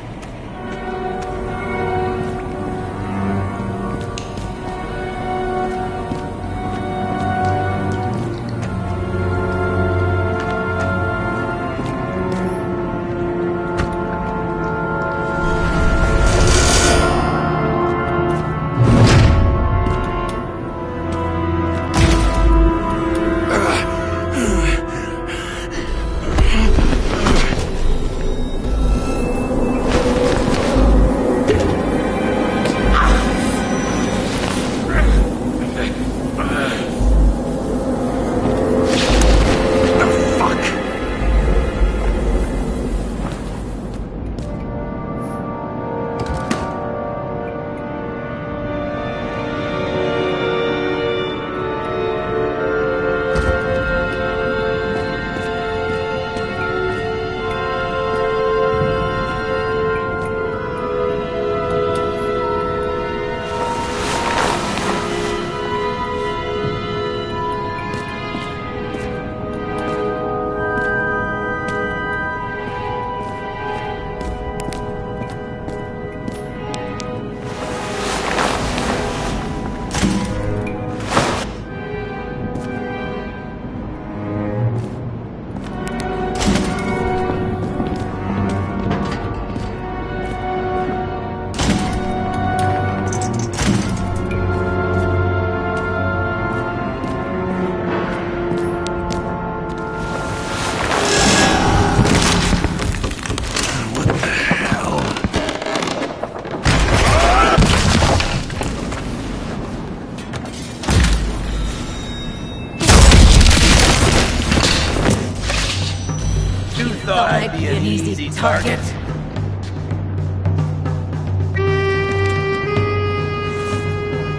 thought I'd be an easy target?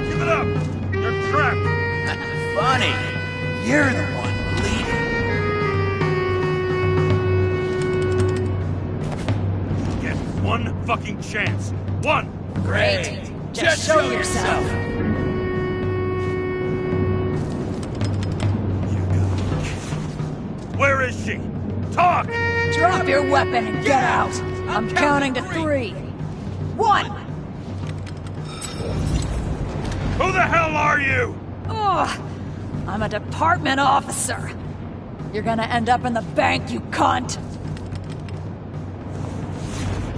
Give it up! You're trapped! Funny. You're the one bleeding. Get one fucking chance. One! Great. Just show yourself. Where is she? Talk! Drop your weapon and get out. I'm counting to 3. 1! Who the hell are you? Oh, I'm a department officer. You're gonna end up in the bank, you cunt.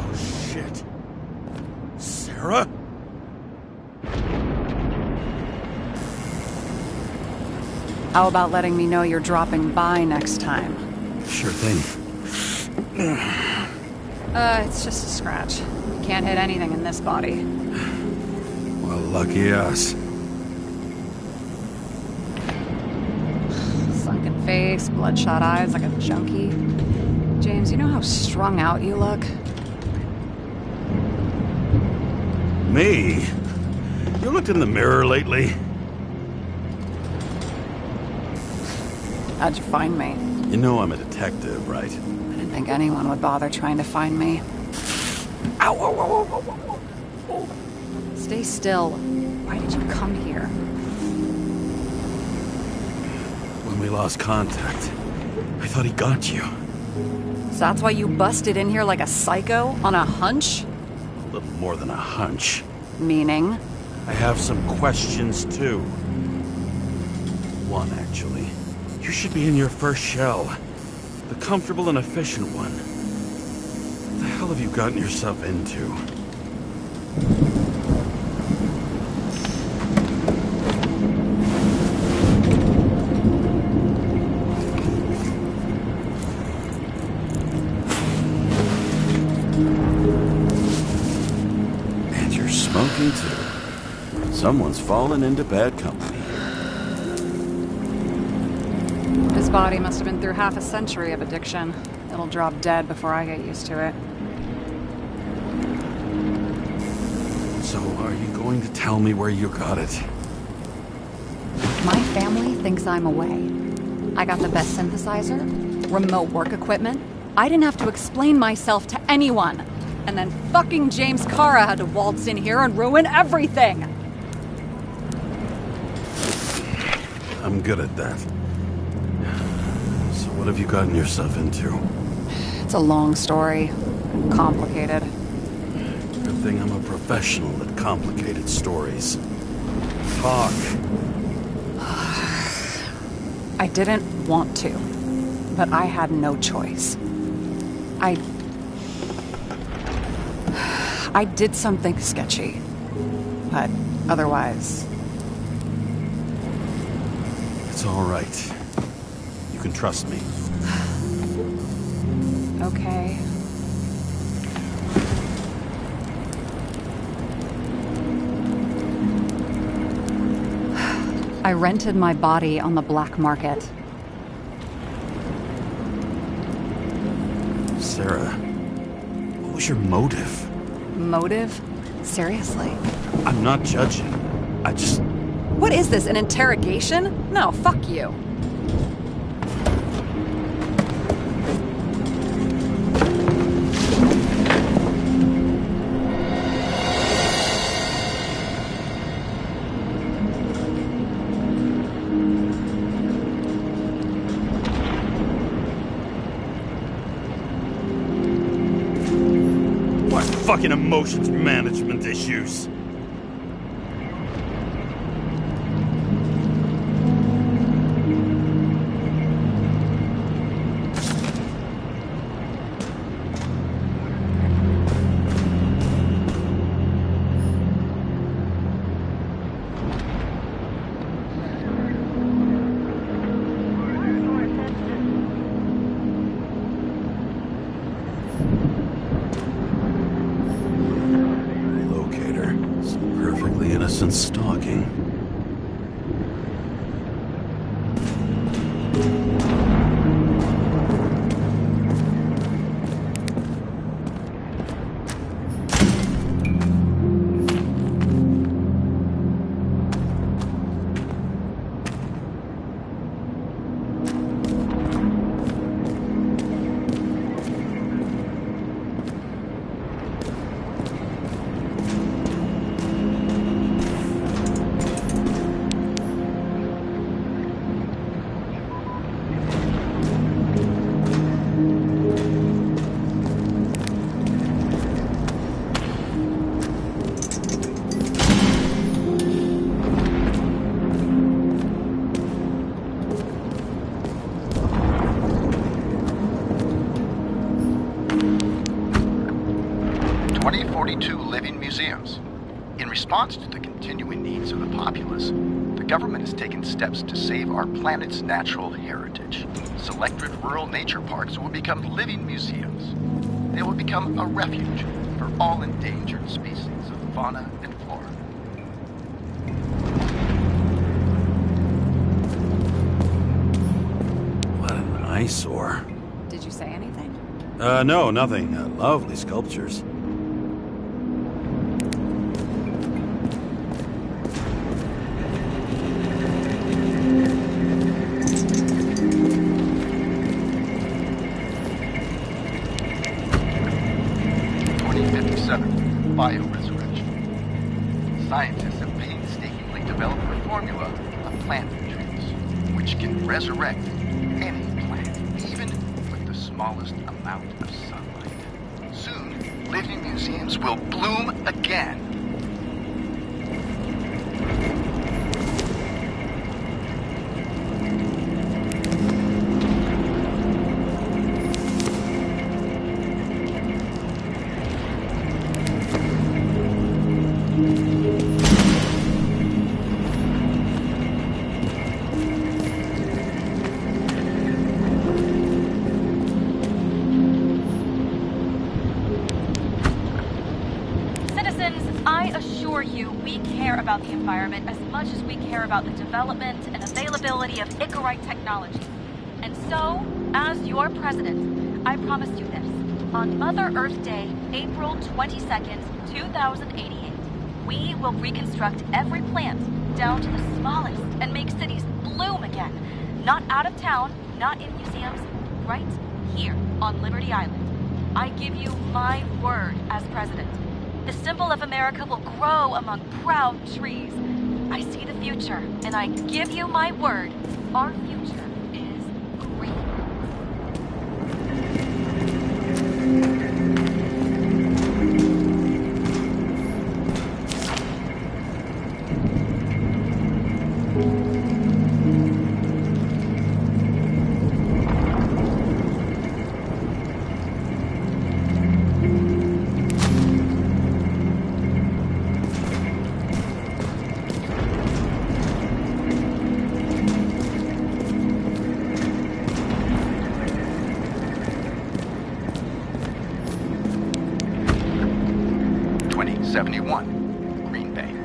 Oh, shit. Sarah? How about letting me know you're dropping by next time? Sure thing. It's just a scratch. You can't hit anything in this body. Well, lucky us. Sunken face, bloodshot eyes like a junkie. James, you know how strung out you look? Me? You looked in the mirror lately? How'd you find me? You know I'm a detective, right? I didn't think anyone would bother trying to find me. Ow, ow, ow, ow, ow, ow. Stay still. Why did you come here? When we lost contact, I thought he got you. So that's why you busted in here like a psycho on a hunch? A little more than a hunch. Meaning? I have some questions, too. One, actually. You should be in your first shell. The comfortable and efficient one. What the hell have you gotten yourself into? And you're smoking, too. Someone's fallen into bad company. His body must have been through half a century of addiction. It'll drop dead before I get used to it. So, are you going to tell me where you got it? My family thinks I'm away. I got the best synthesizer, remote work equipment. I didn't have to explain myself to anyone. And then fucking James Kara had to waltz in here and ruin everything! I'm good at that. So what have you gotten yourself into? It's a long story. Complicated. Good thing I'm a professional at complicated stories. Talk. I didn't want to, but I had no choice. I did something sketchy, but otherwise... It's all right. You can trust me. Okay. I rented my body on the black market. Sarah, what was your motive? Motive? Seriously? I'm not judging. I just... What is this, an interrogation? No, fuck you. What fucking emotions management issues? Innocent stalking. response to the continuing needs of the populace, the government has taken steps to save our planet's natural heritage. Selected rural nature parks will become living museums. They will become a refuge for all endangered species of fauna and flora. What an eyesore. Did you say anything? No, nothing. Lovely sculptures. Bioresurrection. Scientists have painstakingly developed a formula of plant nutrients, which can resurrect any plant, even with the smallest amount of sunlight. Soon, living museums will bloom again. About the environment as much as we care about the development and availability of Icarite technology. And so, as your president, I promise you this. On Mother Earth Day, April 22nd, 2088, we will reconstruct every plant down to the smallest and make cities bloom again. Not out of town, not in museums, right here on Liberty Island. I give you my word as president. The symbol of America will grow among proud trees. I see the future, and I give you my word. Our future is green. Green Bank.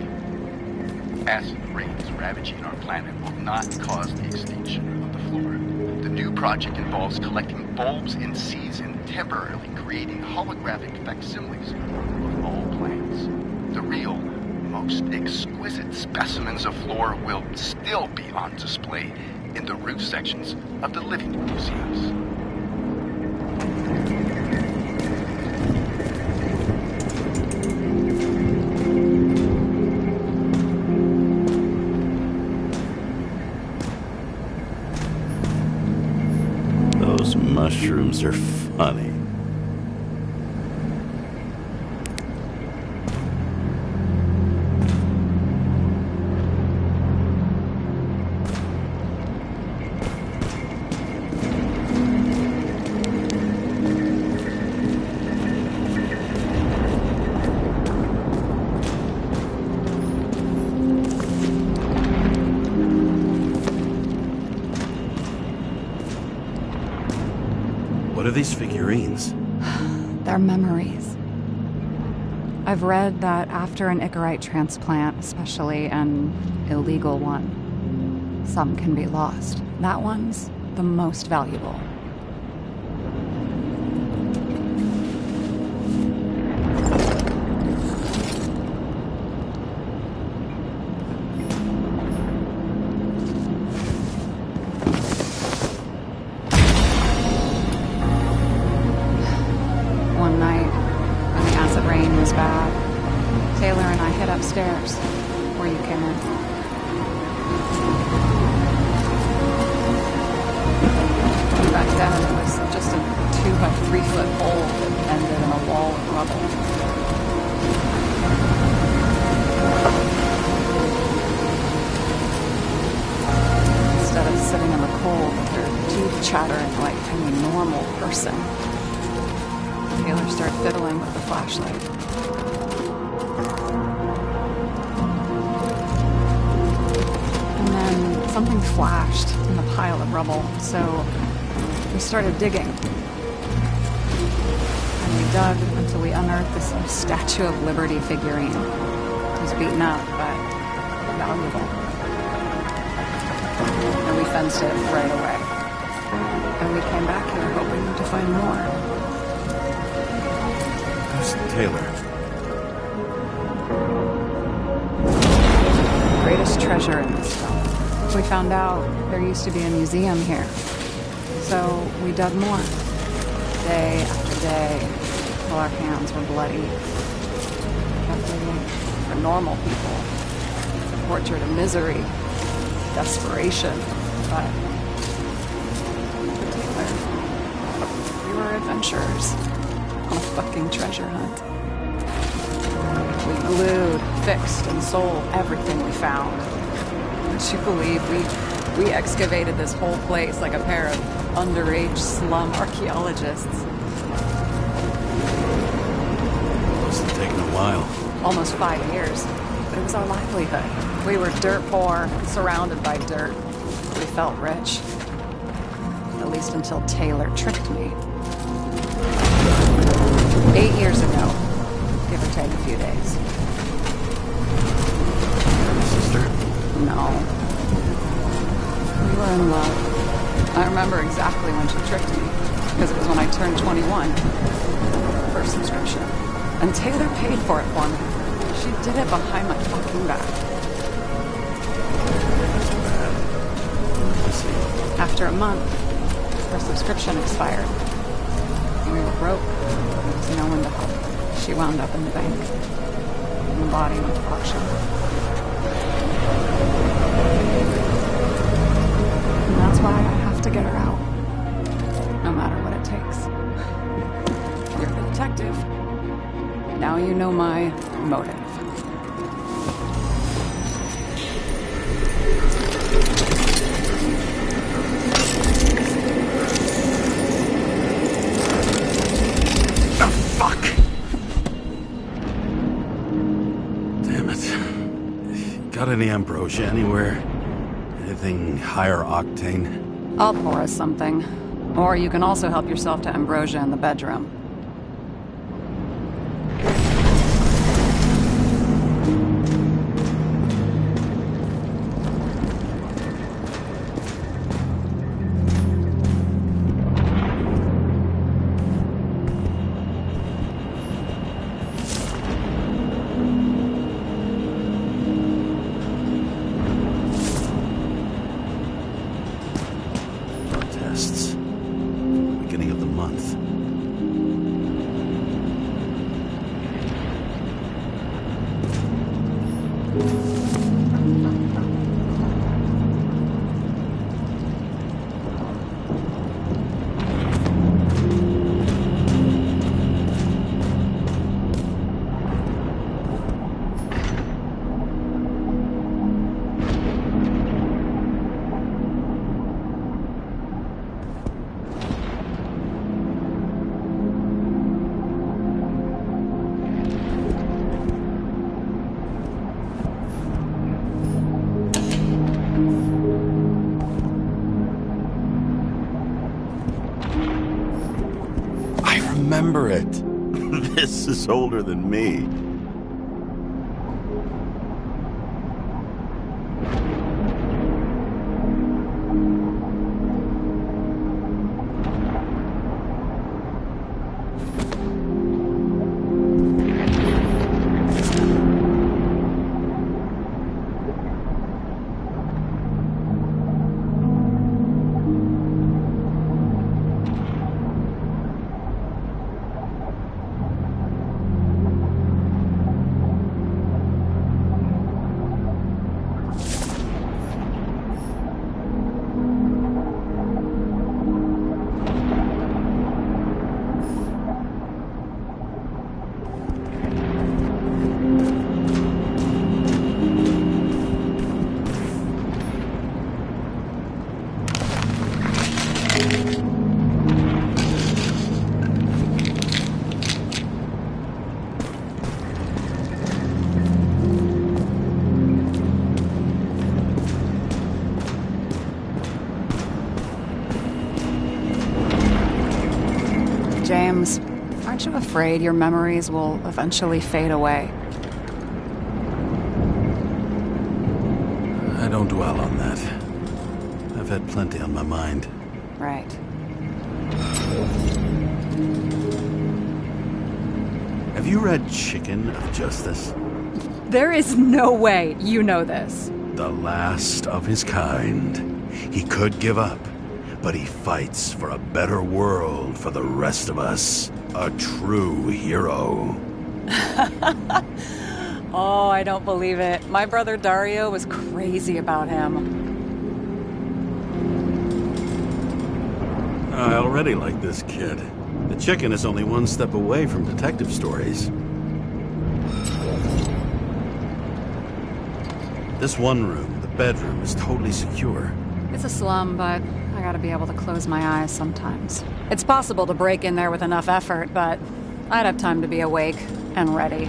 Acid rains ravaging our planet will not cause the extinction of the flora. The new project involves collecting bulbs in seas and temporarily creating holographic facsimiles of all plants. The real, most exquisite specimens of flora will still be on display in the roof sections of the living museums. Mushrooms are funny. What are these figurines? They're memories. I've read that after an Icarite transplant, especially an illegal one, some can be lost. That one's the most valuable. Upstairs, where you came in. Back then, it was just a 2 by 3 foot hole that ended in a wall of rubble. Instead of sitting in the cold with her teeth chattering like any normal person, Taylor started fiddling with the flashlight. Something flashed in the pile of rubble, so we started digging. And we dug until we unearthed this Statue of Liberty figurine. It was beaten up, but valuable. And we fenced it right away. And we came back here hoping to find more. Who's Taylor? Greatest treasure in this film. We found out there used to be a museum here. So we dug more. Day after day, till our hands were bloody. Kept digging for normal people. Torture to misery. Desperation. But for Taylor, we were adventurers on a fucking treasure hunt. We glued, fixed, and sold everything we found. Would you believe we excavated this whole place like a pair of underage slum archaeologists? Must have taken a while. Almost 5 years, but it was our livelihood. We were dirt poor, surrounded by dirt. We felt rich. At least until Taylor tricked me. 8 years ago, give or take a few days. Sister? No. We were in love. I remember exactly when she tricked me, because it was when I turned 21. First subscription. And Taylor paid for it for me. She did it behind my fucking back. After a month, her subscription expired. We were broke. There was no one to help. She wound up in the bank. And the body went to auction. And that's why I have to get her out. No matter what it takes. You're the detective. Now you know my motive. Got any ambrosia anywhere? Anything higher octane? I'll pour us something. Or you can also help yourself to ambrosia in the bedroom. Remember it. This is older than me. Aren't you afraid your memories will eventually fade away? I don't dwell on that. I've had plenty on my mind. Right. Have you read Chicken of Justice? There is no way you know this. The last of his kind. He could give up, but he fights for a better world for the rest of us. A true hero. Oh, I don't believe it. My brother Dario was crazy about him. I already like this kid. The Chicken is only one step away from detective stories. This one room, the bedroom, is totally secure. It's a slum, but I gotta be able to close my eyes sometimes. It's possible to break in there with enough effort, but I'd have time to be awake and ready.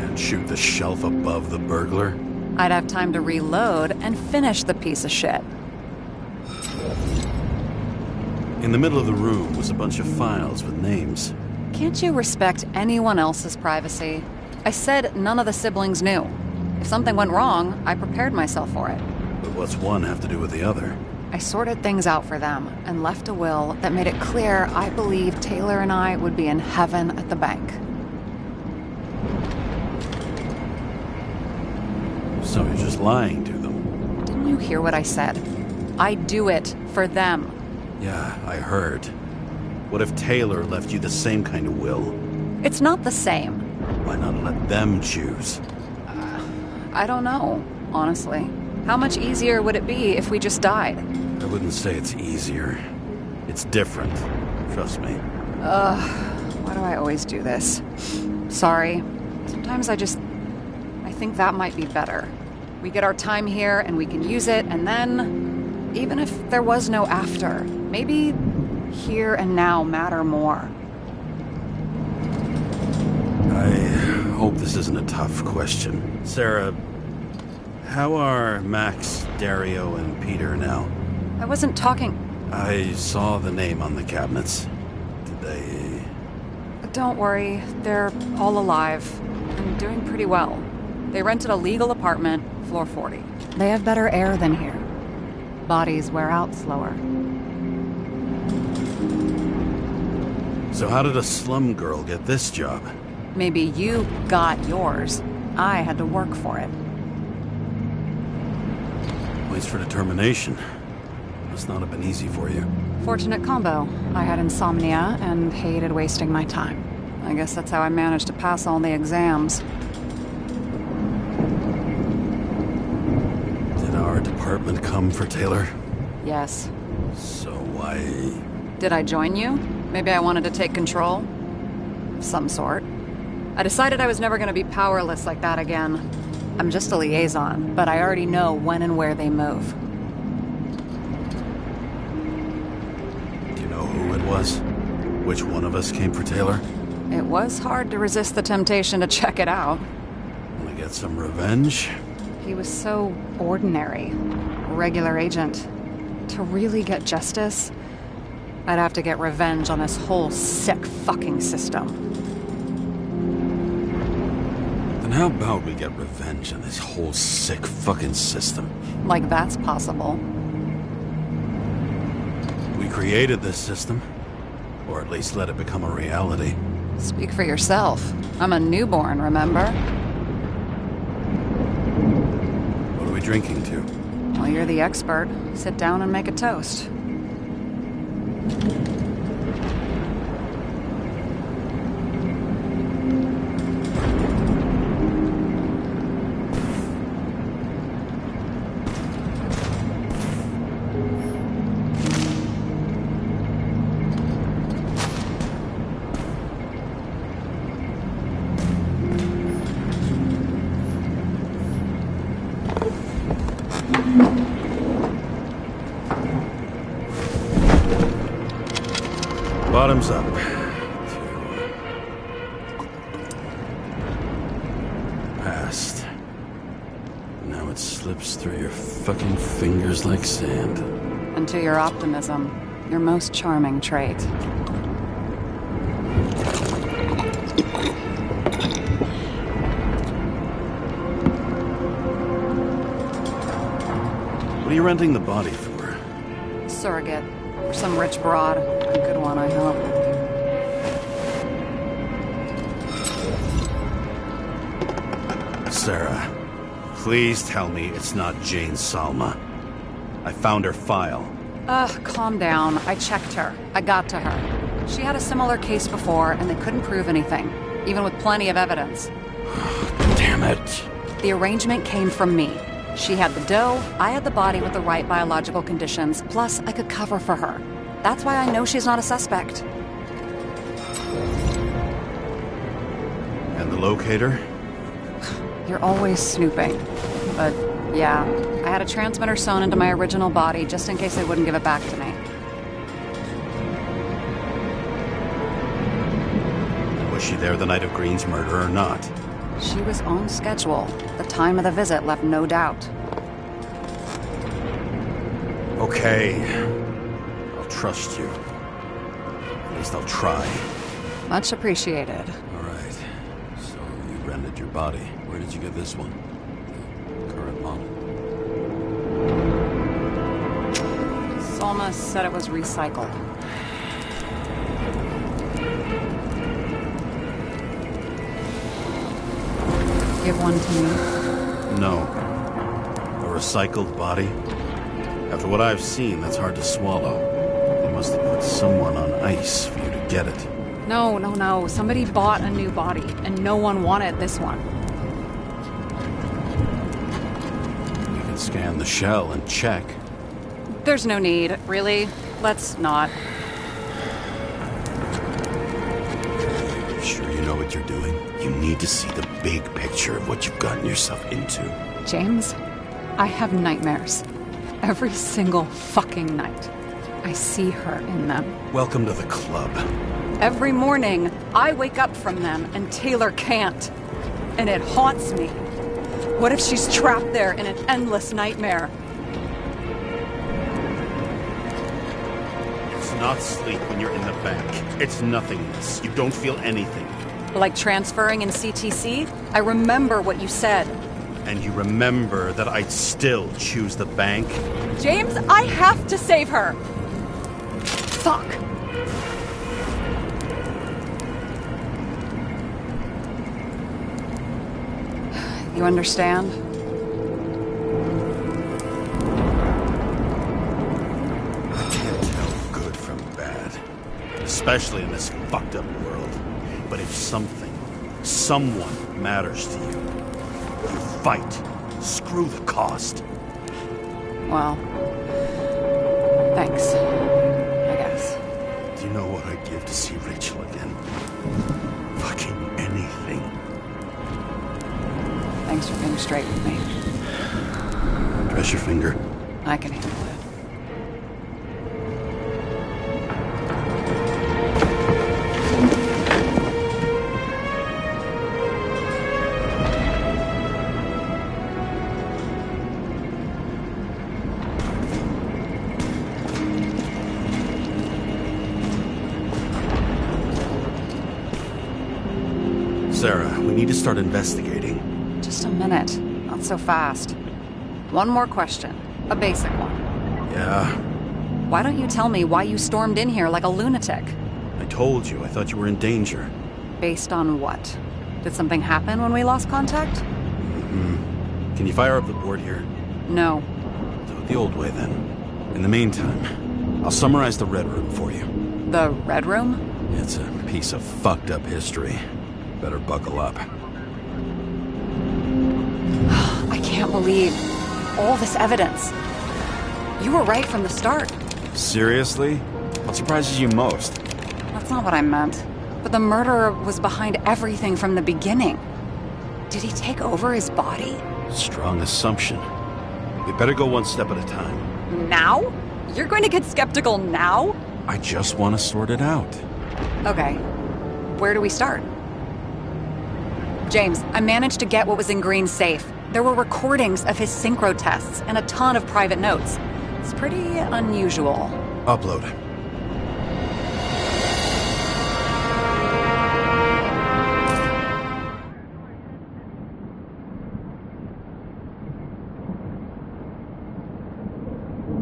And shoot the shelf above the burglar? I'd have time to reload and finish the piece of shit. In the middle of the room was a bunch of files with names. Can't you respect anyone else's privacy? I said none of the siblings knew. If something went wrong, I prepared myself for it. But what's one have to do with the other? I sorted things out for them and left a will that made it clear I believed Taylor and I would be in heaven at the bank. So you're just lying to them? Didn't you hear what I said? I do it for them. Yeah, I heard. What if Taylor left you the same kind of will? It's not the same. Why not let them choose? I don't know, honestly. How much easier would it be if we just died? I wouldn't say it's easier. It's different. Trust me. Why do I always do this? Sorry. Sometimes I think that might be better. We get our time here and we can use it, and then, even if there was no after, maybe here and now matter more. I hope this isn't a tough question. Sarah, how are Max, Dario, and Peter now? I wasn't talking... I saw the name on the cabinets. Did they... Don't worry, they're all alive and doing pretty well. They rented a legal apartment, floor 40. They have better air than here. Bodies wear out slower. So how did a slum girl get this job? Maybe you got yours. I had to work for it. Waits for determination. Must not have been easy for you. Fortunate combo. I had insomnia and hated wasting my time. I guess that's how I managed to pass all the exams. Did our department come for Taylor? Yes. So why... Did I join you? Maybe I wanted to take control? Of some sort. I decided I was never going to be powerless like that again. I'm just a liaison, but I already know when and where they move. Do you know who it was? Which one of us came for Taylor? It was hard to resist the temptation to check it out. Want to get some revenge? He was so ordinary. A regular agent. To really get justice, I'd have to get revenge on this whole sick fucking system. Then how about we get revenge on this whole sick fucking system? Like that's possible. We created this system. Or at least let it become a reality. Speak for yourself. I'm a newborn, remember? What are we drinking to? Well, you're the expert. Sit down and make a toast. Bottoms up. Past. Now it slips through your fucking fingers like sand. And to your optimism, your most charming trait. What are you renting the body for? Surrogate. For some rich broad. A good one, I hope. Sarah, please tell me it's not Jane Salma. I found her file. Calm down. I checked her. I got to her. She had a similar case before, and they couldn't prove anything, even with plenty of evidence. Damn it. The arrangement came from me. She had the dough, I had the body with the right biological conditions, plus I could cover for her. That's why I know she's not a suspect. And the locator? You're always snooping. But, yeah, I had a transmitter sewn into my original body just in case they wouldn't give it back to me. Was she there the night of Green's murder or not? She was on schedule. The time of the visit left no doubt. Okay. I'll trust you. At least I'll try. Much appreciated. All right. So you rented your body. Where did you get this one? The current model. Salma said it was recycled. Give one to me. No. A recycled body? After what I've seen, that's hard to swallow. They must have put someone on ice for you to get it. No. Somebody bought a new body, and no one wanted this one. We can scan the shell and check. There's no need, really. Let's not. Sure you know what you're doing? You need to see the big picture of what you've gotten yourself into. James, I have nightmares. Every single fucking night. I see her in them. Welcome to the club. Every morning, I wake up from them and Taylor can't. And it haunts me. What if she's trapped there in an endless nightmare? It's not sleep when you're in the bank. It's nothingness. You don't feel anything. Like transferring in CTC? I remember what you said. And you remember that I'd still choose the bank? James, I have to save her! Fuck! You understand? I can't tell good from bad. Especially in this fucked up world. But if someone matters to you, you fight. Screw the cost. Well, thanks. I guess. Do you know what I'd give to see Rachel again? Fucking anything. Thanks for being straight with me. Dress your finger. I can handle it. Sarah, we need to start investigating. Just a minute. Not so fast. One more question. A basic one. Yeah? Why don't you tell me why you stormed in here like a lunatic? I told you, I thought you were in danger. Based on what? Did something happen when we lost contact? Mm-hmm. Can you fire up the board here? No. Do it the old way, then. In the meantime, I'll summarize the Red Room for you. The Red Room? It's a piece of fucked up history. Better buckle up. I can't believe all this evidence. You were right from the start. Seriously? What surprises you most? That's not what I meant. But the murderer was behind everything from the beginning. Did he take over his body? Strong assumption. We better go one step at a time. Now? You're going to get skeptical now? I just want to sort it out. Okay. Where do we start? James, I managed to get what was in Green's safe. There were recordings of his synchro tests and a ton of private notes. It's pretty unusual. Upload.